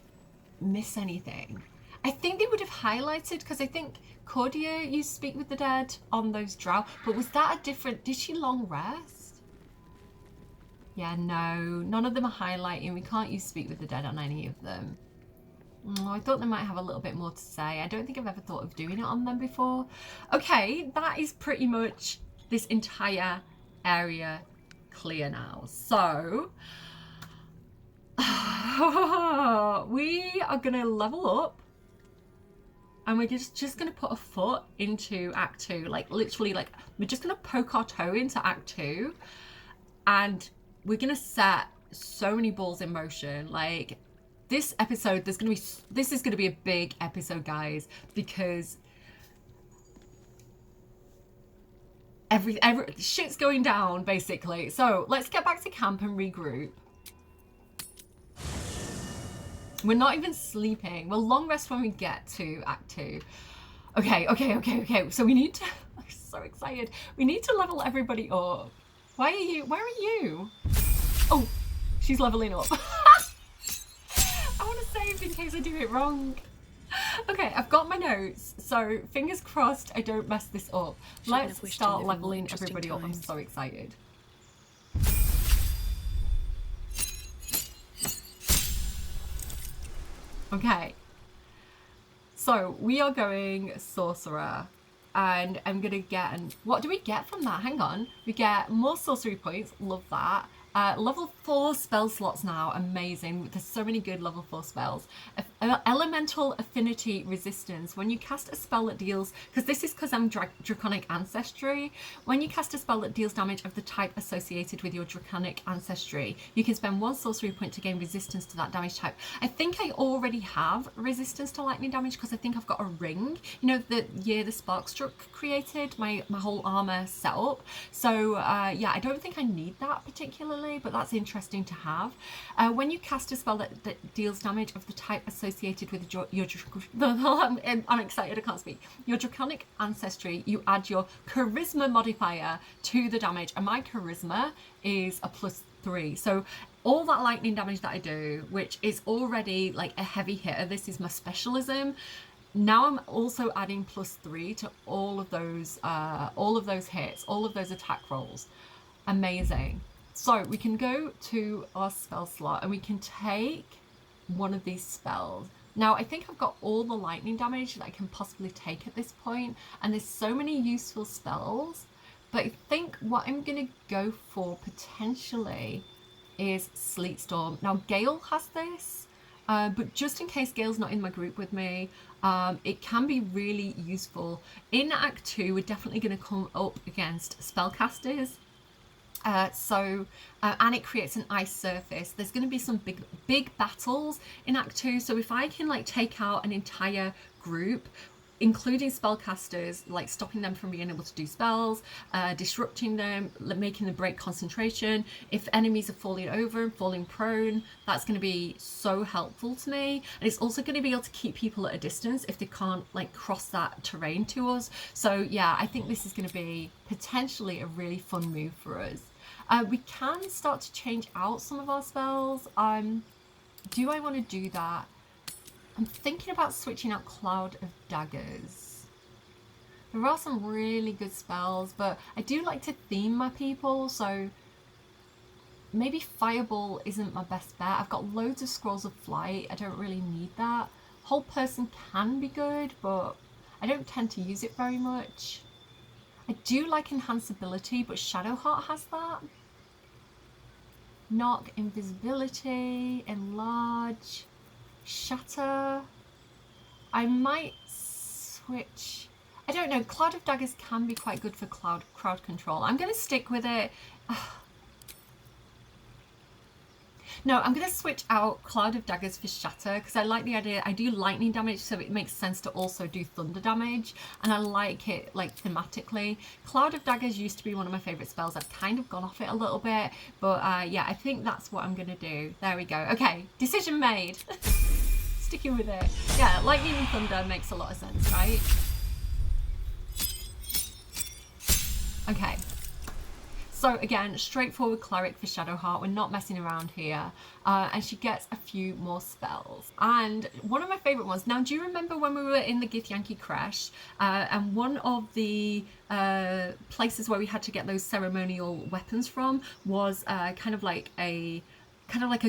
miss anything. I think they would have highlighted, because I think Cordia used Speak with the Dead on those drow. But was that a different... Did she long rest? Yeah, no. None of them are highlighting. We can't use Speak with the Dead on any of them. Oh, I thought they might have a little bit more to say. I don't think I've ever thought of doing it on them before. Okay, that is pretty much this entire area clear now. So we are gonna level up and we're just gonna put a foot into Act 2. Like literally, like we're just gonna poke our toe into Act 2 and we're gonna set so many balls in motion. Like this episode, this is gonna be a big episode, guys, because every shit's going down basically. So let's get back to camp and regroup. We're not even sleeping. We'll long rest when we get to Act 2. Okay. So we need to, I'm so excited. We need to level everybody up. Where are you? Oh, she's leveling up. I want to save in case I do it wrong. Okay, I've got my notes, so fingers crossed I don't mess this up. Let's start leveling everybody up. I'm so excited. Okay, so we are going Sorcerer, and I'm gonna get, what do we get from that? Hang on, we get more sorcery points, love that. Level 4 spell slots now, amazing. There's so many good level 4 spells. Elemental Affinity Resistance. When you cast a spell that deals, because I'm Draconic Ancestry, when you cast a spell that deals damage of the type associated with your Draconic Ancestry, you can spend 1 sorcery point to gain resistance to that damage type. I think I already have resistance to lightning damage because I think I've got a ring. You know, the year the Sparkstruck created, my whole armor setup. So yeah, I don't think I need that particularly, but that's interesting to have. When you cast a spell that deals damage of the type associated with your I'm excited, I can't speak. Your Draconic Ancestry, you add your Charisma modifier to the damage, and my Charisma is a +3. So all that lightning damage that I do, which is already like a heavy hitter, this is my specialism. Now I'm also adding +3 to all of those hits, all of those attack rolls. Amazing. So we can go to our spell slot and we can take one of these spells. Now I think I've got all the lightning damage that I can possibly take at this point, and there's so many useful spells, but I think what I'm gonna go for potentially is Sleet Storm. Now Gale has this, but just in case Gale's not in my group with me, it can be really useful. In Act 2 we're definitely going to come up against spellcasters. And it creates an ice surface. There's going to be some big battles in Act 2, so if I can like take out an entire group, including spellcasters, like stopping them from being able to do spells, disrupting them, making them break concentration, if enemies are falling over and falling prone, that's going to be so helpful to me. And it's also going to be able to keep people at a distance if they can't like cross that terrain to us. So yeah, I think this is going to be potentially a really fun move for us. We can start to change out some of our spells. Do I want to do that? I'm thinking about switching out Cloud of Daggers. There are some really good spells, but I do like to theme my people, so maybe Fireball isn't my best bet. I've got loads of Scrolls of Flight. I don't really need that. Whole Person can be good, but I don't tend to use it very much. I do like Enhanceability, but Shadowheart has that. Knock, Invisibility, Enlarge. Shatter. I might switch. I don't know. Cloud of Daggers can be quite good for crowd control. I'm going to stick with it. No, I'm going to switch out Cloud of Daggers for Shatter because I like the idea. I do lightning damage, so it makes sense to also do thunder damage, and I like it like thematically. Cloud of Daggers used to be one of my favourite spells. I've kind of gone off it a little bit, but yeah, I think that's what I'm going to do. There we go. Okay, decision made. Sticking with it. Yeah, lightning and thunder makes a lot of sense, right? Okay. So again, straightforward cleric for Shadowheart. We're not messing around here. And she gets a few more spells. And one of my favourite ones. Now, do you remember when we were in the Githyanki Crash? And one of the places where we had to get those ceremonial weapons from was kind of like a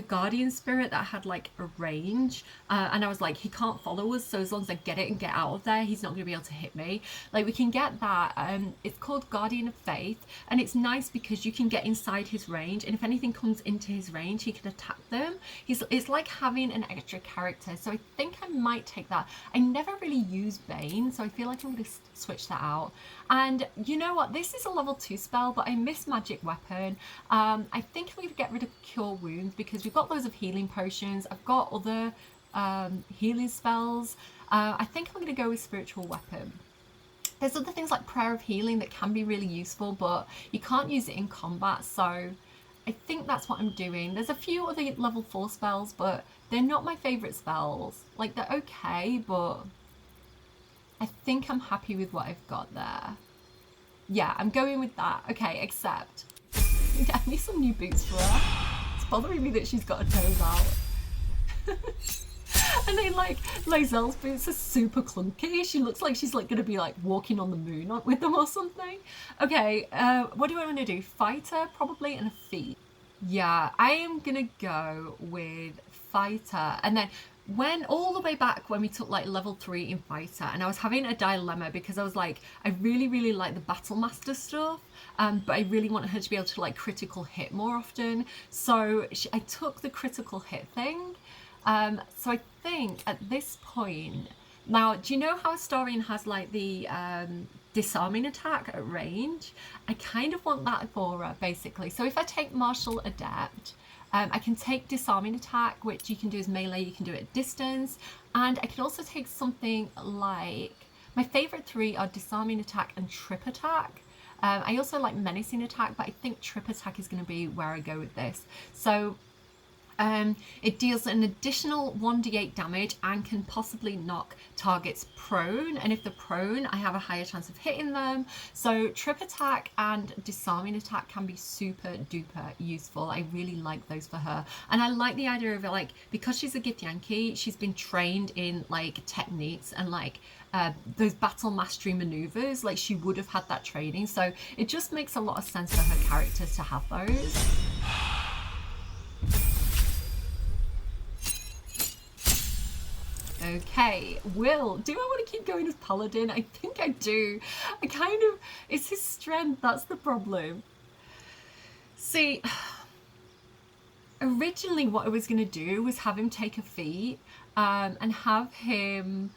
guardian spirit that had like a range, and I was like, he can't follow us, so as long as I get it and get out of there, he's not going to be able to hit me. Like, we can get that. It's called Guardian of Faith, and it's nice because you can get inside his range, and if anything comes into his range, he can attack them. It's like having an extra character, so I think I might take that. I never really use Bane, so I feel like I'm going to switch that out. And you know what, this is a level 2 spell, but I miss Magic Weapon. I think I'm going to get rid of Cure Wounds because we've got loads of healing potions. I've got other healing spells. I think I'm going to go with Spiritual Weapon. There's other things like Prayer of Healing that can be really useful, but you can't use it in combat, so I think that's what I'm doing. There's a few other level 4 spells, but they're not my favourite spells. Like, they're okay, but I think I'm happy with what I've got there. Yeah, I'm going with that. Okay, except get me some new boots for her. It's bothering me that she's got her toes out. And then like Lae'zel's boots are super clunky. She looks like she's like gonna be like walking on the moon with them or something. Okay, what do I want to do? Fighter probably, and a feat. Yeah, I am gonna go with Fighter. And then when all the way back when we took like level 3 in Fighter, and I was having a dilemma because I was like, I really like the Battle Master stuff, but I really wanted her to be able to like critical hit more often. So I took the critical hit thing. So I think at this point, now, do you know how Astarion has like the disarming attack at range? I kind of want that for her, basically. So if I take Martial Adept, I can take disarming attack, which you can do as melee, you can do it at distance, and I can also take something like, my favourite 3 are disarming attack and trip attack. I also like menacing attack, but I think trip attack is going to be where I go with this. So it deals an additional 1d8 damage and can possibly knock targets prone, and if they're prone, I have a higher chance of hitting them. So trip attack and disarming attack can be super duper useful. I really like those for her, and I like the idea of it, like, because she's a Githyanki, she's been trained in like techniques and like those battle mastery maneuvers. Like, she would have had that training, so it just makes a lot of sense for her character to have those. Okay, Will, do I want to keep going as Paladin? I think I do. I kind of, it's his strength, that's the problem. See, originally what I was going to do was have him take a feat and have him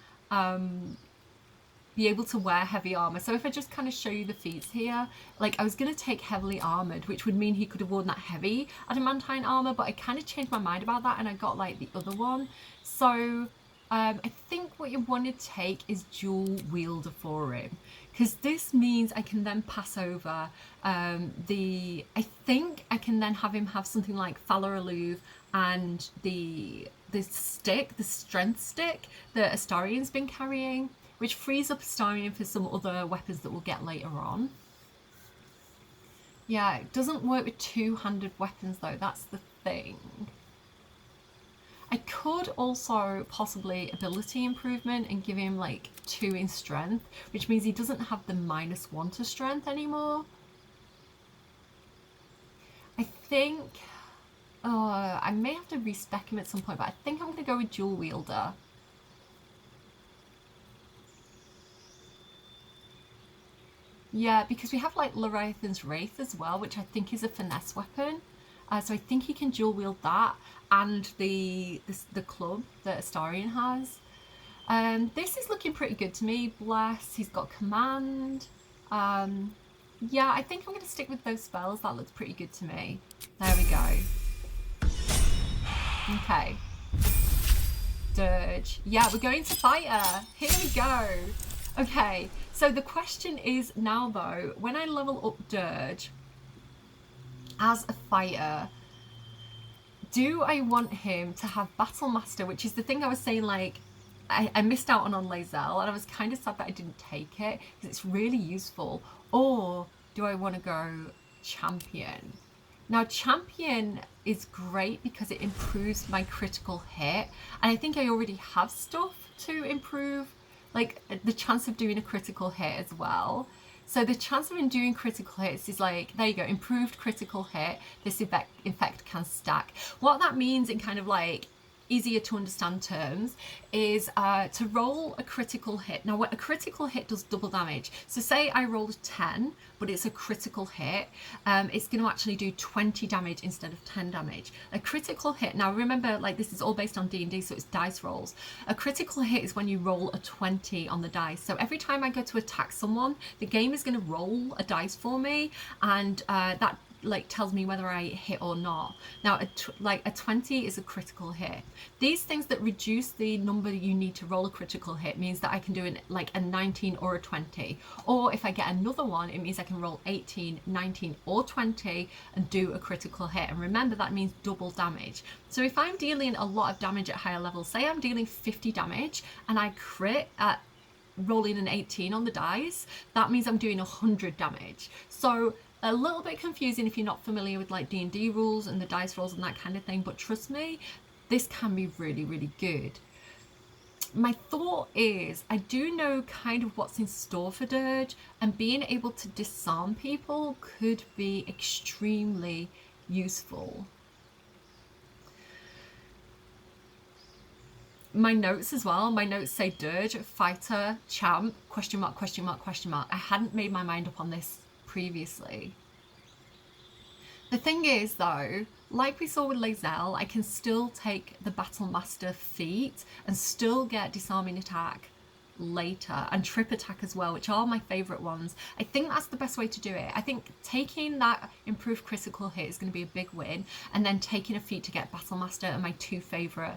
be able to wear heavy armor. So if I just kind of show you the feats here, like, I was going to take heavily armored, which would mean he could have worn that heavy adamantine armor, but I kind of changed my mind about that and I got like the other one. So I think what you want to take is dual wielder for him, because this means I can then pass over I think I can then have him have something like Falar Alluve and the stick, the strength stick that Astarion's been carrying, which frees up Astarion for some other weapons that we'll get later on. Yeah, it doesn't work with two-handed weapons though, that's the thing. I could also possibly ability improvement and give him like 2 in strength, which means he doesn't have the -1 to strength anymore. I think, I may have to respec him at some point, but I think I'm going to go with dual wielder. Yeah, because we have like Leviathan's Wraith as well, which I think is a finesse weapon. So I think he can dual wield that and the club that Astarion has. This is looking pretty good to me. Bless, he's got command. Yeah, I think I'm going to stick with those spells. That looks pretty good to me. There we go. Okay. Dirge. Yeah, we're going to fighter. Here we go. Okay, so the question is now though, when I level up Dirge as a fighter, do I want him to have Battle Master, which is the thing I was saying, like, I missed out on Lae'zel, and I was kind of sad that I didn't take it because it's really useful. Or do I want to go Champion? Now, Champion is great because it improves my critical hit, and I think I already have stuff to improve, like the chance of doing a critical hit as well. So the chance of doing critical hits is like, there you go, improved critical hit. This effect can stack. What that means in kind of like easier to understand terms is to roll a critical hit. Now, what a critical hit does double damage. So say I rolled a 10, but it's a critical hit, it's going to actually do 20 damage instead of 10 damage. A critical hit, now remember, like, this is all based on D&D, so it's dice rolls. A critical hit is when you roll a 20 on the dice. So every time I go to attack someone, the game is going to roll a dice for me, and that like tells me whether I hit or not. Now, a 20 is a critical hit. These things that reduce the number you need to roll a critical hit means that I can do like a 19 or a 20. Or if I get another one, it means I can roll 18, 19 or 20 and do a critical hit. And remember, that means double damage. So if I'm dealing a lot of damage at higher levels, say I'm dealing 50 damage and I crit at rolling an 18 on the dice, that means I'm doing 100 damage. So a little bit confusing if you're not familiar with like D&D rules and the dice rolls and that kind of thing, but trust me, this can be really, really good. My thought is, I do know kind of what's in store for Dirge, and being able to disarm people could be extremely useful. My notes as well, my notes say Dirge, fighter, champ, question mark, question mark, question mark. I hadn't made my mind up on this previously. The thing is though, like we saw with Lae'zel, I can still take the Battle Master feat and still get disarming attack later, and trip attack as well, which are my favorite ones. I think that's the best way to do it. I think taking that improved critical hit is going to be a big win, and then taking a feat to get Battle Master and my two favorite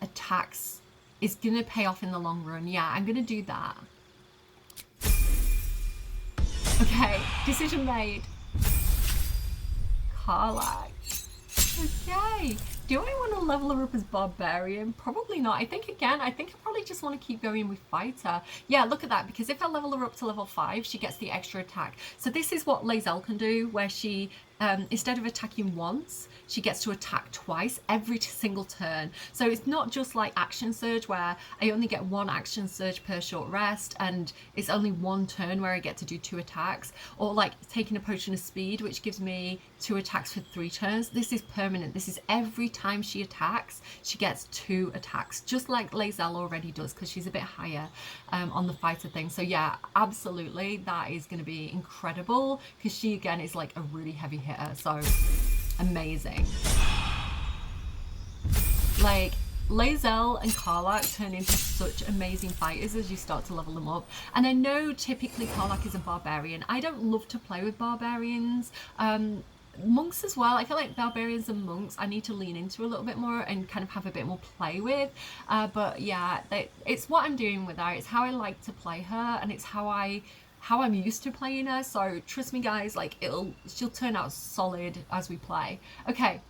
attacks is going to pay off in the long run. Yeah, I'm going to do that. Okay, decision made. Karlach. Okay. Do I want to level her up as Barbarian? Probably not. I think I probably just want to keep going with Fighter. Yeah, look at that, because if I level her up to level 5, she gets the extra attack. So this is what Lae'zel can do, where she, instead of attacking once, she gets to attack twice every single turn. So it's not just like Action Surge, where I only get one Action Surge per short rest, and it's only one turn where I get to do 2 attacks, or like taking a Potion of Speed, which gives me 2 attacks for 3 turns. This is permanent. This is every time she attacks, she gets 2 attacks, just like Lae'zel already does, because she's a bit higher on the fighter thing. So yeah, absolutely, that is going to be incredible, because she again is like a really heavy hitter. So amazing. Like, Lae'zel and Karlach turn into such amazing fighters as you start to level them up. And I know typically Karlach is a barbarian. I don't love to play with barbarians. Monks as well. I feel like barbarians and monks I need to lean into a little bit more and kind of have a bit more play with. But yeah, it's what I'm doing with her. It's how I like to play her, and it's how I'm used to playing her. So trust me guys, like she'll turn out solid as we play. Okay.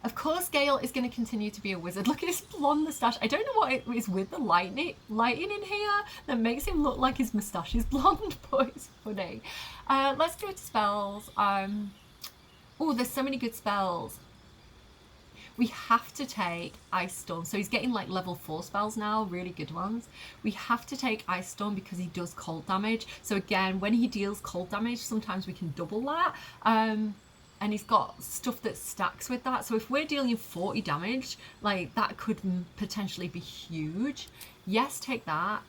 Of course, Gale is going to continue to be a wizard. Look at his blonde moustache. I don't know what it is with the lighting in here that makes him look like his moustache is blonde, but it's funny. Let's go to spells. Oh, there's so many good spells. We have to take Ice Storm. So he's getting like level 4 spells now, really good ones. We have to take Ice Storm because he does cold damage. So again, when he deals cold damage, sometimes we can double that. And he's got stuff that stacks with that. So if we're dealing 40 damage, like that could potentially be huge. Yes, take that.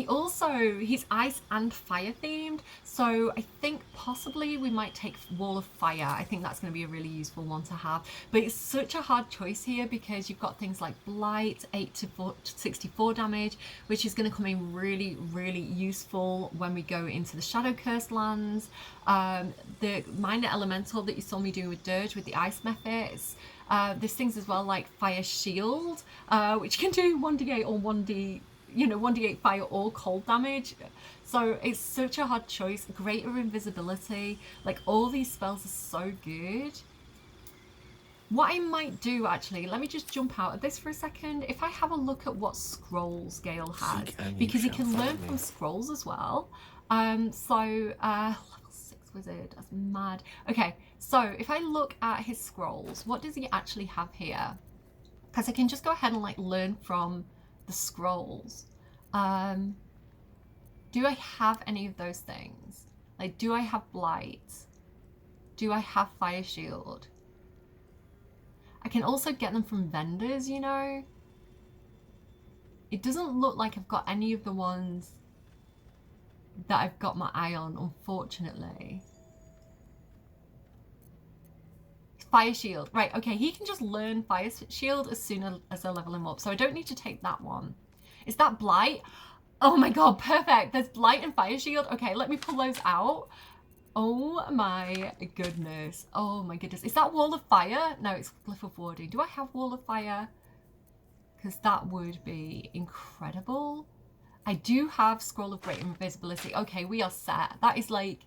He's ice and fire themed, so I think possibly we might take Wall of Fire. I think that's going to be a really useful one to have, but it's such a hard choice here because you've got things like Blight, 8 to 64 damage, which is going to come in really, really useful when we go into the Shadow Curse lands. The Minor Elemental that you saw me doing with Dirge with the ice methods. There's things as well like Fire Shield, which can do 1d8 or 1d8 fire or cold damage. So it's such a hard choice. Greater invisibility, like all these spells are so good. What I might do actually, let me just jump out of this for a second. If I have a look at what scrolls Gale has, because he can learn from scrolls as well. Level 6 wizard, that's mad. Okay, so if I look at his scrolls, what does he actually have here? Because I can just go ahead and like learn from the scrolls. Do I have any of those things? Like, do I have Blight? Do I have Fire Shield? I can also get them from vendors, you know? It doesn't look like I've got any of the ones that I've got my eye on, unfortunately. Fire Shield. Right, okay, he can just learn Fire Shield as soon as I level him up, so I don't need to take that one. Is that Blight? Oh my god, perfect. There's Blight and Fire Shield. Okay, let me pull those out. Oh my goodness. Oh my goodness. Is that Wall of Fire? No, it's Glyph of Warding. Do I have Wall of Fire? Because that would be incredible. I do have Scroll of Greater Invisibility. Okay, we are set. That is like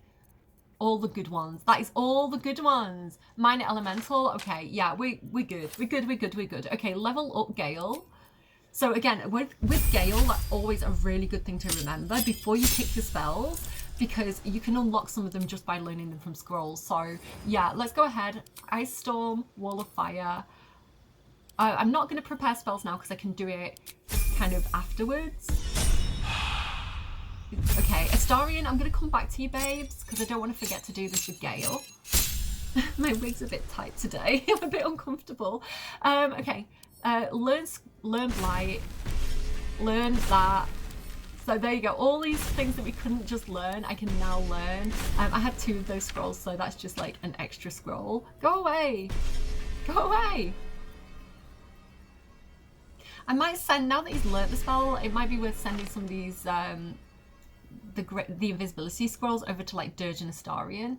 all the good ones. That is all the good ones. Minor Elemental. Okay, yeah, we're good. We're good. Okay, level up Gale. So again, with Gale, that's always a really good thing to remember before you pick the spells, because you can unlock some of them just by learning them from scrolls. So yeah, let's go ahead. Ice Storm, Wall of Fire. I'm not going to prepare spells now because I can do it kind of afterwards. Okay, Astarion, I'm going to come back to you, babes, because I don't want to forget to do this with Gale. My wig's a bit tight today. I'm a bit uncomfortable. Okay, learn Blight, learn that. So there you go. All these things that we couldn't just learn, I can now learn. I had 2 of those scrolls, so that's just like an extra scroll. Go away. Go away. I might send, now that he's learnt the spell, it might be worth sending some of these the invisibility scrolls over to like Dirge and Astarion,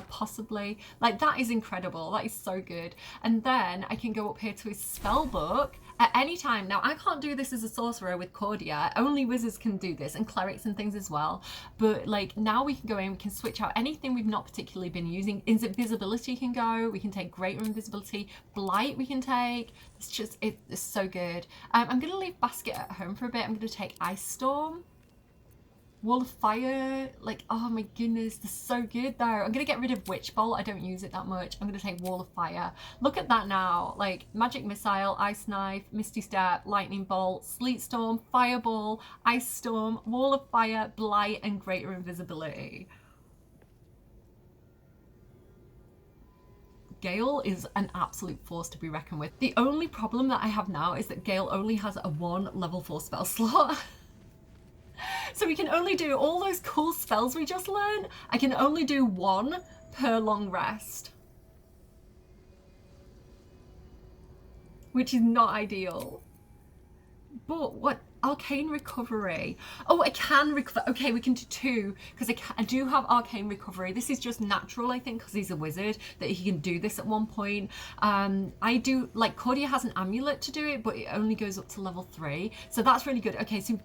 possibly. Like, that is incredible. That is so good. And then I can go up here to his spell book at any time. Now, I can't do this as a sorcerer with Cordia. Only wizards can do this, and clerics and things as well. But like, now we can go in, we can switch out anything we've not particularly been using. Invisibility can go. We can take Greater Invisibility. Blight we can take. It's just, it's so good. I'm going to leave Basket at home for a bit. I'm going to take Ice Storm. Wall of Fire, like, oh my goodness, they're so good though. I'm gonna get rid of Witch Bolt, I don't use it that much. I'm gonna take Wall of Fire. Look at that now, like Magic Missile, Ice Knife, Misty Step, Lightning Bolt, Sleet Storm, Fireball, Ice Storm, Wall of Fire, Blight, and Greater Invisibility. Gale is an absolute force to be reckoned with. The only problem that I have now is that Gale only has a 1 level 4 spell slot. So we can only do all those cool spells we just learned. I can only do 1 per long rest, which is not ideal. But what? Arcane Recovery. Oh, I can recover. Okay, we can do 2 because I do have Arcane Recovery. This is just natural, I think, because he's a wizard, that he can do this at one point. I do, like, Cordia has an amulet to do it, but it only goes up to level 3. So that's really good. Okay, so we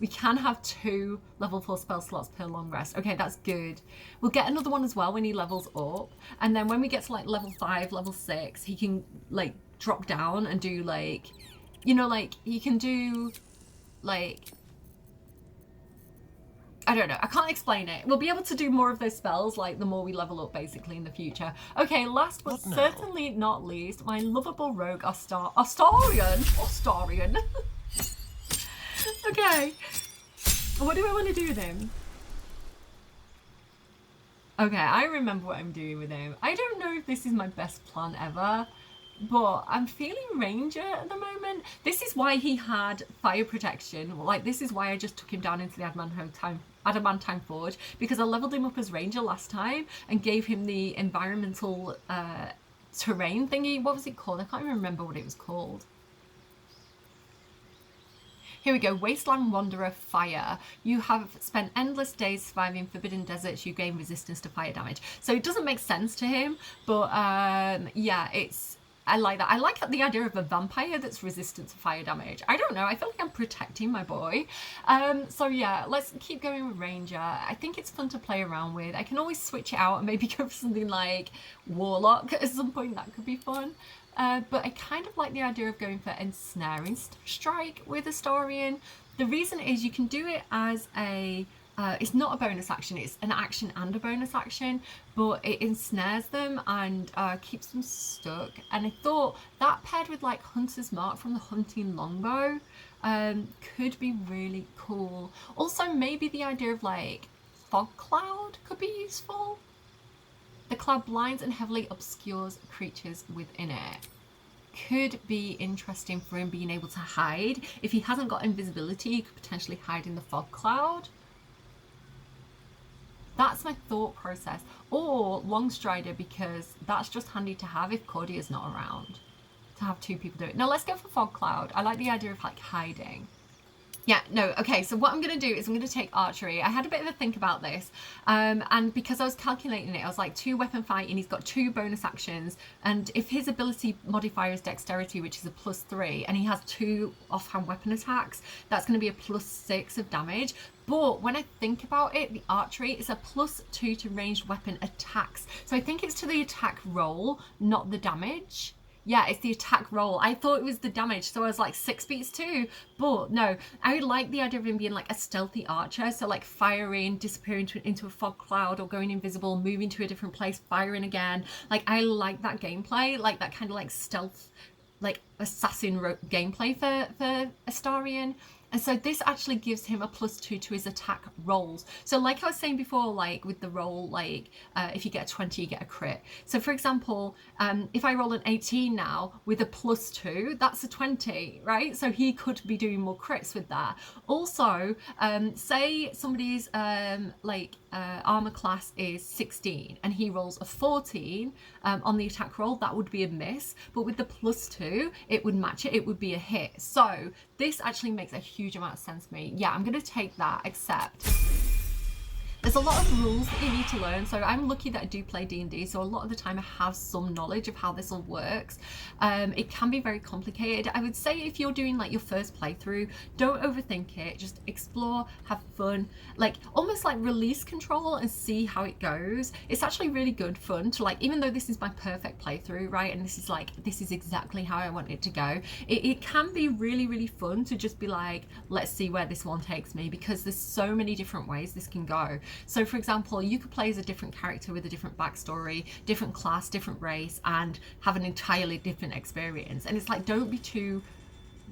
can have 2 level 4 spell slots per long rest. Okay, that's good. We'll get another one as well when he levels up. And then when we get to like level 5, level 6, he can like drop down and do like, you know, like he can do like, I don't know, I can't explain it. We'll be able to do more of those spells like the more we level up basically in the future. Okay, last but certainly not least, my lovable rogue Astarion. Okay, what do I want to do with him? Okay, I remember what I'm doing with him. I don't know if this is my best plan ever. but I'm feeling ranger at the moment. This is why he had fire protection. Like, this is why I just took him down into the Adamantine Forge, because I leveled him up as ranger last time and gave him the environmental terrain thingy. What was it called? I can't even remember what it was called. Here we go. Wasteland Wanderer Fire. You have spent endless days surviving forbidden deserts. You gain resistance to fire damage. So it doesn't make sense to him, but yeah, I like that. I like the idea of a vampire that's resistant to fire damage. I don't know. I feel like I'm protecting my boy. So yeah, let's keep going with Ranger. I think it's fun to play around with. I can always switch it out and maybe go for something like Warlock at some point. That could be fun. But I kind of like the idea of going for Ensnaring Strike with Astarion. The reason is you can do it as a... it's not a bonus action, it's an action and a bonus action, but it ensnares them and keeps them stuck. And I thought that paired with like Hunter's Mark from the Hunting Longbow could be really cool. Also, maybe the idea of like Fog Cloud could be useful. The cloud blinds and heavily obscures creatures within it. Could be interesting for him being able to hide. If he hasn't got invisibility, he could potentially hide in the fog cloud. That's my thought process. Or Longstrider, because that's just handy to have if Cordier's not around. To have two people do it. No, let's go for Fog Cloud. I like the idea of like hiding. Yeah, no, okay, so what I'm going to do is I'm going to take archery. I had a bit of a think about this, and because I was calculating it, I was like 2 weapon fighting, he's got 2 bonus actions, and if his ability modifier is dexterity, which is a +3, and he has 2 offhand weapon attacks, that's going to be a +6 of damage. But when I think about it, the archery is a +2 to ranged weapon attacks. So I think it's to the attack roll, not the damage. Yeah, it's the attack roll. I thought it was the damage, so I was like 6 beats too. But no, I like the idea of him being like a stealthy archer. So like firing, disappearing into a fog cloud, or going invisible, moving to a different place, firing again. Like, I like that gameplay, like that kind of like stealth, like assassin gameplay for Astarion. And so this actually gives him a +2 to his attack rolls. So like I was saying before, like with the roll, like if you get a 20, you get a crit. So for example, if I roll an 18 now with a +2, that's a 20, right? So he could be doing more crits with that. Also, say somebody's armor class is 16 and he rolls a 14 on the attack roll, that would be a miss. But with the +2, it would match it. It would be a hit. So this actually makes a huge amount of sense to me. Yeah, I'm going to take that, except there's a lot of rules that you need to learn. So I'm lucky that I do play D&D, so a lot of the time I have some knowledge of how this all works. It can be very complicated. I would say if you're doing like your first playthrough, don't overthink it. Just explore, have fun, like almost like release control and see how it goes. It's actually really good fun to like, even though this is my perfect playthrough, right? And this is exactly how I want it to go. It can be really, really fun to just be like, let's see where this one takes me, because there's so many different ways this can go. So for example, you could play as a different character with a different backstory, different class, different race, and have an entirely different experience. And it's like, don't be too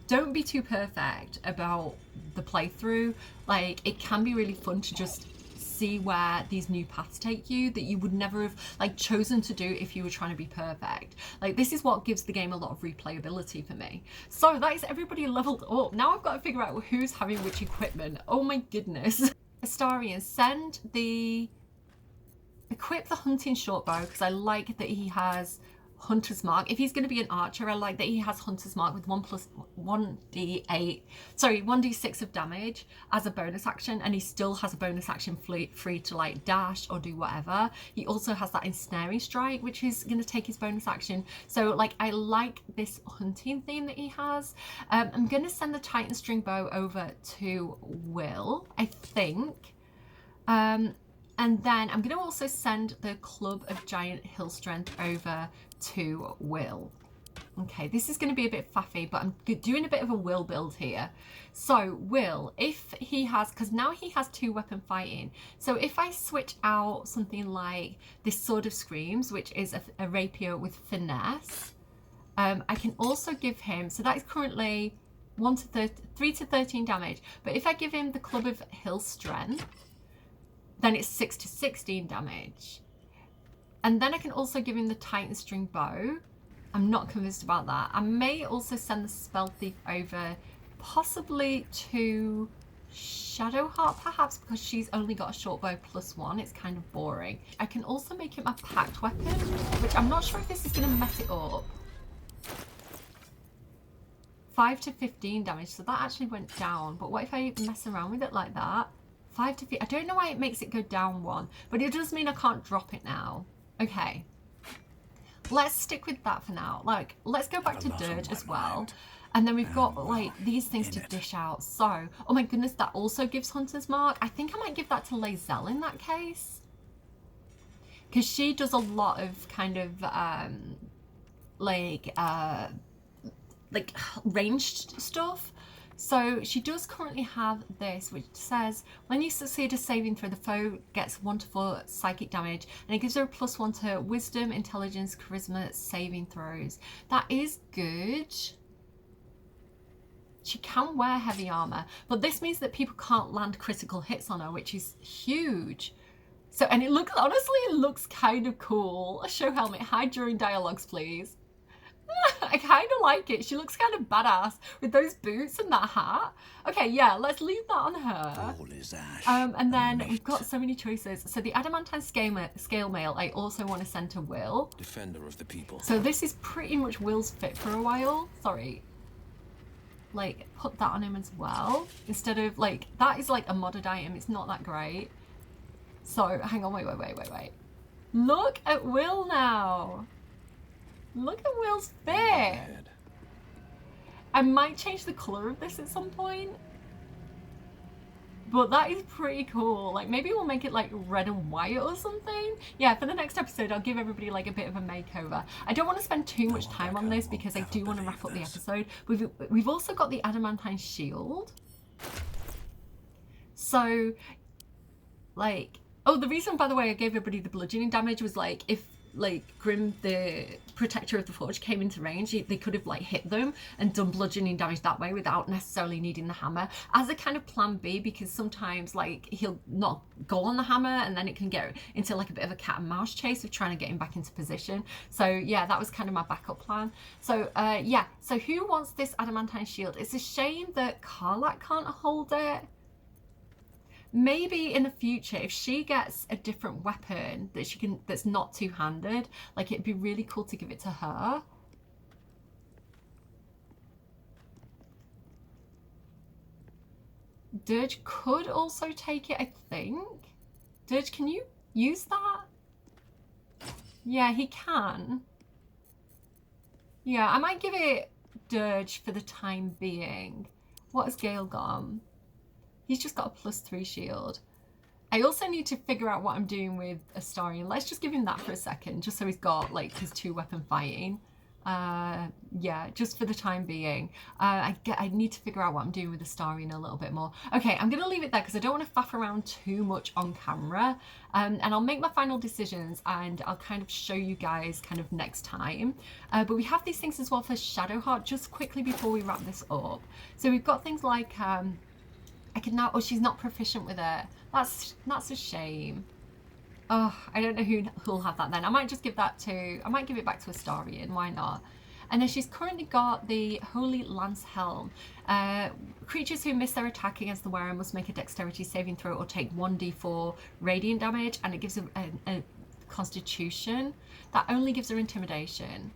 perfect about the playthrough. Like, it can be really fun to just see where these new paths take you that you would never have like chosen to do if you were trying to be perfect. Like, this is what gives the game a lot of replayability for me. So that is everybody leveled up. Now I've got to figure out who's having which equipment. Oh my goodness. Astarion, equip the hunting short bow, because I like that he has Hunter's Mark. If he's going to be an archer, I like that he has Hunter's Mark with 1d6 of damage as a bonus action, and he still has a bonus action free to like dash or do whatever. He also has that Ensnaring Strike, which is going to take his bonus action. So like, I like this hunting theme that he has. I'm going to send the Titan String Bow over to Will, I think. And then I'm going to also send the Club of Giant Hill Strength over to Will. Okay, this is going to be a bit faffy, but I'm doing a bit of a Will build here. So Will, if he has, because now he has 2 weapon fighting, so if I switch out something like this Sword of Screams, which is a rapier with finesse, I can also give him, so that is currently 3 to 13 damage, but if I give him the Club of Hill Strength, then it's 6 to 16 damage. And then I can also give him the Titan String Bow, I'm not convinced about that. I may also send the Spell Thief over possibly to Shadowheart perhaps, because she's only got a short bow +1. It's kind of boring. I can also make it my packed weapon, which I'm not sure if this is going to mess it up. 5 to 15 damage, so that actually went down. But what if I mess around with it like that? 5 to 15. I don't know why it makes it go down 1, but it does mean I can't drop it now. Okay. Let's stick with that for now. Like, let's go back to Dirge as well. And then we've got, like, these things to dish out. So, oh my goodness, that also gives Hunter's Mark. I think I might give that to Lae'zel in that case. Because she does a lot of kind of, like ranged stuff. So she does currently have this, which says when you succeed a saving throw, the foe gets 1 to 4 psychic damage, and it gives her a +1 to wisdom, intelligence, charisma saving throws. That is good. She can wear heavy armor, but this means that people can't land critical hits on her, which is huge. So, and it looks, honestly, it looks kind of cool. Show helmet, hide during dialogues, please. I kind of like it. She looks kind of badass with those boots and that hat. Okay, yeah, let's leave that on her. And then we've got so many choices. So the Adamantine scale mail, I also want to send to Will. Defender of the people. So this is pretty much Will's fit for a while. Sorry. Like, put that on him as well. Instead of, like, that is like a modded item. It's not that great. So, hang on, wait. Look at Will now. Look at Will's fit. I might change the colour of this at some point. But that is pretty cool. Like, maybe we'll make it like red and white or something. Yeah, for the next episode, I'll give everybody like a bit of a makeover. I don't want to spend too much time on this because I do want to wrap up the episode. We've also got the Adamantine shield. So, like, oh, the reason, by the way, I gave everybody the bludgeoning damage was like, if like Grim, the protector of the forge, came into range, they could have like hit them and done bludgeoning damage that way without necessarily needing the hammer as a kind of plan B, because sometimes like he'll not go on the hammer and then it can get into like a bit of a cat and mouse chase of trying to get him back into position. So yeah, that was kind of my backup plan. So yeah, so who wants this Adamantine shield? It's a shame that Karlach can't hold it. Maybe in the future, if she gets a different weapon that she can, that's not two-handed, like it'd be really cool to give it to her. Dirge could also take it, I think. Dirge, can you use that? Yeah, he can. Yeah, I might give it Dirge for the time being. What has Gale got? He's just got a +3 shield. I also need to figure out what I'm doing with Astarion. Let's just give him that for a second, just so he's got like his 2-weapon fighting. Yeah, just for the time being. I need to figure out what I'm doing with Astarion a little bit more. Okay, I'm going to leave it there because I don't want to faff around too much on camera. And I'll make my final decisions and I'll kind of show you guys kind of next time. But we have these things as well for Shadowheart just quickly before we wrap this up. So we've got things like... I can now, oh, she's not proficient with it. That's a shame. Oh, I don't know who'll have that then. I might just give that to, I might give it back to Astarion, why not? And then she's currently got the Holy Lance Helm. Creatures who miss their attack against the wearer must make a dexterity saving throw or take 1d4 radiant damage, and it gives her a constitution. That only gives her intimidation.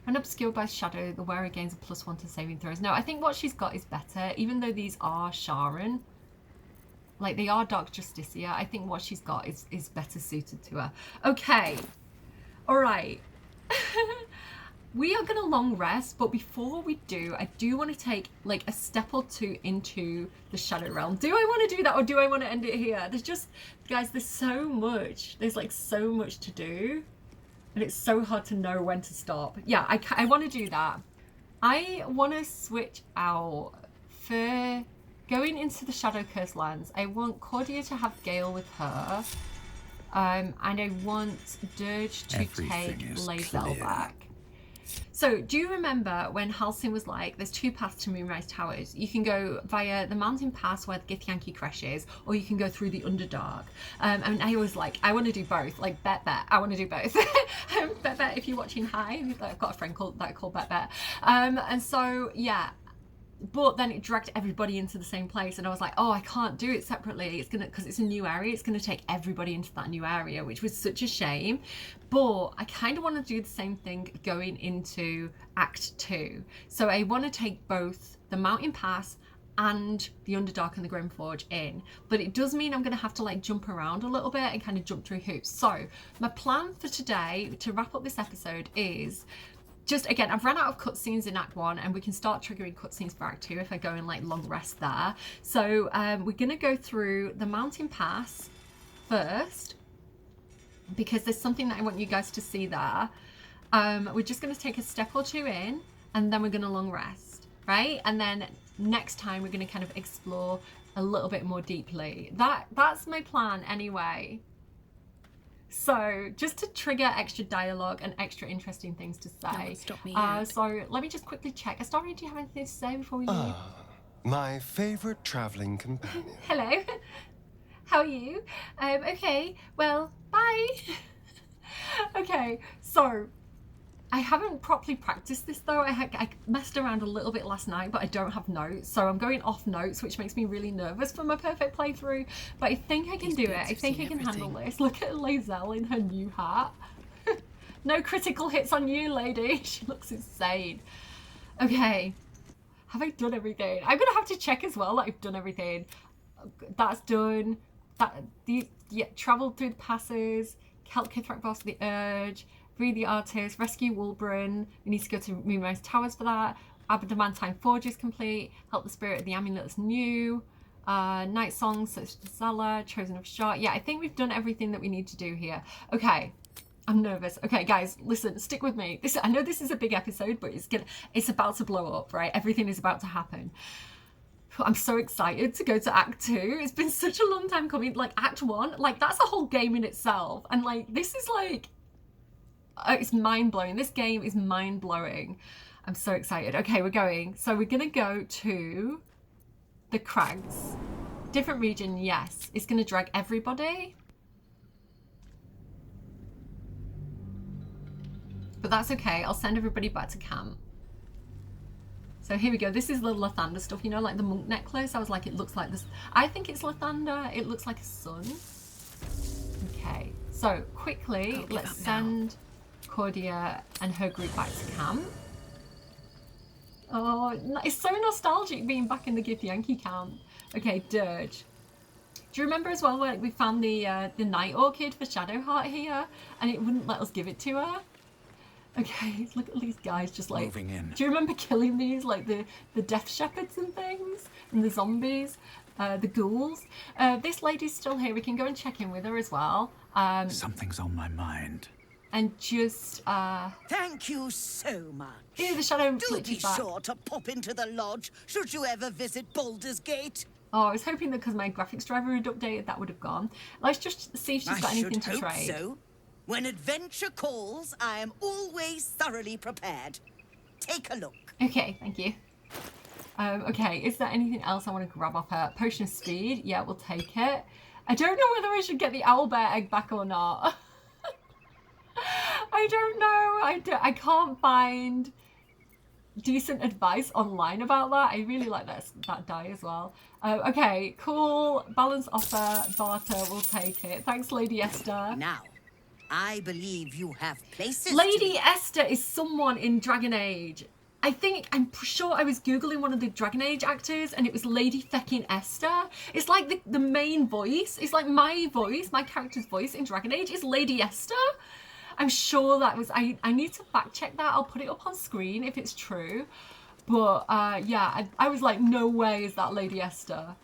When obscured by shadow, the wearer gains a +1 to saving throws. No, I think what she's got is better, even though these are Sharon. Like, they are Dark Justicia. I think what she's got is better suited to her. Okay. All right. We are going to long rest, but before we do, I do want to take, like, a step or two into the Shadow Realm. Do I want to do that, or do I want to end it here? There's just, guys, there's so much. There's, like, so much to do. And it's so hard to know when to stop. Yeah, I want to do that. I want to switch out for going into the Shadow Curse lands. I want Cordia to have Gale with her. And I want Dirge to take Lae'zel back. So do you remember when Halcyon was like, there's two paths to Moonrise Towers? You can go via the mountain pass where the Githyanki Crash is, or you can go through the Underdark. And I was like, I want to do both. Like, Bet, I want to do both. Bet, if you're watching, hi. I've got a friend called Bet. And so, yeah. But then it dragged everybody into the same place, and I was like, oh, I can't do it separately. It's gonna, because it's a new area, it's gonna take everybody into that new area, which was such a shame. But I kind of want to do the same thing going into Act 2. So I want to take both the Mountain Pass and the Underdark and the Grimforge in, but it does mean I'm going to have to like jump around a little bit and kind of jump through hoops. So my plan for today, to wrap up this episode, is just, again, I've run out of cutscenes in Act 1, and we can start triggering cutscenes for Act 2 if I go in like long rest there. So we're going to go through the Mountain Pass first, because there's something that I want you guys to see there. We're just going to take a step or two in, and then we're going to long rest, right? And then next time we're going to kind of explore a little bit more deeply. That's my plan anyway. So just to trigger extra dialogue and extra interesting things to say. Stop me so let me just quickly check. Astoria, do you have anything to say before we leave? My favorite traveling companion. Hello. How are you? Okay, well, bye. Okay, so I haven't properly practiced this though. I messed around a little bit last night, but I don't have notes, so I'm going off notes, which makes me really nervous for my perfect playthrough. But I think I can do it. I think I can handle this. Look at Lae'zel in her new hat. No critical hits on you, lady. She looks insane. Okay, have I done everything? I'm gonna have to check as well that I've done everything. That's done. Traveled through the passes. Help Kithrak boss the Urge. Free the Artist, rescue Wulbren. We need to go to Moonrise Towers for that. Adamantine Forge is complete. Help the spirit of the amulet that's new. Night Songs, such as Zala, Chosen of Shot. Yeah, I think we've done everything that we need to do here. Okay, I'm nervous. Okay, guys, listen, stick with me. I know this is a big episode, but it's about to blow up, right? Everything is about to happen. I'm so excited to go to Act 2. It's been such a long time coming. Like, Act 1, like, that's a whole game in itself. And, like, this is, like... it's mind-blowing. This game is mind-blowing. I'm so excited. Okay, we're going. So we're gonna go to the Crags. Different region, yes. It's gonna drag everybody. But that's okay. I'll send everybody back to camp. So here we go. This is the Lathander stuff, you know, like the monk necklace. I was like, it looks like this. I think it's Lathander. It looks like a sun. Okay. So quickly, let's send Cordia and her group back to camp. Oh, it's so nostalgic being back in the Githyanki camp. Okay, Dirge. Do you remember as well where we found the night orchid for Shadowheart here, and it wouldn't let us give it to her? Okay, look at these guys just like moving in. Do you remember killing these, like the death shepherds and things, and the zombies, the ghouls? This lady's still here. We can go and check in with her as well. Something's on my mind. And just Thank you so much. Ew, the shadow Do be back. sure to pop into the lodge should you ever visit Baldur's Gate. Oh, I was hoping that because my graphics driver had updated, that would have gone. Let's just see if she's got anything to trade. So. When adventure calls, I am always thoroughly prepared. Take a look. Okay, thank you. Okay, is there anything else I want to grab off her? Potion of Speed, yeah, we'll take it. I don't know whether I should get the owlbear egg back or not. I don't know. I can't find decent advice online about that. I really like that die as well. Okay, cool. Balance offer, barter, we'll take it. Thanks, Lady Esther. Now, I believe you have places. Lady Esther is someone in Dragon Age. I'm sure I was Googling one of the Dragon Age actors and it was Lady fecking Esther. It's like the main voice. It's like my voice, my character's voice in Dragon Age is Lady Esther. I'm sure that was, I need to fact check that. I'll put it up on screen if it's true. But yeah, I was like, no way is that Lady Esther.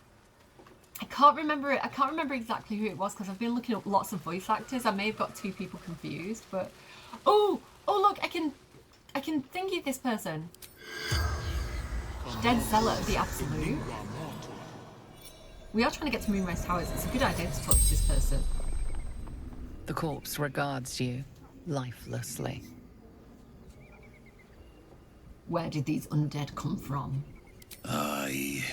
I can't remember it. I can't remember exactly who it was because I've been looking up lots of voice actors. I may have got two people confused, but oh look, I can thingy this person. Dead Zealot of the Absolute. We are trying to get to Moonrise Towers. It's a good idea to talk to this person. The corpse regards you lifelessly. Where did these undead come from? I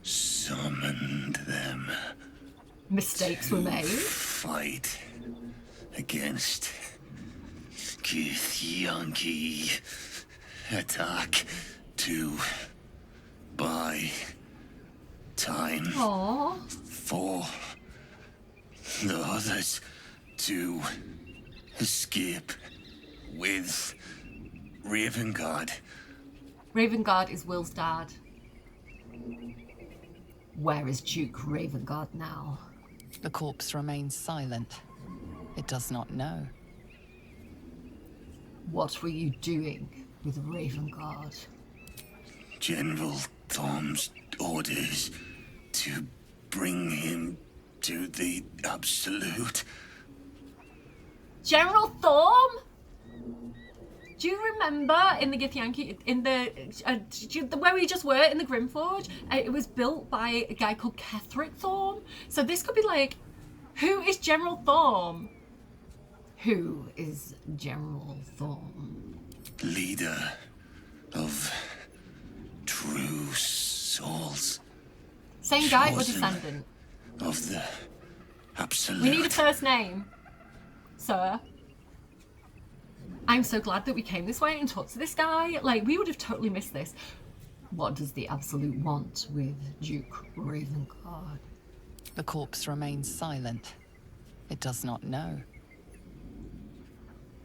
summoned them. Mistakes were made. Fight against Githyanki. Attack to buy time. Aww. For the others to escape with Ravengard. Ravengard is Will's dad. Where is Duke Ravengard now? The corpse remains silent. It does not know. What were you doing with Ravengard? General Thorm's orders to bring him to the Absolute. General Thorm? Do you remember in the Githyanki, in the where we just were in the Grimforge? It was built by a guy called Ketheric Thorm. So this could be like, who is General Thorm? Who is General Thorm? Leader of true souls. Same guy or Chosen descendant? Of the Absolute. We need a first name, sir. I'm so glad that we came this way and talked to this guy. Like, we would have totally missed this. What does the Absolute want with Duke Ravengard? The corpse remains silent. It does not know.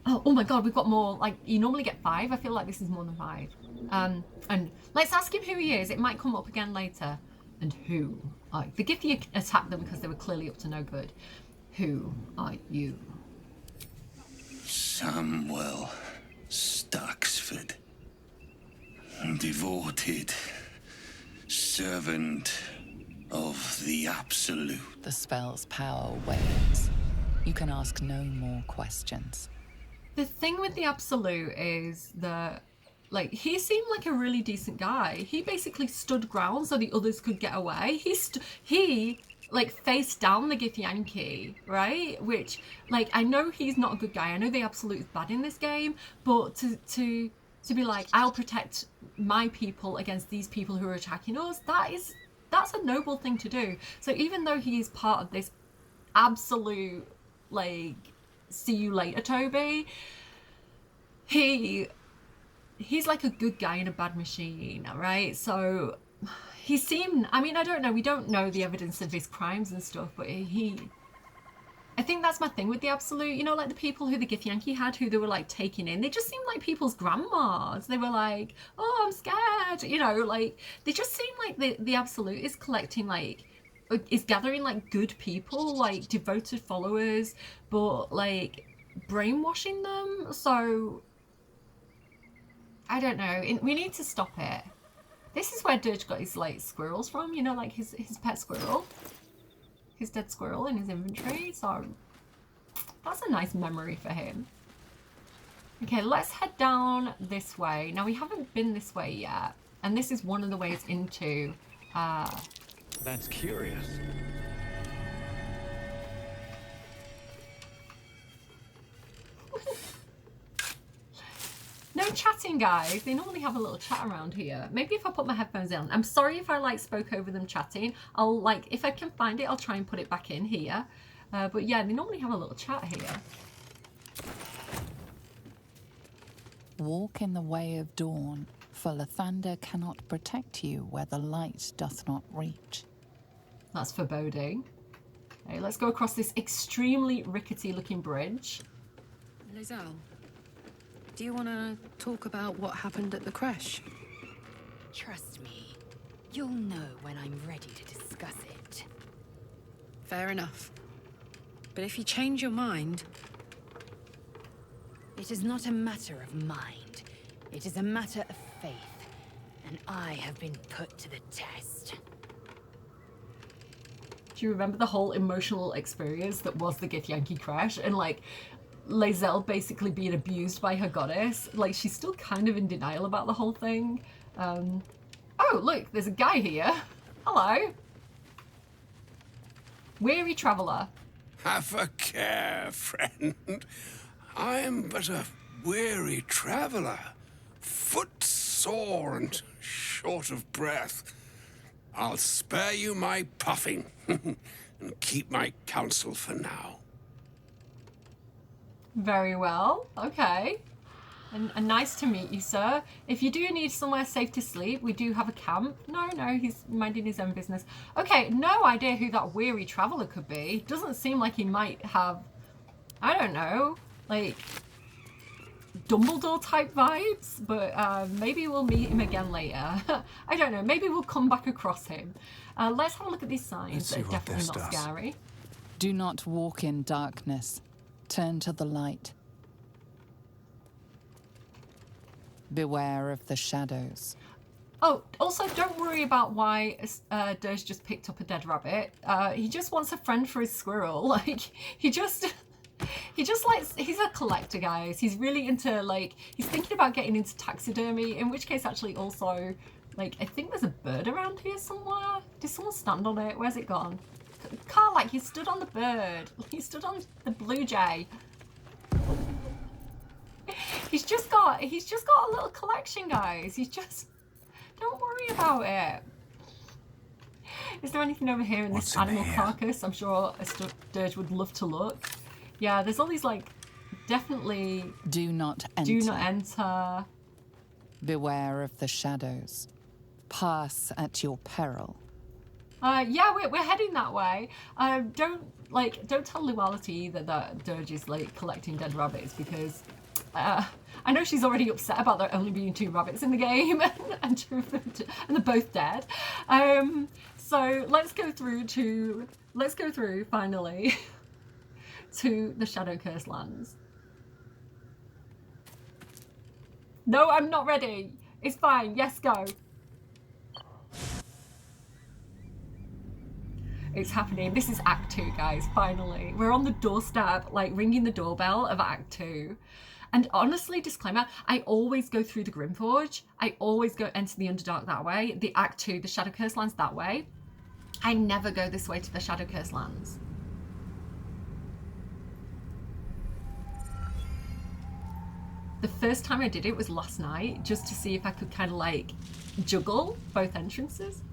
Oh my god, we've got more. Like, you normally get 5. I feel like this is more than 5. And let's ask him who he is. It might come up again later. And who are you? The Githya attacked them because they were clearly up to no good. Who are you? Samuel Staxford. Devoted servant of the Absolute. The spell's power wanes. You can ask no more questions. The thing with the Absolute is that, like, he seemed like a really decent guy. He basically stood ground so the others could get away. He like, faced down the Githyanki, right? Which, like, I know he's not a good guy. I know the Absolute is bad in this game, but to be like, I'll protect my people against these people who are attacking us, that's a noble thing to do. So even though he is part of this absolute, like, see you later, Toby, he's like a good guy in a bad machine, right? So he seemed, I mean, I don't know, we don't know the evidence of his crimes and stuff, but I think that's my thing with the Absolute. You know, like the people who the Githyanki had, who they were like taking in, they just seemed like people's grandmas. They were like, oh, I'm scared. You know, like they just seem like the Absolute is collecting, like, is gathering like good people, like devoted followers, but like brainwashing them. So I don't know. We need to stop it. This is where Dirge got his like squirrels from, you know, like his pet squirrel. His dead squirrel in his inventory, so that's a nice memory for him. Okay, let's head down this way. Now, we haven't been this way yet, and this is one of the ways into... That's curious. No chatting, guys. They normally have a little chat around here. Maybe if I put my headphones in. I'm sorry if I like spoke over them chatting. I'll like, if I can find it, I'll try and put it back in here. But yeah, they normally have a little chat here. Walk in the way of dawn, for Lathander cannot protect you where the light doth not reach. That's foreboding. Okay, let's go across this extremely rickety looking bridge. Lizelle, do you want to talk about what happened at the crash? Trust me, you'll know when I'm ready to discuss it. Fair enough. But if you change your mind... It is not a matter of mind. It is a matter of faith. And I have been put to the test. Do you remember the whole emotional experience that was the Githyanki crash? And like, Lizelle basically being abused by her goddess. Like, she's still kind of in denial about the whole thing. Oh, look, there's a guy here. Hello. Weary traveller. Have a care, friend. I am but a weary traveller, footsore and short of breath. I'll spare you my puffing and keep my counsel for now. Very well. Okay. And nice to meet you, sir. If you do need somewhere safe to sleep, we do have a camp. No, he's minding his own business. Okay, no idea who that weary traveller could be. Doesn't seem like he might have, I don't know, like Dumbledore type vibes, but maybe we'll meet him again later. I don't know, maybe we'll come back across him. Let's have a look at these signs. They're definitely not scary. Do not walk in darkness. Turn to the light. Beware of the shadows. Oh, also don't worry about why Dirge just picked up a dead rabbit. He just wants a friend for his squirrel. Like, he just likes, he's a collector, guys. He's really into, like, he's thinking about getting into taxidermy, in which case actually also, like, I think there's a bird around here somewhere. Did someone stand on it? Where's it gone? Carl, like, he stood on the bird. He stood on the blue jay. He's just got a little collection, guys. Don't worry about it. Is there anything over here in this animal carcass? I'm sure a Dirge would love to look. Yeah, there's all these, like, definitely... Do not enter. Do not enter. Beware of the shadows. Pass at your peril. Yeah, we're heading that way. Don't tell Luality either that Dirge is, like, collecting dead rabbits, because... I know she's already upset about there only being 2 rabbits in the game, and they're both dead. So let's go through finally to the Shadow Curse lands. No, I'm not ready. It's fine. Yes, go. It's happening. This is Act 2, guys. Finally, we're on the doorstep, like ringing the doorbell of Act 2. And honestly, disclaimer, I always go through the Grimforge. I always go enter the Underdark that way. The Act 2, the Shadow Curse lands that way. I never go this way to the Shadow Curse lands. The first time I did it was last night, just to see if I could kind of like juggle both entrances.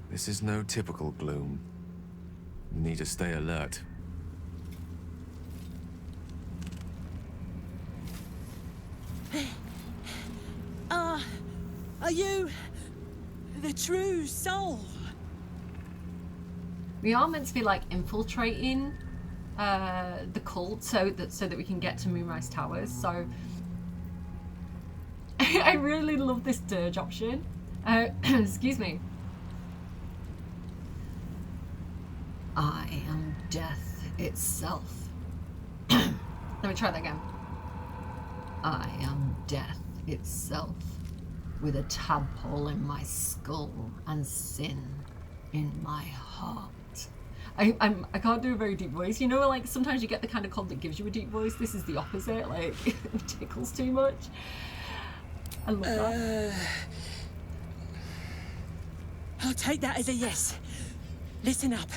This is no typical gloom. Need to stay alert. Are you the true soul? We are meant to be like infiltrating the cult so that we can get to Moonrise Towers. So I really love this Dirge option. Excuse me. I am death itself. Let me try that again. I am death itself, with a tadpole in my skull and sin in my heart. I can't do a very deep voice. You know, like sometimes you get the kind of cold that gives you a deep voice. This is the opposite. Like it tickles too much. I love that. I'll take that as a yes. Listen up.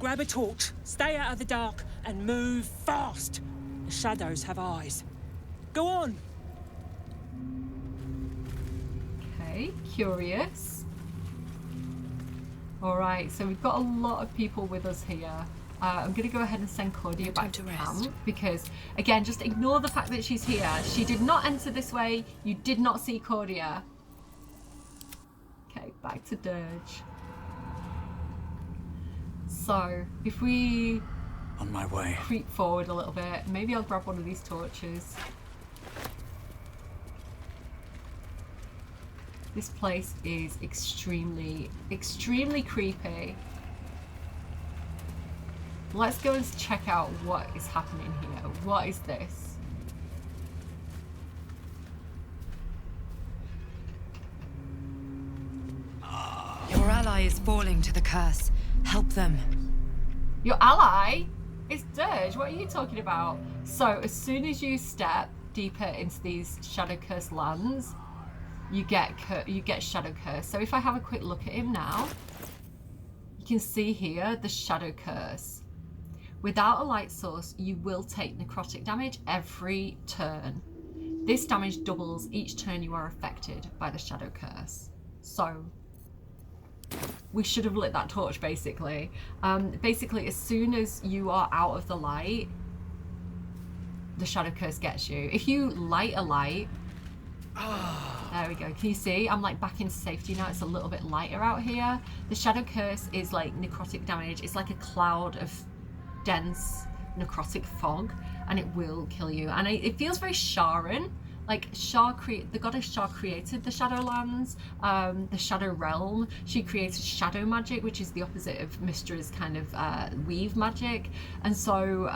Grab a torch, stay out of the dark, and move fast. The shadows have eyes. Go on. Okay, curious. All right, so we've got a lot of people with us here. I'm going to go ahead and send Cordia back to camp because, again, just ignore the fact that she's here. She did not enter this way. You did not see Cordia. Okay, back to Dirge. So, if we on my way, creep forward a little bit, maybe I'll grab one of these torches. This place is extremely, extremely creepy. Let's go and check out what is happening here. What is this? Your ally is falling to the curse. Help them. Your ally? It's Dirge. What are you talking about? So as soon as you step deeper into these Shadow Curse lands, you get Shadow Curse. So if I have a quick look at him now, you can see here the Shadow Curse. Without a light source, you will take necrotic damage every turn. This damage doubles each turn you are affected by the shadow curse. So we should have lit that torch, basically. Basically, as soon as you are out of the light, the shadow curse gets you. If you light a light, there we go. Can you see? I'm like back into safety now. It's a little bit lighter out here. The shadow curse is like necrotic damage. It's like a cloud of dense necrotic fog, and it will kill you. And it feels very Sharan. Like the goddess Shar created the Shadowlands, the Shadow Realm. She created shadow magic, which is the opposite of Mystra's kind of weave magic. And so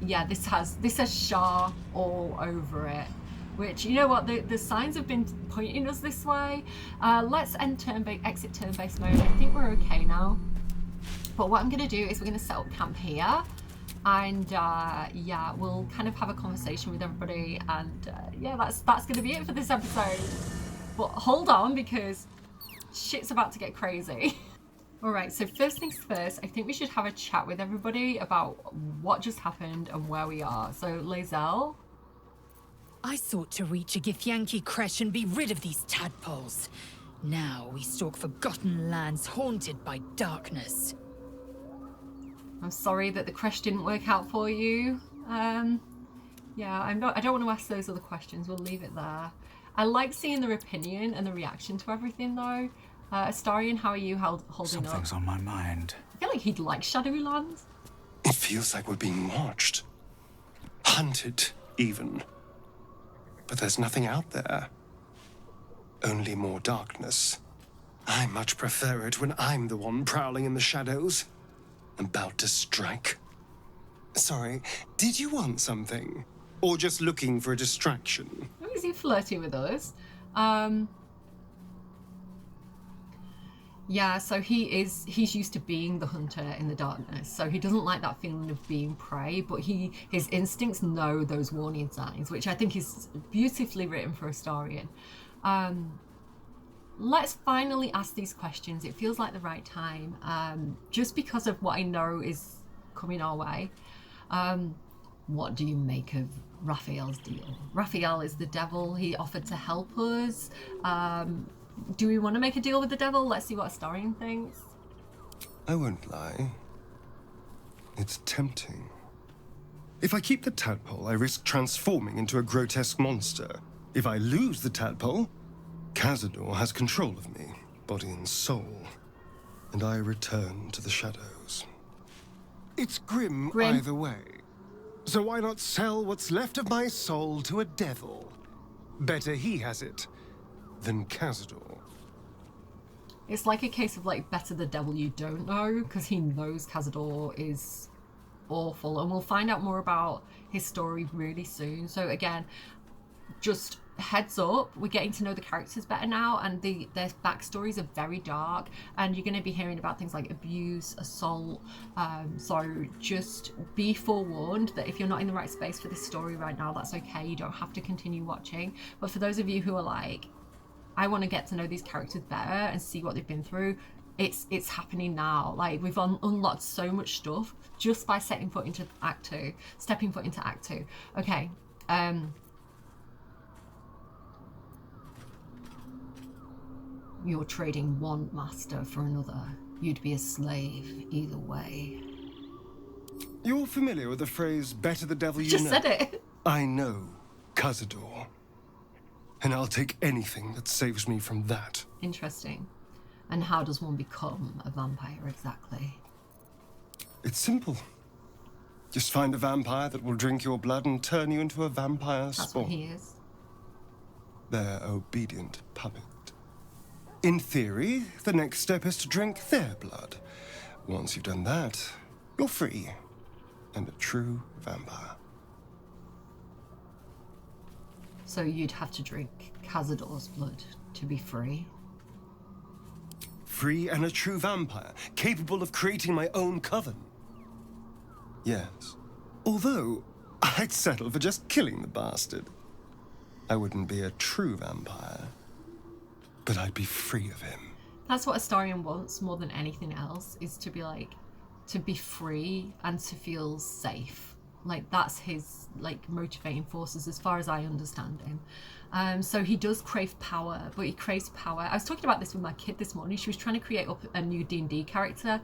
yeah, this has Shar all over it. Which, you know what, the signs have been pointing us this way. Let's exit turn-based mode. I think we're okay now. But what I'm going to do is we're going to set up camp here. And yeah, we'll kind of have a conversation with everybody. And yeah, that's going to be it for this episode. But hold on, because shit's about to get crazy. All right, so first things first, I think we should have a chat with everybody about what just happened and where we are. So, Lae'zel. I sought to reach a Githyanki creche and be rid of these tadpoles. Now we stalk forgotten lands haunted by darkness. I'm sorry that the creche didn't work out for you. Yeah, I don't want to ask those other questions. We'll leave it there. I like seeing their opinion and the reaction to everything, though. Astarion, how are you holding up? Something's on my mind. I feel like he'd like Shadowy Lands. It feels like we're being watched. Hunted, even. But there's nothing out there. Only more darkness. I much prefer it when I'm the one prowling in the shadows. About to strike. Sorry, did you want something? Or just looking for a distraction? Oh, is he flirting with us? Yeah, so he's used to being the hunter in the darkness, so he doesn't like that feeling of being prey, but his instincts know those warning signs, which I think is beautifully written for Astarion. Let's finally ask these questions. It feels like the right time, just because of what I know is coming our way. What do you make of Raphael's deal? Raphael is the devil. He offered to help us. Do we want to make a deal with the devil? Let's see what Astarion thinks. I won't lie. It's tempting. If I keep the tadpole, I risk transforming into a grotesque monster. If I lose the tadpole, Cazador has control of me, body and soul, and I return to the shadows. It's grim either way. So why not sell what's left of my soul to a devil? Better he has it than Cazador. It's like a case of like better the devil you don't know, because he knows Cazador is awful, and we'll find out more about his story really soon. So again, just heads up, we're getting to know the characters better now, and their backstories are very dark, and you're going to be hearing about things like abuse, assault, so just be forewarned that if you're not in the right space for this story right now, that's okay. You don't have to continue watching. But for those of you who are like, I want to get to know these characters better and see what they've been through, it's happening now. Like, we've unlocked so much stuff just by stepping foot into Act 2. Okay, you're trading one master for another. You'd be a slave either way. You're familiar with the phrase, better the devil you know? Just said it. I know Cazador. And I'll take anything that saves me from that. Interesting. And how does one become a vampire exactly? It's simple. Just find a vampire that will drink your blood and turn you into a vampire spawn. That's what he is. Their obedient puppet. In theory, the next step is to drink their blood. Once you've done that, you're free. And a true vampire. So you'd have to drink Cazador's blood to be free? Free and a true vampire, capable of creating my own coven. Yes. Although, I'd settle for just killing the bastard. I wouldn't be a true vampire, but I'd be free of him. That's what Astarion wants more than anything else, is to be like, to be free and to feel safe. Like, that's his, like, motivating forces as far as I understand him. So he does crave power, but he craves power. I was talking about this with my kid this morning. She was trying to create up a new D&D character.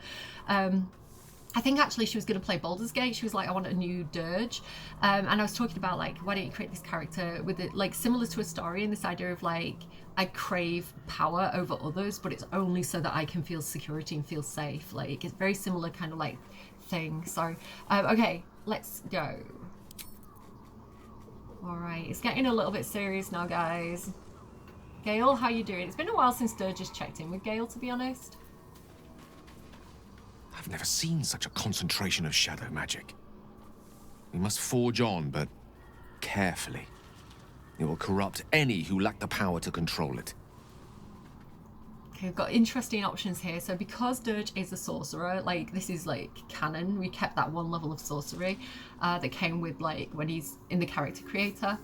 I think actually she was going to play Baldur's Gate. She was like, I want a new dirge. And I was talking about, like, why don't you create this character with it, like, similar to a story, and this idea of, like, I crave power over others, but it's only so that I can feel security and feel safe. Like, it's very similar kind of, like, thing. So, okay, let's go. All right, it's getting a little bit serious now, guys. Gale, how you doing? It's been a while since Dirge has checked in with Gale, to be honest. I've never seen such a concentration of shadow magic. We must forge on, but carefully. It will corrupt any who lack the power to control it. Okay, we've got interesting options here. So because Dirge is a sorcerer, like, this is, like, canon. We kept that one level of sorcery that came with, like, when he's in the character creator.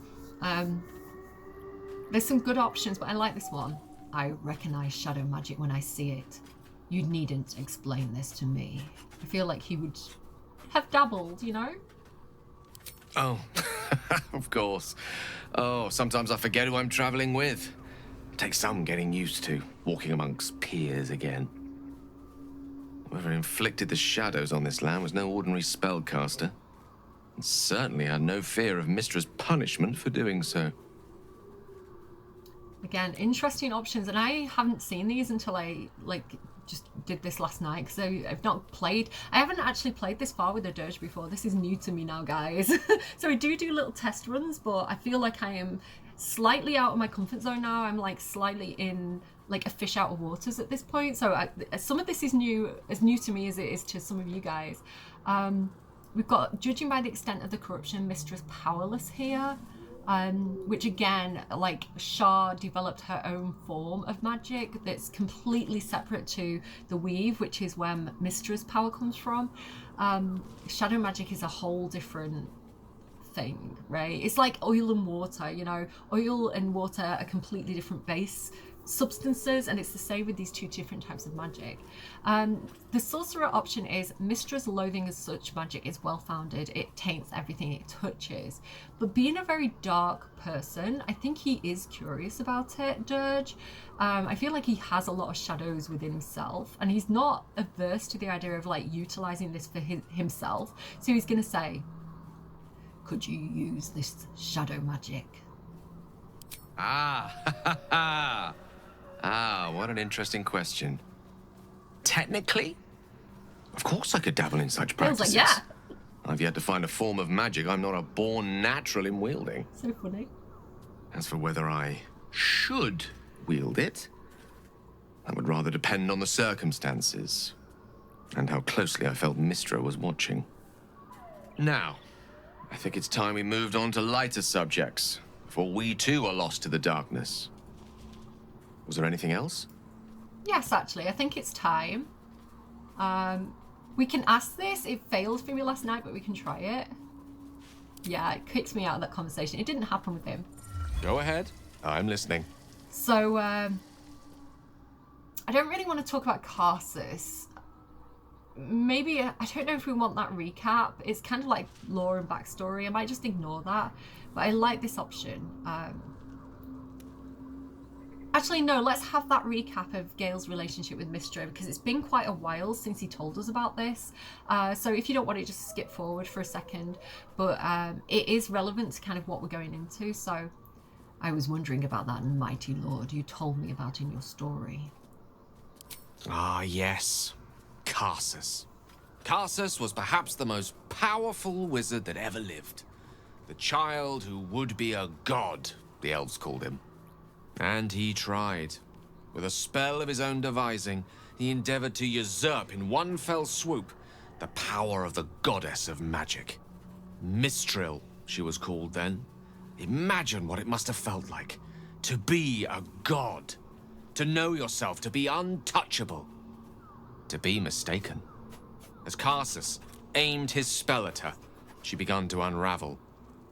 There's some good options, but I like this one. I recognize shadow magic when I see it. You needn't explain this to me. I feel like he would have dabbled, you know? Oh, of course. Oh, sometimes I forget who I'm traveling with. It takes some getting used to, walking amongst peers again. Whoever inflicted the shadows on this land was no ordinary spellcaster. And certainly had no fear of Mistra's punishment for doing so. Again, interesting options, and I haven't seen these until I, like, just did this last night, because I've not played. I haven't actually played this far with a dirge before. This is new to me now, guys. So I do little test runs, but I feel like I am slightly out of my comfort zone now. I'm like slightly in like a fish out of waters at this point. So some of this is as new to me as it is to some of you guys. We've got, judging by the extent of the corruption, Mistra's powerless here. Which again, like, Shah developed her own form of magic that's completely separate to the weave, which is where Mistra's power comes from. Shadow magic is a whole different thing, right? It's like oil and water, you know. Oil and water are completely different base substances, and it's the same with these two different types of magic. The sorcerer option is Mistra's loathing as such magic is well founded. It taints everything it touches. But being a very dark person, I think he is curious about it, Dirge. I feel like he has a lot of shadows within himself, and he's not averse to the idea of like utilizing this for himself. So he's gonna say, could you use this shadow magic? What an interesting question. Technically, of course I could dabble in such practices. Like, yeah. I've yet to find a form of magic I'm not a born natural in wielding. So funny. As for whether I should wield it, that would rather depend on the circumstances and how closely I felt Mistra was watching. Now, I think it's time we moved on to lighter subjects, before we too are lost to the darkness. Was there anything else? Yes, actually, I think it's time. We can ask this. It failed for me last night, but we can try it. Yeah, it kicks me out of that conversation. It didn't happen with him. Go ahead. I'm listening. So, I don't really want to talk about Karsus. Maybe, I don't know if we want that recap. It's kind of like lore and backstory. I might just ignore that. But I like this option. Actually, no, let's have that recap of Gale's relationship with Mistra, because it's been quite a while since he told us about this. So if you don't want to, just skip forward for a second. But it is relevant to kind of what we're going into. So I was wondering about that mighty lord you told me about in your story. Ah, yes. Karsus. Karsus was perhaps the most powerful wizard that ever lived. The child who would be a god, the elves called him. And he tried. With a spell of his own devising, he endeavored to usurp in one fell swoop the power of the goddess of magic. Mistril, she was called then. Imagine what it must have felt like to be a god, to know yourself, to be untouchable, to be mistaken. As Karsus aimed his spell at her, she began to unravel,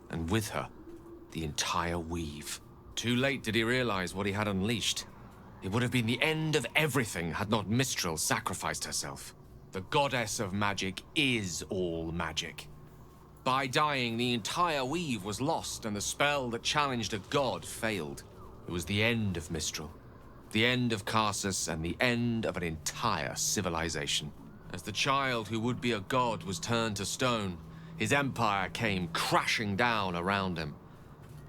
and with her, the entire weave. Too late did he realize what he had unleashed. It would have been the end of everything had not Mistril sacrificed herself. The goddess of magic is all magic. By dying, the entire weave was lost, and the spell that challenged a god failed. It was the end of Mistral, the end of Karsus, and the end of an entire civilization. As the child who would be a god was turned to stone, his empire came crashing down around him.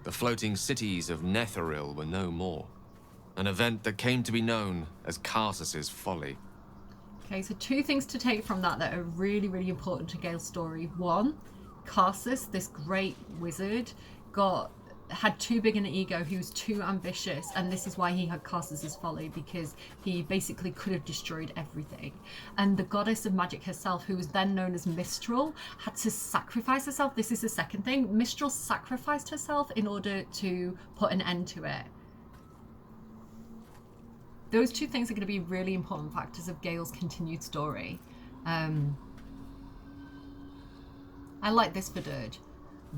The floating cities of Netheril were no more. An event that came to be known as Karsus's folly. Okay, so two things to take from that are really, really important to Gale's story. One, Karsus, this great wizard, had too big an ego. He was too ambitious, and this is why he had Karsus's folly, because he basically could have destroyed everything. And the goddess of magic herself, who was then known as Mistral, had to sacrifice herself. This is the second thing. Mistral sacrificed herself in order to put an end to it. Those two things are going to be really important factors of Gale's continued story. I like this for Dirge.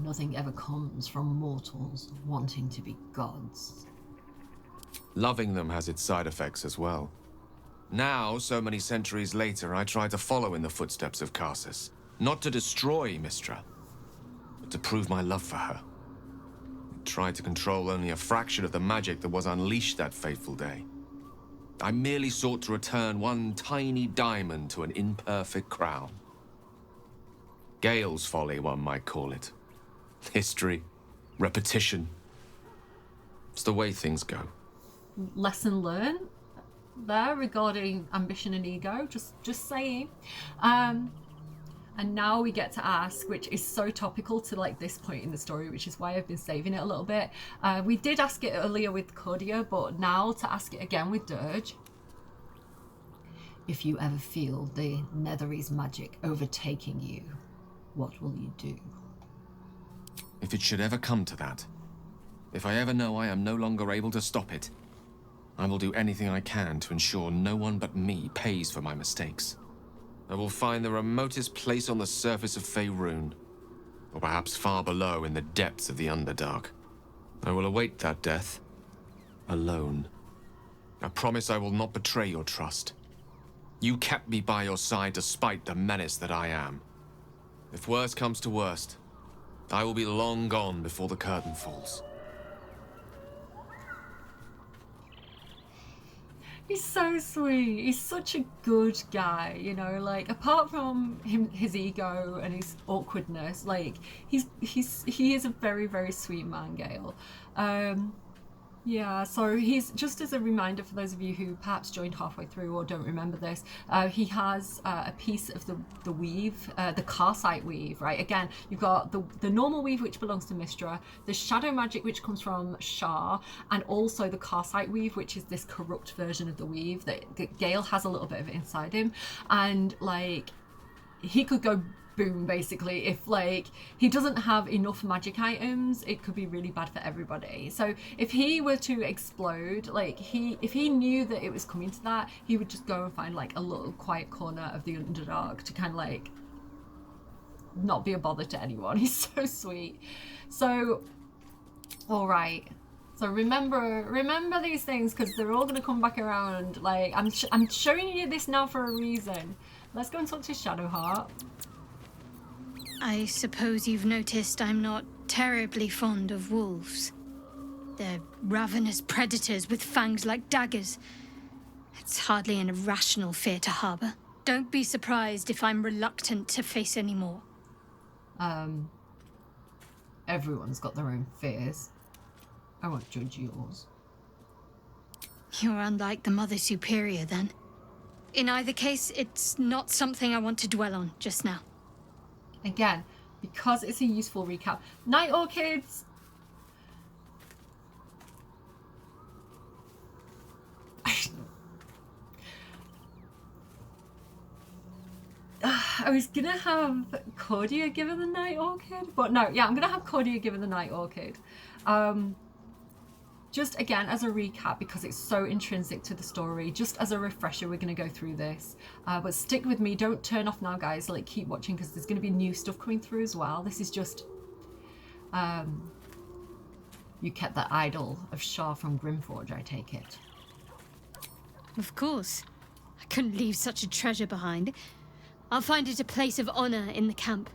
Nothing ever comes from mortals wanting to be gods. Loving them has its side effects as well. Now, so many centuries later, I try to follow in the footsteps of Karsus. Not to destroy Mystra, but to prove my love for her. I tried to control only a fraction of the magic that was unleashed that fateful day. I merely sought to return one tiny diamond to an imperfect crown. Gale's folly, one might call it. History, repetition. It's the way things go. Lesson learned there regarding ambition and ego, just saying. And now we get to ask, which is so topical to like this point in the story, which is why I've been saving it a little bit. We did ask it earlier with Cordia, but now to ask it again with Dirge. If you ever feel the Netherese magic overtaking you, what will you do? If it should ever come to that, if I ever know I am no longer able to stop it, I will do anything I can to ensure no one but me pays for my mistakes. I will find the remotest place on the surface of Faerun, or perhaps far below in the depths of the Underdark. I will await that death, alone. I promise I will not betray your trust. You kept me by your side despite the menace that I am. If worst comes to worst, I will be long gone before the curtain falls. He's so sweet. He's such a good guy, you know, like apart from his ego and his awkwardness, like he is a very, very sweet man, Gale. Yeah, so he's, just as a reminder for those of you who perhaps joined halfway through or don't remember this, he has a piece of the weave, the Karsite weave, right? Again, you've got the normal weave, which belongs to Mystra, the shadow magic, which comes from Shar, and also the Karsite weave, which is this corrupt version of the weave that Gale has a little bit of it inside him. And like, he could go boom, basically. If like he doesn't have enough magic items, it could be really bad for everybody. So if he were to explode, like if he knew that it was coming to that, he would just go and find like a little quiet corner of the Underdark to kind of like not be a bother to anyone. He's so sweet. So all right, so remember these things, because they're all going to come back around. Like I'm showing you this now for a reason. Let's go and talk to Shadowheart. I suppose you've noticed I'm not terribly fond of wolves. They're ravenous predators with fangs like daggers. It's hardly an irrational fear to harbor. Don't be surprised if I'm reluctant to face any more. Everyone's got their own fears. I won't judge yours. You're unlike the Mother Superior, then. In either case, it's not something I want to dwell on just now. Again, because it's a useful recap. Night Orchids! I was gonna have Cordia give her the Night Orchid, but no, yeah, I'm gonna have Cordia give her the Night Orchid. Just again, as a recap, because it's so intrinsic to the story, just as a refresher, we're going to go through this. But stick with me. Don't turn off now, guys. Like, keep watching, because there's going to be new stuff coming through as well. This is just... you kept that idol of Shar from Grimforge, I take it. Of course. I couldn't leave such a treasure behind. I'll find it a place of honor in the camp.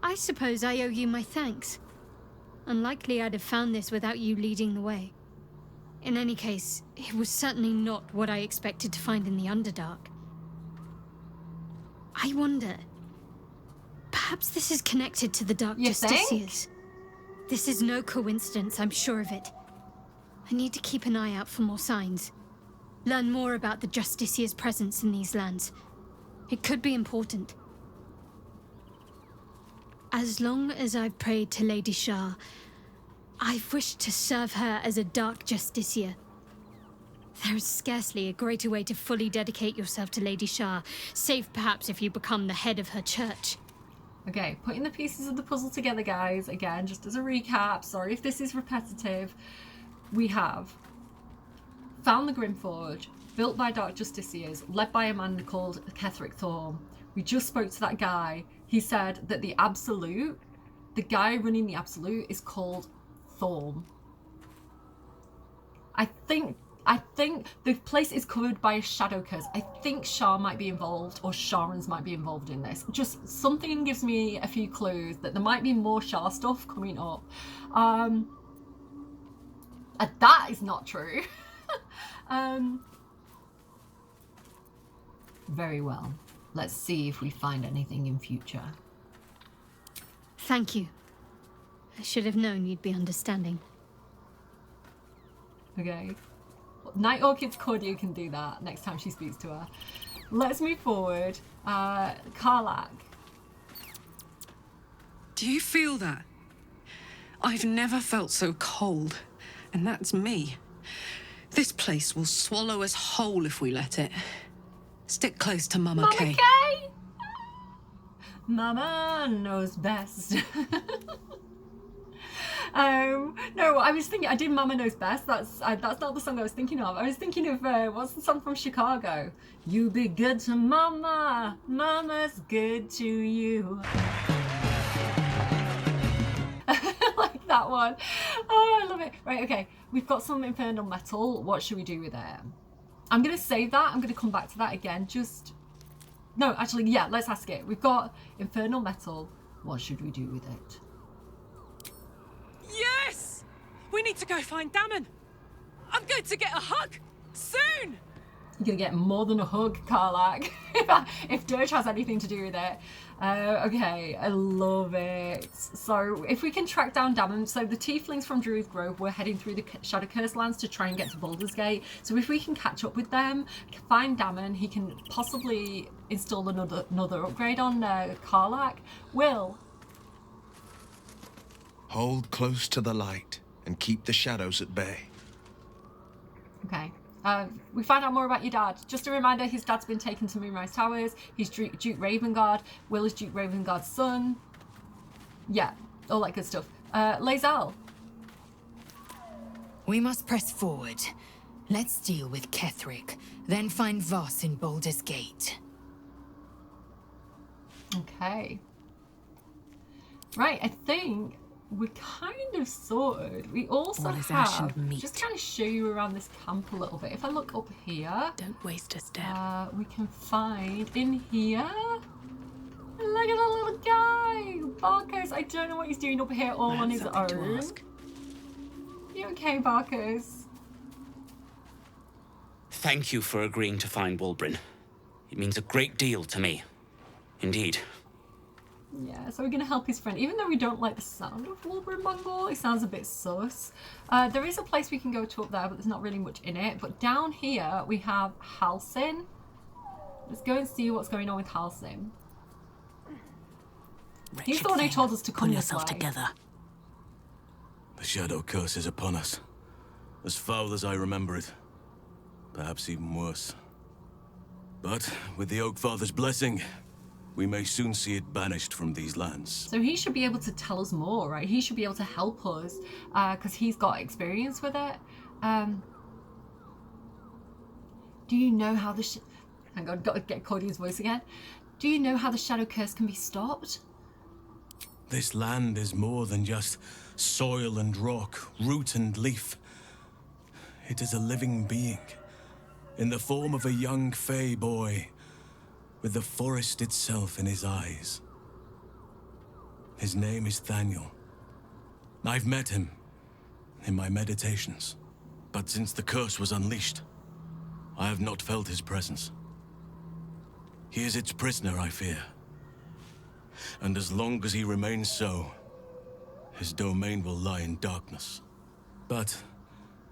I suppose I owe you my thanks. Unlikely I'd have found this without you leading the way. In any case, it was certainly not what I expected to find in the Underdark. I wonder... perhaps this is connected to the Dark Justiciars. This is no coincidence, I'm sure of it. I need to keep an eye out for more signs. Learn more about the Justiciars' presence in these lands. It could be important. As long as I've prayed to Lady Shah, I've wished to serve her as a Dark Justiciar. There is scarcely a greater way to fully dedicate yourself to Lady Shah, save perhaps if you become the head of her church. Okay, putting the pieces of the puzzle together, guys. Again, just as a recap, sorry if this is repetitive. We have found the Grimforge, built by Dark Justiciars, led by a man called Ketheric Thorm. We just spoke to that guy. He said that the Absolute, the guy running the Absolute, is called Thorm. I think the place is covered by a shadow curse. I think Shah might be involved, or Sharans might be involved in this. Just something gives me a few clues that there might be more Shah stuff coming up. That is not true. Very well. Let's see if we find anything in future. Thank you. I should have known you'd be understanding. Okay. Night Orchid's Cordia can do that next time she speaks to her. Let's move forward. Karlach. Do you feel that? I've never felt so cold, and that's me. This place will swallow us whole if we let it. Stick close to Mama Kay. Kay! Mama knows best. No, I was thinking, I did Mama Knows Best. That's not the song I was thinking of. I was thinking of, what's the song from Chicago? You be good to Mama, Mama's good to you. Like that one. Oh, I love it. Right, okay. We've got some infernal metal. What should we do with it? I'm going to save that. I'm going to come back to that again. No, actually, yeah, let's ask it. We've got infernal metal. What should we do with it? Yes! We need to go find Damon. I'm going to get a hug soon. You're going to get more than a hug, Karlach, if Dirge has anything to do with it. Okay, I love it. So if we can track down Damon, so the tieflings from Druid Grove were heading through the Shadow Curse lands to try and get to Baldur's Gate. So if we can catch up with them, find Damon, he can possibly install another upgrade on Karlach. Will. Hold close to the light and keep the shadows at bay. Okay. We find out more about your dad. Just a reminder, his dad's been taken to Moonrise Towers. He's Duke Ravengard. Will is Duke Ravengard's son. Yeah, all that good stuff. Lae'zel. We must press forward. Let's deal with Ketheric, then find Voss in Baldur's Gate. Okay. Right, I think we're kind of sorted. We also have, just kind of show you around this camp a little bit. If I look up here. Don't waste a step. We can find in here. Look at the little guy. Barkos, I don't know what he's doing up here all on his own. You okay, Barkos? Thank you for agreeing to find Wulbren. It means a great deal to me. Indeed. Yeah, so we're going to help his friend. Even though we don't like the sound of Wulbren Mongol, it sounds a bit sus. There is a place we can go to up there, but there's not really much in it. But down here, we have Halsin. Let's go and see what's going on with Halsin. He's the one who told us to come this way. Together. The Shadow Curse is upon us. As foul as I remember it. Perhaps even worse. But with the Oak Father's blessing, we may soon see it banished from these lands. So he should be able to tell us more, right? He should be able to help us, because he's got experience with it. Do you know how the hang on, got to get Cordy's voice again. Do you know how the Shadow Curse can be stopped? This land is more than just soil and rock, root and leaf. It is a living being, in the form of a young Fey boy, with the forest itself in his eyes. His name is Thaniel. I've met him in my meditations, but since the curse was unleashed, I have not felt his presence. He is its prisoner, I fear. And as long as he remains so, his domain will lie in darkness. But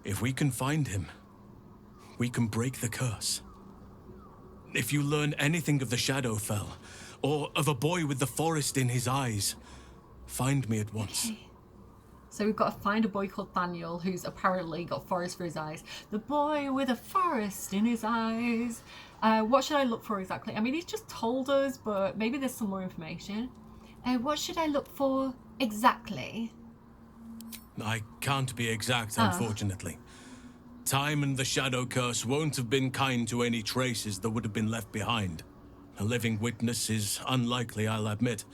if we can find him, we can break the curse. If you learn anything of the Shadowfell, or of a boy with the forest in his eyes, find me at once. Okay. So we've got to find a boy called Thaniel who's apparently got forest for his eyes. The boy with a forest in his eyes. What should I look for exactly? I mean, he's just told us, but maybe there's some more information. What should I look for exactly? I can't be exact, unfortunately. Time and the Shadow Curse won't have been kind to any traces that would have been left behind. A living witness is unlikely, I'll admit.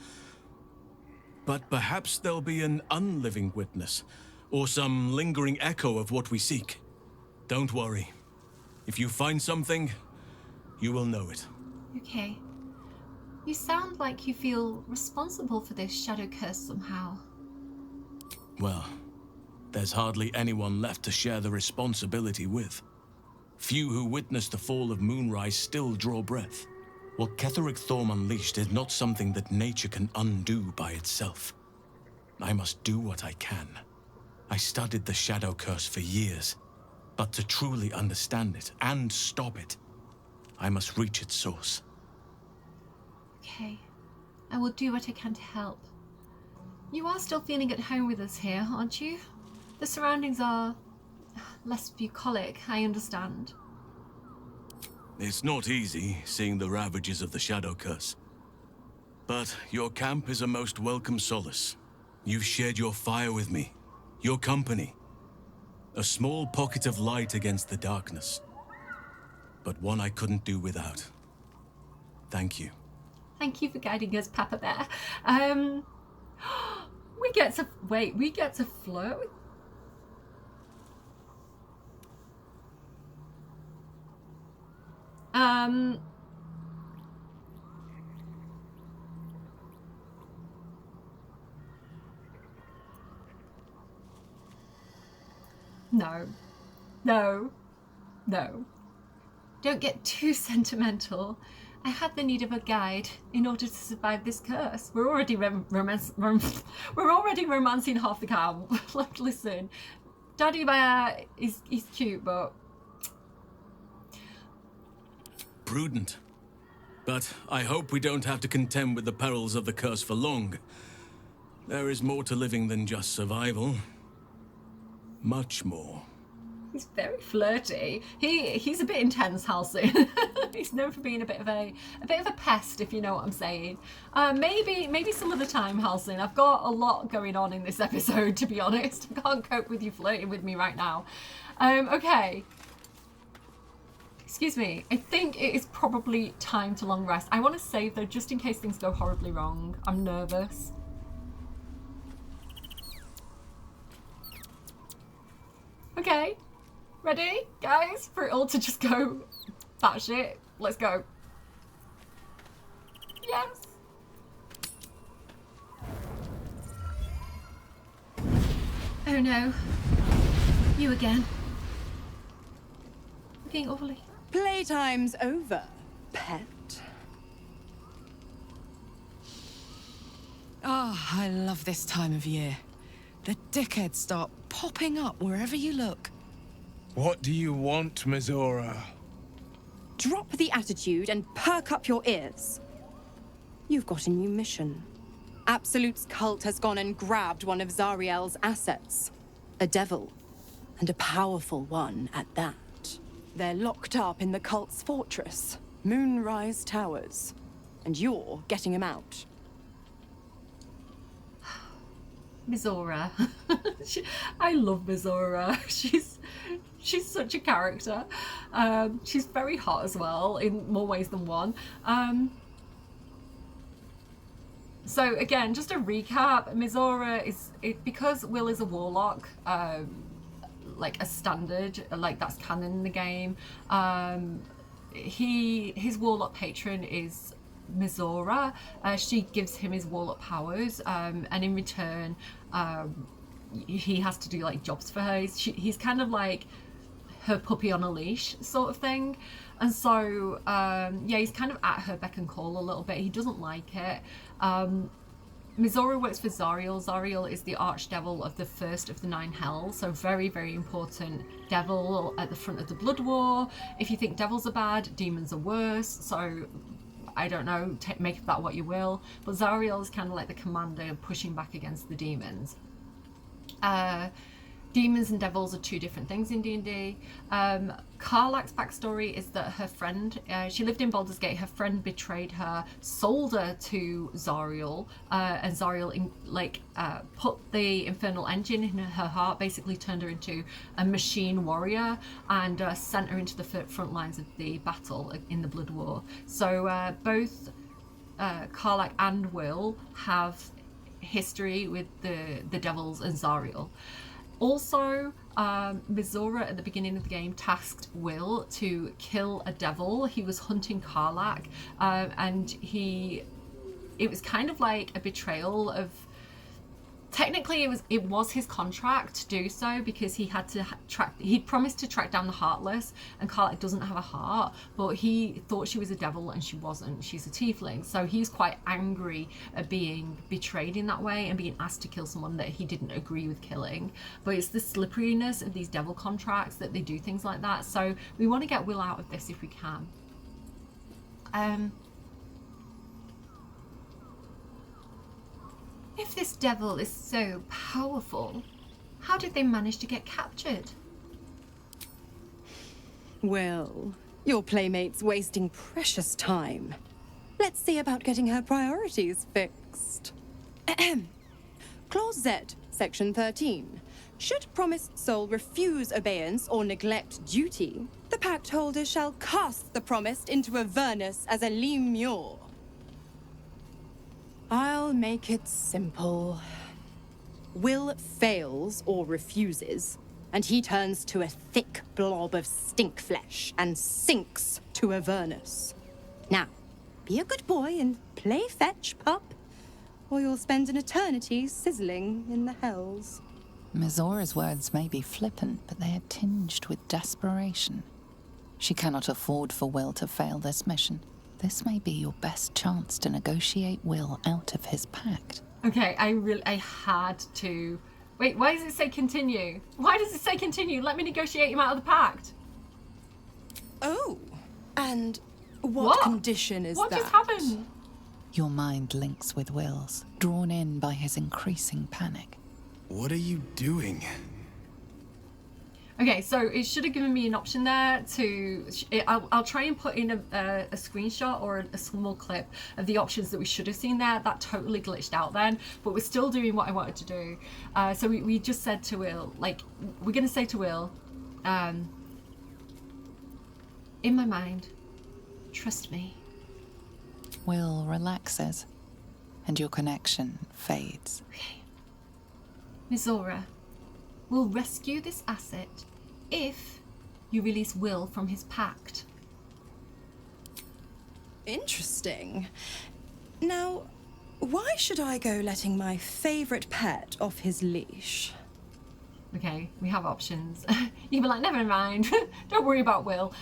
But perhaps there'll be an unliving witness, or some lingering echo of what we seek. Don't worry. If you find something, you will know it. Okay. You sound like you feel responsible for this Shadow Curse somehow. Well, there's hardly anyone left to share the responsibility with. Few who witnessed the fall of Moonrise still draw breath. What Ketheric Thorm unleashed is not something that nature can undo by itself. I must do what I can. I studied the Shadow Curse for years, but to truly understand it and stop it, I must reach its source. Okay. I will do what I can to help. You are still feeling at home with us here, aren't you? The surroundings are less bucolic, I understand. It's not easy, seeing the ravages of the Shadow Curse. But your camp is a most welcome solace. You've shared your fire with me, your company. A small pocket of light against the darkness. But one I couldn't do without. Thank you. Thank you for guiding us, Papa Bear. We get to flirt with... No. Don't get too sentimental. I had the need of a guide in order to survive this curse. We're already romancing half the camp. Like, listen, Daddy Bear he's cute, but prudent. But I hope we don't have to contend with the perils of the curse for long. There is more to living than just survival. Much more. He's very flirty. He's a bit intense, Halcyon. He's known for being a bit of a pest, if you know what I'm saying. Maybe some of the time, Halcyon. I've got a lot going on in this episode, to be honest. I can't cope with you flirting with me right now. Okay. Excuse me. I think it is probably time to long rest. I want to save though, just in case things go horribly wrong. I'm nervous. Okay. Ready, guys? For it all to just go batshit. Let's go. Yes. Oh no. You again. Looking awfully. Playtime's over, pet. Oh, I love this time of year. The dickheads start popping up wherever you look. What do you want, Mizora? Drop the attitude and perk up your ears. You've got a new mission. Absolute's cult has gone and grabbed one of Zariel's assets. A devil, and a powerful one at that. They're locked up in the cult's fortress, Moonrise Towers, and you're getting him out. Mizora. I love Mizora. She's such a character. She's very hot as well, in more ways than one. So again, just a recap, Mizora is, because Will is a warlock, like a standard, like that's canon in the game, his warlock patron is Mizora. She gives him his warlock powers, and in return, he has to do like jobs for her. He's kind of like her puppy on a leash sort of thing. And so, yeah, he's kind of at her beck and call a little bit. He doesn't like it. Mizora works for Zariel. Zariel is the archdevil of the first of the 9 hells, so very, very important devil at the front of the Blood War. If you think devils are bad, demons are worse, so I don't know, make of that what you will. But Zariel is kind of like the commander pushing back against the demons. Demons and devils are 2 different things in D&D. Karlach's backstory is that her friend, she lived in Baldur's Gate, her friend betrayed her, sold her to Zariel, and Zariel put the infernal engine in her heart, basically turned her into a machine warrior, and sent her into the front lines of the battle in the Blood War. So both Karlach and Will have history with the devils and Zariel. Also, Mizora at the beginning of the game tasked Will to kill a devil. He was hunting Karlach, and it was kind of like a betrayal of. Technically, it was his contract to do so, because he had to he'd promised to track down the Heartless, and Karlach doesn't have a heart, but he thought she was a devil and she wasn't. She's a tiefling, so he's quite angry at being betrayed in that way and being asked to kill someone that he didn't agree with killing. But it's the slipperiness of these devil contracts that they do things like that. So we want to get Will out of this if we can. If this devil is so powerful, how did they manage to get captured? Well, your playmate's wasting precious time. Let's see about getting her priorities fixed. Clause Z, Section 13. Should promised soul refuse obeyance or neglect duty, the pact holder shall cast the promised into Avernus as a lemure. I'll make it simple. Will fails or refuses, and he turns to a thick blob of stink flesh and sinks to Avernus. Now, be a good boy and play fetch, pup, or you'll spend an eternity sizzling in the hells. Mizora's words may be flippant, but they are tinged with desperation. She cannot afford for Will to fail this mission. This may be your best chance to negotiate Will out of his pact. Okay, I had to... Wait, why does it say continue? Why does it say continue? Let me negotiate him out of the pact. Oh, and what condition is that? What just happened? Your mind links with Will's, drawn in by his increasing panic. What are you doing? Okay, so it should have given me an option there to... I'll try and put in a screenshot or a small clip of the options that we should have seen there. That totally glitched out then, but we're still doing what I wanted to do. So we just said to Will, like, we're going to say to Will, in my mind, trust me. Will relaxes, and your connection fades. Okay. Mizora will rescue this asset if you release Will from his pact. Interesting. Now, why should I go letting my favorite pet off his leash? Okay, we have options. You'd be like, never mind, don't worry about Will.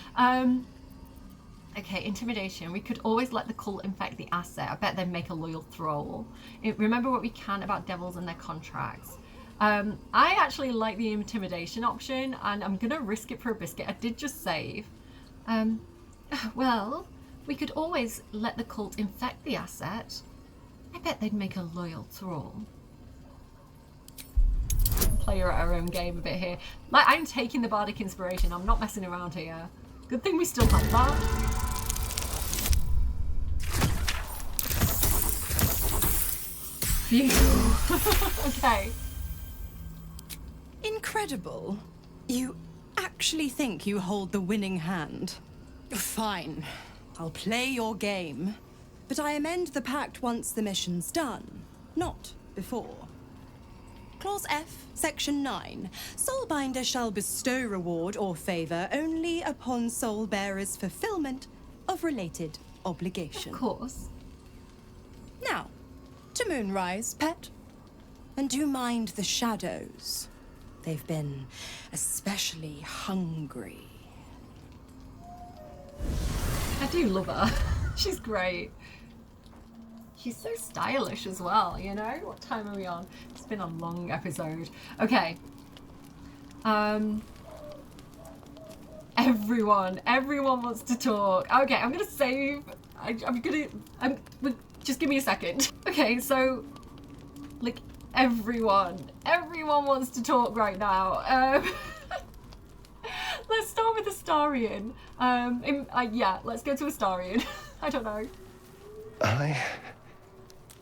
Okay, intimidation. We could always let the cult infect the asset. I bet they'd make a loyal thrall. Remember what we can about devils and their contracts. I actually like the intimidation option, and I'm gonna risk it for a biscuit. I did just save. Well, we could always let the cult infect the asset. I bet they'd make a loyal thrall. Play her at her own game a bit here. Like, I'm taking the bardic inspiration. I'm not messing around here. Good thing we still have that. Phew. Okay. Incredible. You actually think you hold the winning hand? Fine. I'll play your game. But I amend the pact once the mission's done, not before. Clause F, Section 9. Soulbinder shall bestow reward or favor only upon soul bearer's fulfillment of related obligation. Of course. Now, to Moonrise, pet. And do mind the shadows. They've been especially hungry. I do love her. She's great. She's so stylish as well, you know? What time are we on? It's been a long episode. Okay. Everyone wants to talk. Okay, I'm gonna save. Just give me a second. Okay, so, like, everyone wants to talk right now. Let's start with Astarion. Yeah, let's go to Astarion. I don't know.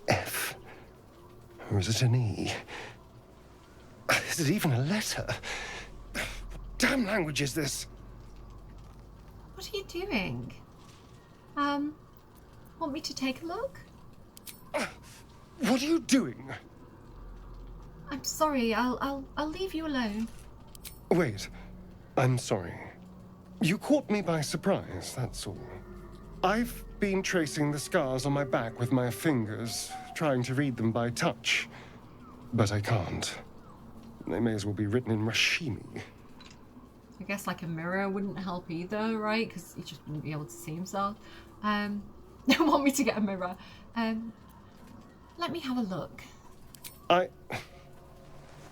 F. Or is it an E? Is it even a letter? What damn language is this? What are you doing? Want me to take a look? What are you doing? I'm sorry. I'll leave you alone. Wait. I'm sorry. You caught me by surprise, that's all. I've been tracing the scars on my back with my fingers, trying to read them by touch. But I can't. They may as well be written in Rashimi. I guess like a mirror wouldn't help either, right? Because he just wouldn't be able to see himself. They want me to get a mirror. Let me have a look.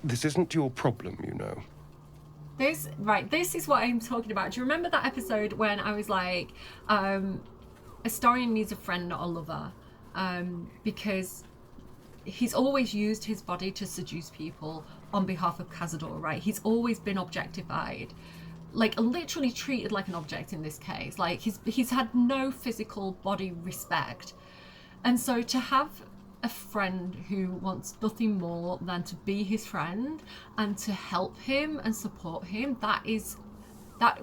This isn't your problem, you know. This is what I'm talking about. Do you remember that episode when I was like, Astarion needs a friend, not a lover? Because he's always used his body to seduce people on behalf of Cazador, right? He's always been objectified. Like, literally treated like an object in this case. Like, he's had no physical body respect. And so to have a friend who wants nothing more than to be his friend and to help him and support him, that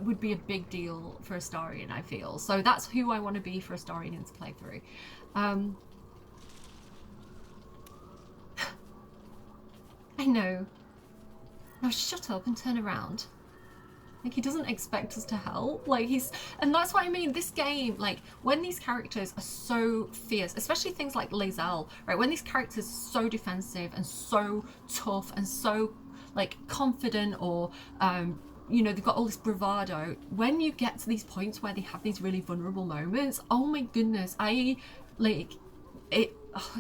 would be a big deal for Astarion, I feel. So that's who I want to be for Astarion in this playthrough. I know. Now shut up and turn around. Like, he doesn't expect us to help. Like, and that's what I mean. This game, like, when these characters are so fierce, especially things like Lae'zel, right? When these characters are so defensive and so tough and so, like, confident, or, you know, they've got all this bravado. When you get to these points where they have these really vulnerable moments, oh my goodness,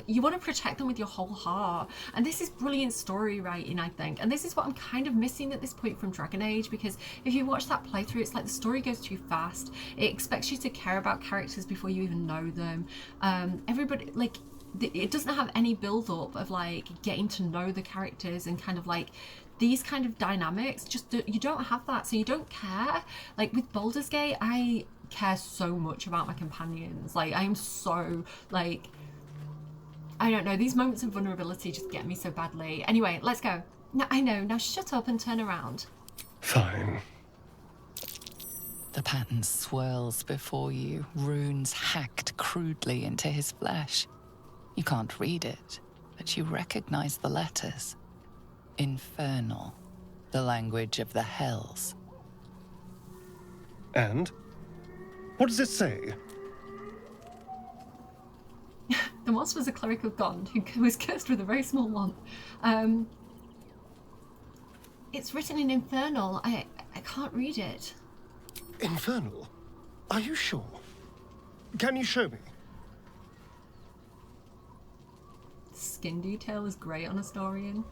you want to protect them with your whole heart. And this is brilliant story writing, I think. And this is what I'm kind of missing at this point from Dragon Age, because if you watch that playthrough, it's like the story goes too fast. It expects you to care about characters before you even know them. Everybody, like, it doesn't have any build up of like getting to know the characters and kind of like these kind of dynamics. You don't have that, so you don't care. Like with Baldur's Gate, I care so much about my companions. Like, I am so, like, I don't know, these moments of vulnerability just get me so badly. Anyway, let's go. No, I know, now shut up and turn around. Fine. The pattern swirls before you, runes hacked crudely into his flesh. You can't read it, but you recognize the letters. Infernal, the language of the Hells. And? What does it say? The Moss was a cleric of Gond who was cursed with a very small wand. It's written in Infernal. I can't read it. Infernal? Are you sure? Can you show me? Skin detail is great on Astarion.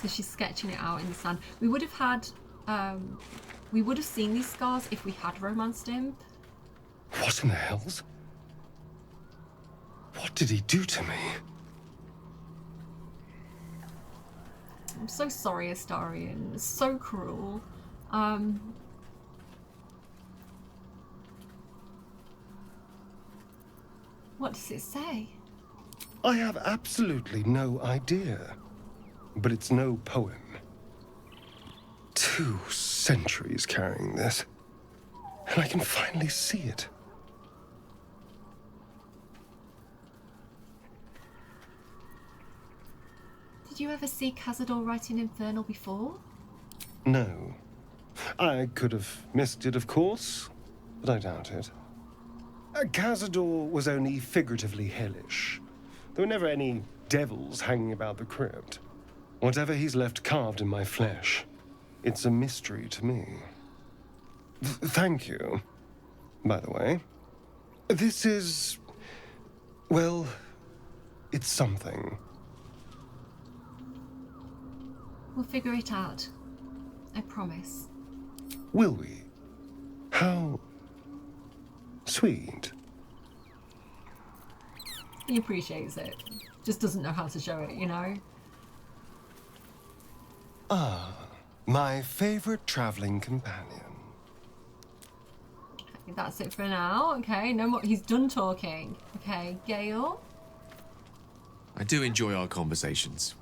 So she's sketching it out in the sand. We would have had, we would have seen these scars if we had romanced him. What in the hells? What did he do to me? I'm so sorry, Astarion. It's so cruel. What does it say? I have absolutely no idea. But it's no poem. 2 centuries carrying this. And I can finally see it. Did you ever see Cazador writing Infernal before? No. I could have missed it, of course, but I doubt it. Cazador was only figuratively hellish. There were never any devils hanging about the crypt. Whatever he's left carved in my flesh, it's a mystery to me. Thank you, by the way. This is... well, it's something. We'll figure it out. I promise. Will we? How... sweet. He appreciates it. Just doesn't know how to show it, you know? Ah, my favorite traveling companion. Okay, that's it for now. Okay, no more. He's done talking. Okay, Gale. I do enjoy our conversations.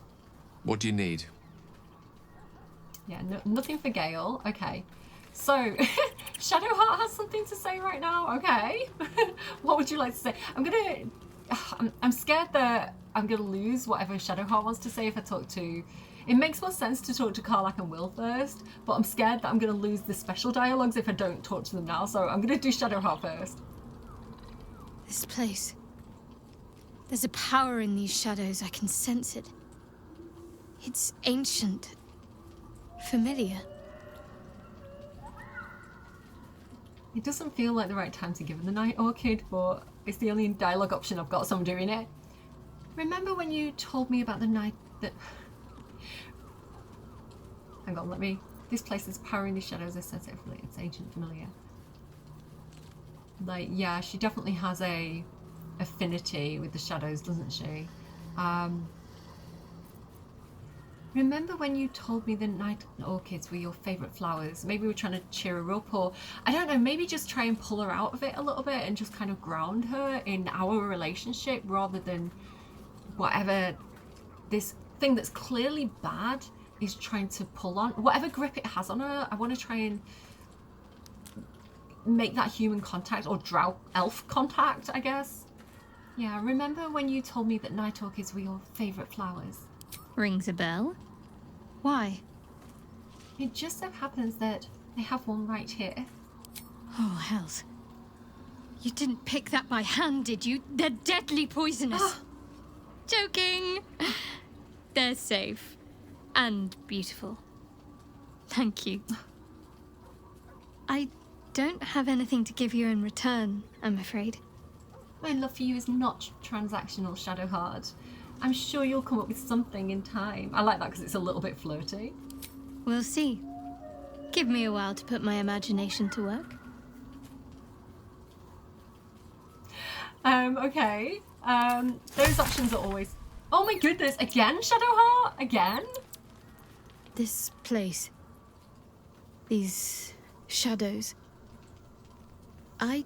What do you need? Yeah, nothing for Gale. Okay. So, Shadowheart has something to say right now. Okay. What would you like to say? I'm scared that I'm gonna lose whatever Shadowheart wants to say if I talk to... It makes more sense to talk to Karlach and Will first, but I'm scared that I'm gonna lose the special dialogues if I don't talk to them now, so I'm gonna do Shadowheart first. This place. There's a power in these shadows. I can sense it. It's ancient. Familiar. It doesn't feel like the right time to give him the Night Orchid, but it's the only dialogue option I've got, so I'm doing it. Remember when you told me about the night that... Hang on, let me... This place is power in the shadows. I sense it. It's ancient, familiar. Like, yeah, she definitely has a affinity with the shadows, doesn't she? Remember when you told me the night orchids were your favourite flowers? Maybe we're trying to cheer her up, or I don't know, maybe just try and pull her out of it a little bit and just kind of ground her in our relationship rather than whatever this thing that's clearly bad is trying to pull on. Whatever grip it has on her, I want to try and make that human contact or drow elf contact, I guess. Yeah, remember when you told me that night orchids were your favourite flowers? Rings a bell. Why? It just so happens that they have one right here. Oh, hells. You didn't pick that by hand, did you? They're deadly poisonous. Joking. They're safe. And beautiful. Thank you. I don't have anything to give you in return, I'm afraid. My love for you is not transactional, Shadowheart. I'm sure you'll come up with something in time. I like that because it's a little bit flirty. We'll see. Give me a while to put my imagination to work. Okay. Those options are always... Oh my goodness, again, Shadowheart? Again? This place. These shadows. I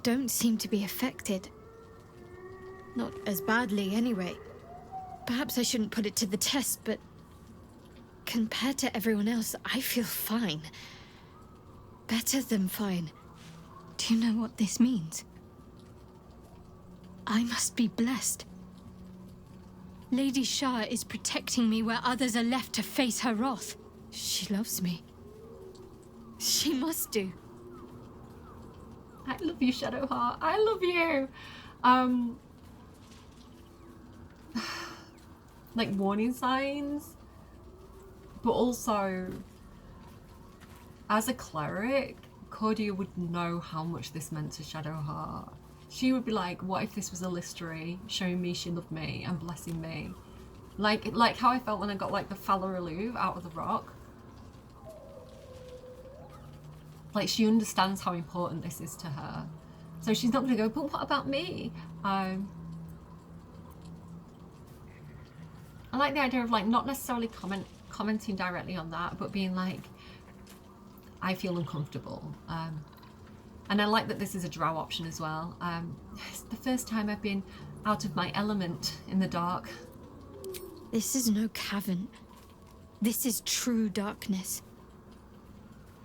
don't seem to be affected. Not as badly, anyway. Perhaps I shouldn't put it to the test, but compared to everyone else, I feel fine. Better than fine. Do you know what this means? I must be blessed. Lady Shah is protecting me where others are left to face her wrath. She loves me. She must do. I love you, Shadowheart. I love you. Like warning signs, but also as a cleric, Cordia would know how much this meant to Shadowheart. She would be like, what if this was a listery showing me she loved me and blessing me? Like how I felt when I got like the Falaraloo out of the rock. Like she understands how important this is to her. So she's not gonna go, but what about me? I like the idea of like not necessarily commenting directly on that, but being like, I feel uncomfortable. And I like that this is a drow option as well. It's the first time I've been out of my element in the dark. This is no cavern. This is true darkness.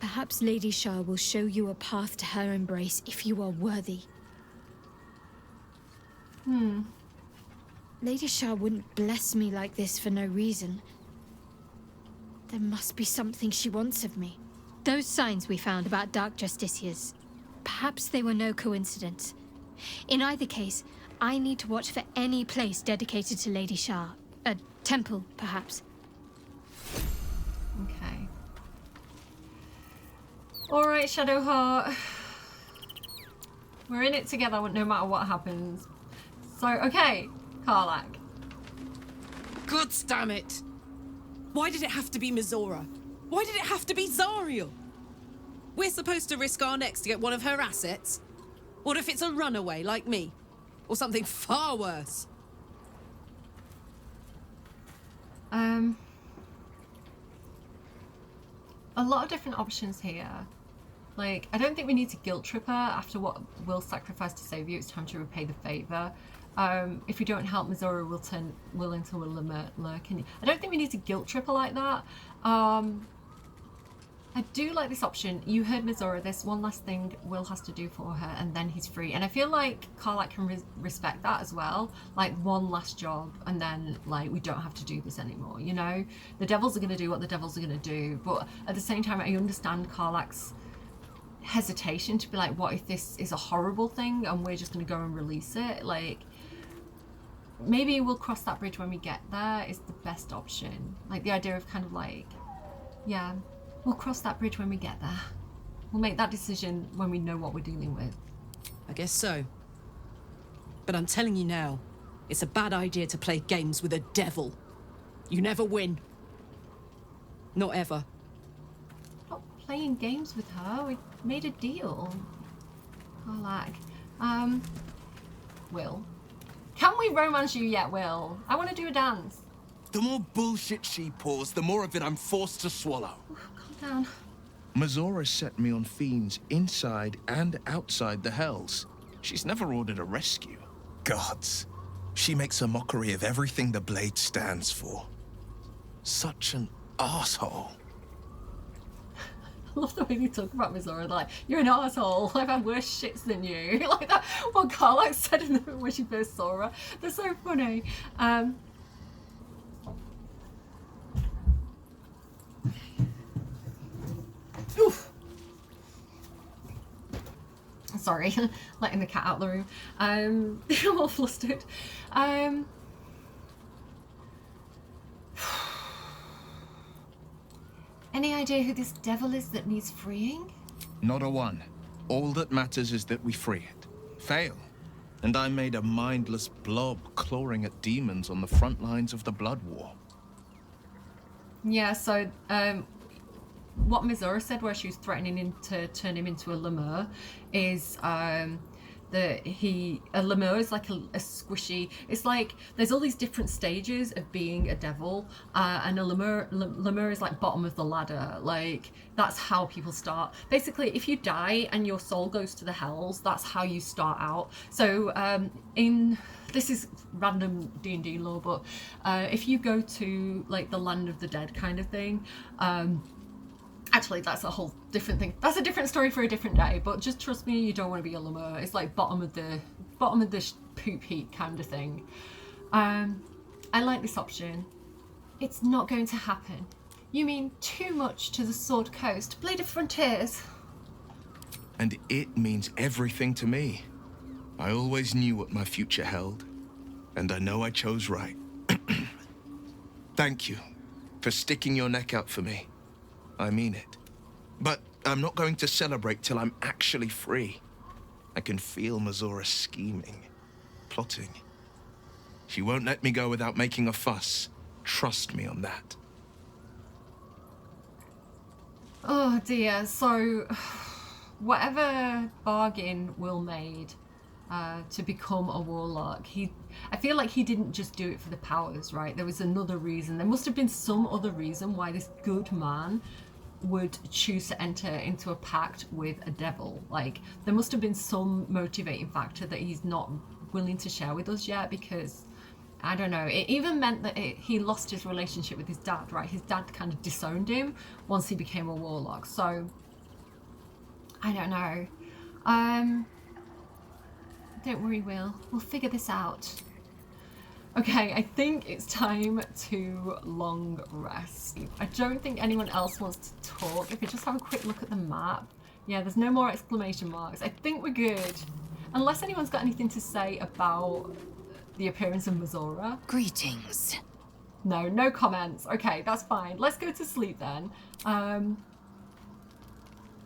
Perhaps Lady Shah will show you a path to her embrace if you are worthy. Lady Shah wouldn't bless me like this for no reason. There must be something she wants of me. Those signs we found about Dark Justiciars, perhaps they were no coincidence. In either case, I need to watch for any place dedicated to Lady Shar. A temple, perhaps. Okay. Alright, Shadowheart. We're in it together no matter what happens. So, okay, Karlach. God damn it! Why did it have to be Mizora? Why did it have to be Zariel? We're supposed to risk our necks to get one of her assets? What if it's a runaway like me? Or something far worse? A lot of different options here. Like, I don't think we need to guilt trip her after what Will sacrificed to save you. It's time to repay the favour. If we don't help, Mizora will turn Will into a lurkin. I don't think we need to guilt trip her like that. I do like this option. You heard Mizora, there's one last thing Will has to do for her and then he's free. And I feel like Karlach can respect that as well. Like, one last job and then, like, we don't have to do this anymore, you know? The devils are going to do what the devils are going to do. But at the same time, I understand Karlach's hesitation to be like, what if this is a horrible thing and we're just going to go and release it? Like, maybe we'll cross that bridge when we get there is the best option. Like, the idea of kind of like, yeah, we'll cross that bridge when we get there. We'll make that decision when we know what we're dealing with. I guess so. But I'm telling you now, it's a bad idea to play games with a devil. You never win. Not ever. Not playing games with her. We made a deal. Karlach. Will. Can we romance you yet, Will? I want to do a dance. The more bullshit she pours, the more of it I'm forced to swallow. Calm down. Mizora set me on fiends inside and outside the Hells. She's never ordered a rescue. Gods. She makes a mockery of everything the Blade stands for. Such an asshole. I love the way you talk about Mizora, like, you're an asshole. I've had worse shits than you. Like that, what Karlach said in the when she first saw her. They're so funny. Oof. Sorry, letting the cat out of the room. I'm all flustered. Any idea who this devil is that needs freeing? Not a one. All that matters is that we free it. Fail. And I made a mindless blob clawing at demons on the front lines of the Blood War. Yeah, so what Mizora said where she was threatening him to turn him into a lemur is that a lemur is like a squishy, it's like there's all these different stages of being a devil, and a lemur is like bottom of the ladder. Like, that's how people start. Basically, if you die and your soul goes to the Hells, that's how you start out. So this is random D&D lore, but if you go to like the land of the dead kind of thing, actually, that's a whole different thing. That's a different story for a different day. But just trust me, you don't want to be a lemur. It's like bottom of the poop heap kind of thing. I like this option. It's not going to happen. You mean too much to the Sword Coast, Blade of Frontiers. And it means everything to me. I always knew what my future held, and I know I chose right. Thank you for sticking your neck out for me. I mean it. But I'm not going to celebrate till I'm actually free. I can feel Mizora scheming, plotting. She won't let me go without making a fuss. Trust me on that. Oh dear, so whatever bargain Will made to become a warlock, I feel like he didn't just do it for the powers, right? There was another reason. There must have been some other reason why this good man would choose to enter into a pact with a devil. Like, there must have been some motivating factor that he's not willing to share with us yet, because I don't know, it even meant that he lost his relationship with his dad, right? His dad kind of disowned him once he became a warlock. So I don't know. Don't worry, Will. We'll figure this out. Okay, I think it's time to long rest. I don't think anyone else wants to talk. If we just have a quick look at the map. Yeah, there's no more exclamation marks. I think we're good. Unless anyone's got anything to say about the appearance of Mizora. Greetings. No, no comments. Okay, that's fine. Let's go to sleep then.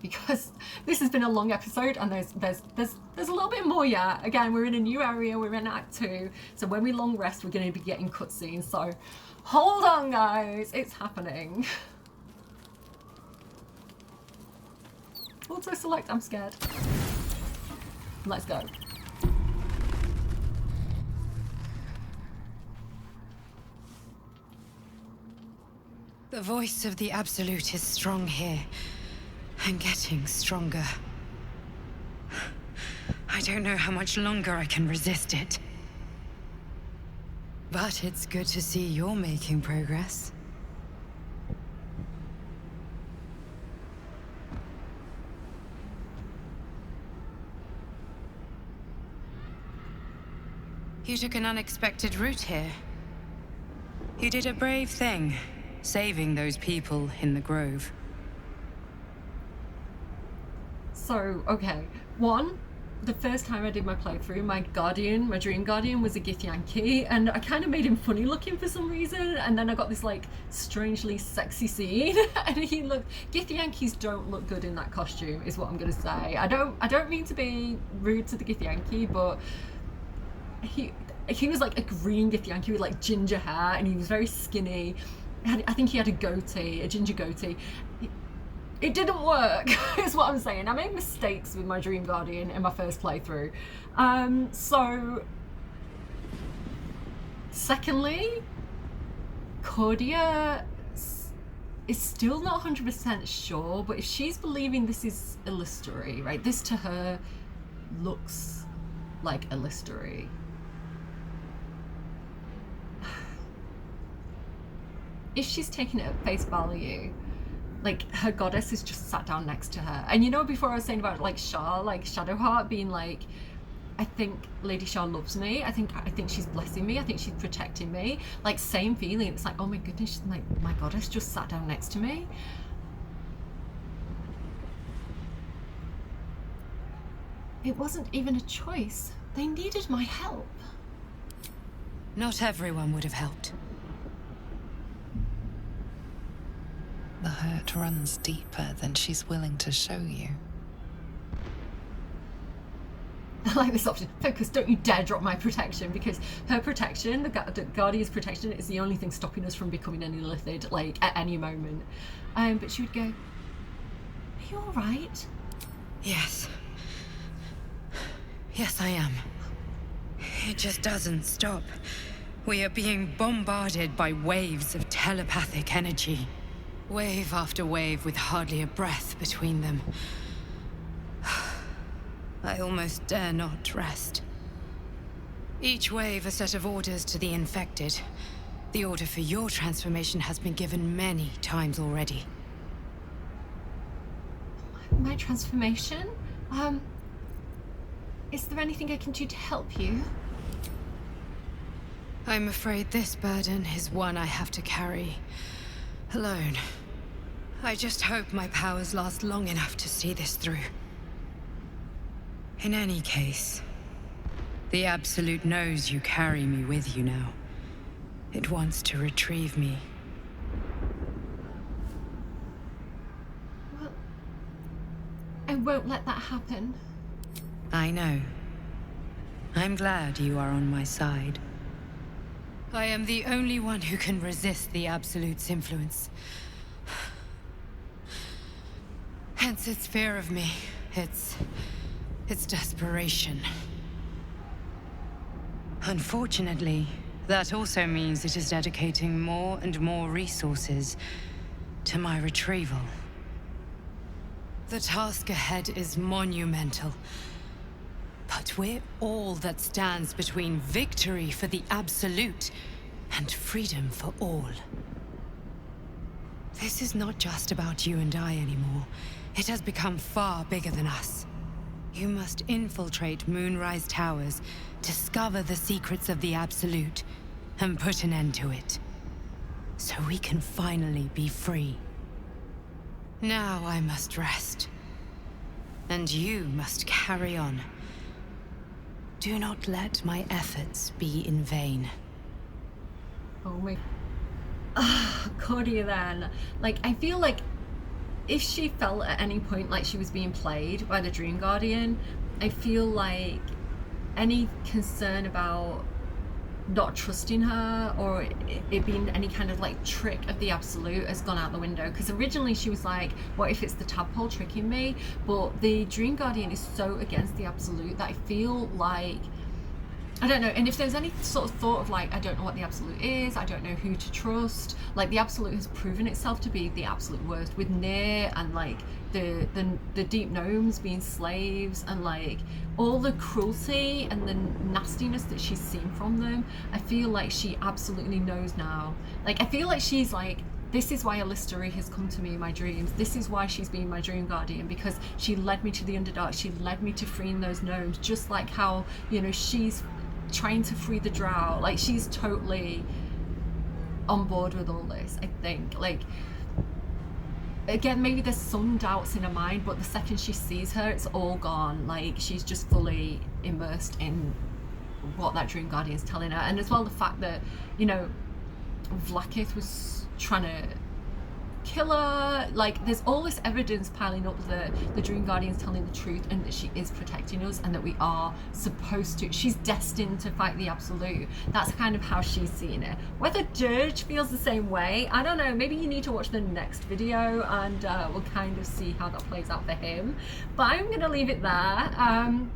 Because this has been a long episode and there's a little bit more yet. Again, we're in a new area, we're in Act 2. So when we long rest, we're going to be getting cutscenes. So hold on, guys. It's happening. Auto select, I'm scared. Let's go. The voice of the Absolute is strong here, and getting stronger. I don't know how much longer I can resist it. But it's good to see you're making progress. You took an unexpected route here. You did a brave thing, saving those people in the grove. So, okay. One, the first time I did my playthrough, my dream guardian was a Githyanki, and I kind of made him funny looking for some reason, and then I got this like strangely sexy scene, and he looked... Githyankis don't look good in that costume, is what I'm gonna say. I don't mean to be rude to the Githyanki, but he was like a green Githyanki with like ginger hair, and he was very skinny. I think he had a goatee, a ginger goatee. It didn't work, is what I'm saying. I made mistakes with my Dream Guardian in my first playthrough. So, secondly, Cordia is still not 100% sure, but if she's believing this is illusory, right? This to her looks like illusory. If she's taking it at face value, like her goddess is just sat down next to her. And you know, before I was saying about like Shah, like Shadowheart being like, I think Lady Shah loves me. I think she's blessing me. I think she's protecting me. Like same feeling. It's like, oh my goodness, like my goddess just sat down next to me. It wasn't even a choice. They needed my help. Not everyone would have helped. The hurt runs deeper than she's willing to show you. I like this option. Focus, don't you dare drop my protection, because her protection, the Guardian's protection, is the only thing stopping us from becoming any Lithid, like, at any moment. But she would go, are you alright? Yes. Yes, I am. It just doesn't stop. We are being bombarded by waves of telepathic energy. Wave after wave with hardly a breath between them. I almost dare not rest. Each wave a set of orders to the infected. The order for your transformation has been given many times already. My transformation? Is there anything I can do to help you? I'm afraid this burden is one I have to carry alone. I just hope my powers last long enough to see this through. In any case, the Absolute knows you carry me with you now. It wants to retrieve me. Well, I won't let that happen. I know. I'm glad you are on my side. I am the only one who can resist the Absolute's influence. Hence its fear of me, its desperation. Unfortunately, that also means it is dedicating more and more resources to my retrieval. The task ahead is monumental. But we're all that stands between victory for the Absolute and freedom for all. This is not just about you and I anymore. It has become far bigger than us. You must infiltrate Moonrise Towers, discover the secrets of the Absolute, and put an end to it, so we can finally be free. Now I must rest, and you must carry on. Do not let my efforts be in vain. Oh my... Cordia then. Like, I feel like if she felt at any point like she was being played by the Dream Guardian, I feel like any concern about not trusting her or it being any kind of like trick of the Absolute has gone out the window. Because originally she was like, what if it's the tadpole tricking me? But the Dream Guardian is so against the Absolute that I feel like, I don't know, and if there's any sort of thought of like, I don't know what the Absolute is, I don't know who to trust, like the Absolute has proven itself to be the absolute worst, with Nair and like the deep gnomes being slaves and like all the cruelty and the nastiness that she's seen from them. I feel like she absolutely knows now. Like I feel like she's like, this is why Alistair has come to me in my dreams. This is why she's been my Dream Guardian, because she led me to the Underdark. She led me to freeing those gnomes, just like how, you know, she's trying to free the drow. Like she's totally on board with all this, I think. Like, again, maybe there's some doubts in her mind, but the second she sees her, it's all gone. Like she's just fully immersed in what that Dream Guardian is telling her. And as well, the fact that, you know, Vlaakith was trying to kill her, like there's all this evidence piling up that the Dream Guardian's telling the truth and that she is protecting us and that we are supposed to, she's destined to fight the Absolute. That's kind of how she's seeing it. Whether Dirge feels the same way, I don't know. Maybe you need to watch the next video and we'll kind of see how that plays out for him. But I'm gonna leave it there.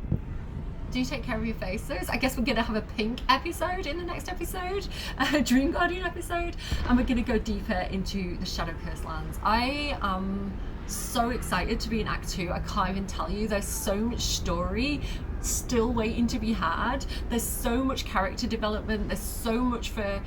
Do take care of your faces. I guess we're gonna have a pink episode in the next episode, a Dream Guardian episode, and we're gonna go deeper into the Shadow Curse lands. I am so excited to be in Act 2. I can't even tell you. There's so much story still waiting to be had. There's so much character development. There's so much for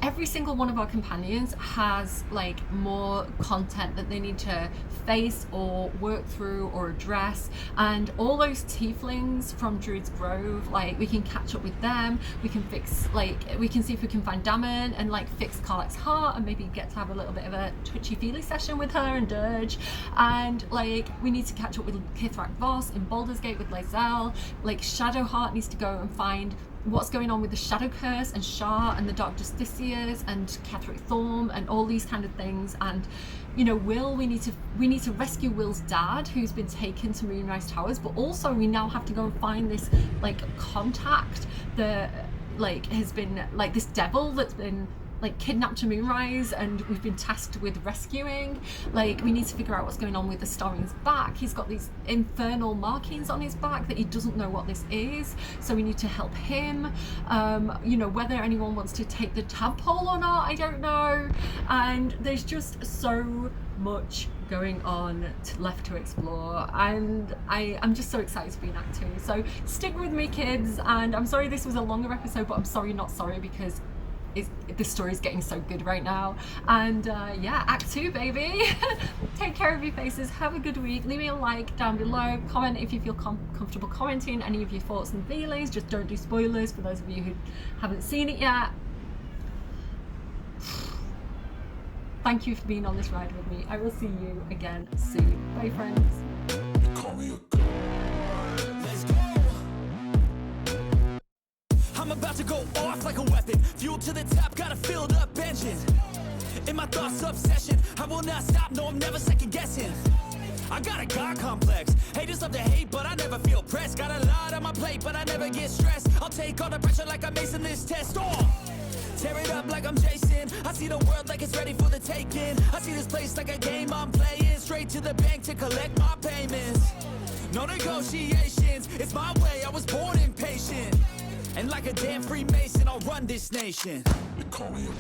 every single one of our companions has like more content that they need to face or work through or address. And all those tieflings from Druid's Grove, like we can catch up with them. We can fix, like we can see if we can find Damon and like fix Karlach's heart and maybe get to have a little bit of a touchy-feely session with her and Dirge. And like we need to catch up with Kithrak Voss in Baldur's Gate with Lae'zel. Like Shadowheart needs to go and find what's going on with the Shadow Curse and Shar and the Dark Justiciars and Ketheric Thorm and all these kind of things. And you know, Will, we need to rescue Will's dad who's been taken to Moonrise Towers, but also we now have to go and find this like contact that like has been like this devil that's been like kidnapped to Moonrise and we've been tasked with rescuing. Like we need to figure out what's going on with the Astarian's back. He's got these infernal markings on his back that he doesn't know what this is, so we need to help him. You know, whether anyone wants to take the tadpole or not, I don't know. And there's just so much going on left to explore, and I'm just so excited to be in Act 2. So stick with me, kids, and I'm sorry this was a longer episode, but I'm sorry not sorry, because the story's getting so good right now. And yeah, Act 2, baby. Take care of your faces, have a good week, leave me a like down below, comment if you feel comfortable commenting any of your thoughts and feelings. Just don't do spoilers for those of you who haven't seen it yet. Thank you for being on this ride with me. I will see you again soon. Bye, friends. I'm about to go off like a weapon. Fuel to the top, got a filled up engine. In my thoughts, obsession. I will not stop, no, I'm never second guessing. I got a God complex. Haters love to hate, but I never feel pressed. Got a lot on my plate, but I never get stressed. I'll take all the pressure like I'm acing this test. Tear it up like I'm Jason. I see the world like it's ready for the taking. I see this place like a game I'm playing. Straight to the bank to collect my payments. No negotiations, it's my way, I was born impatient. And like a damn Freemason, I'll run this nation. They call me a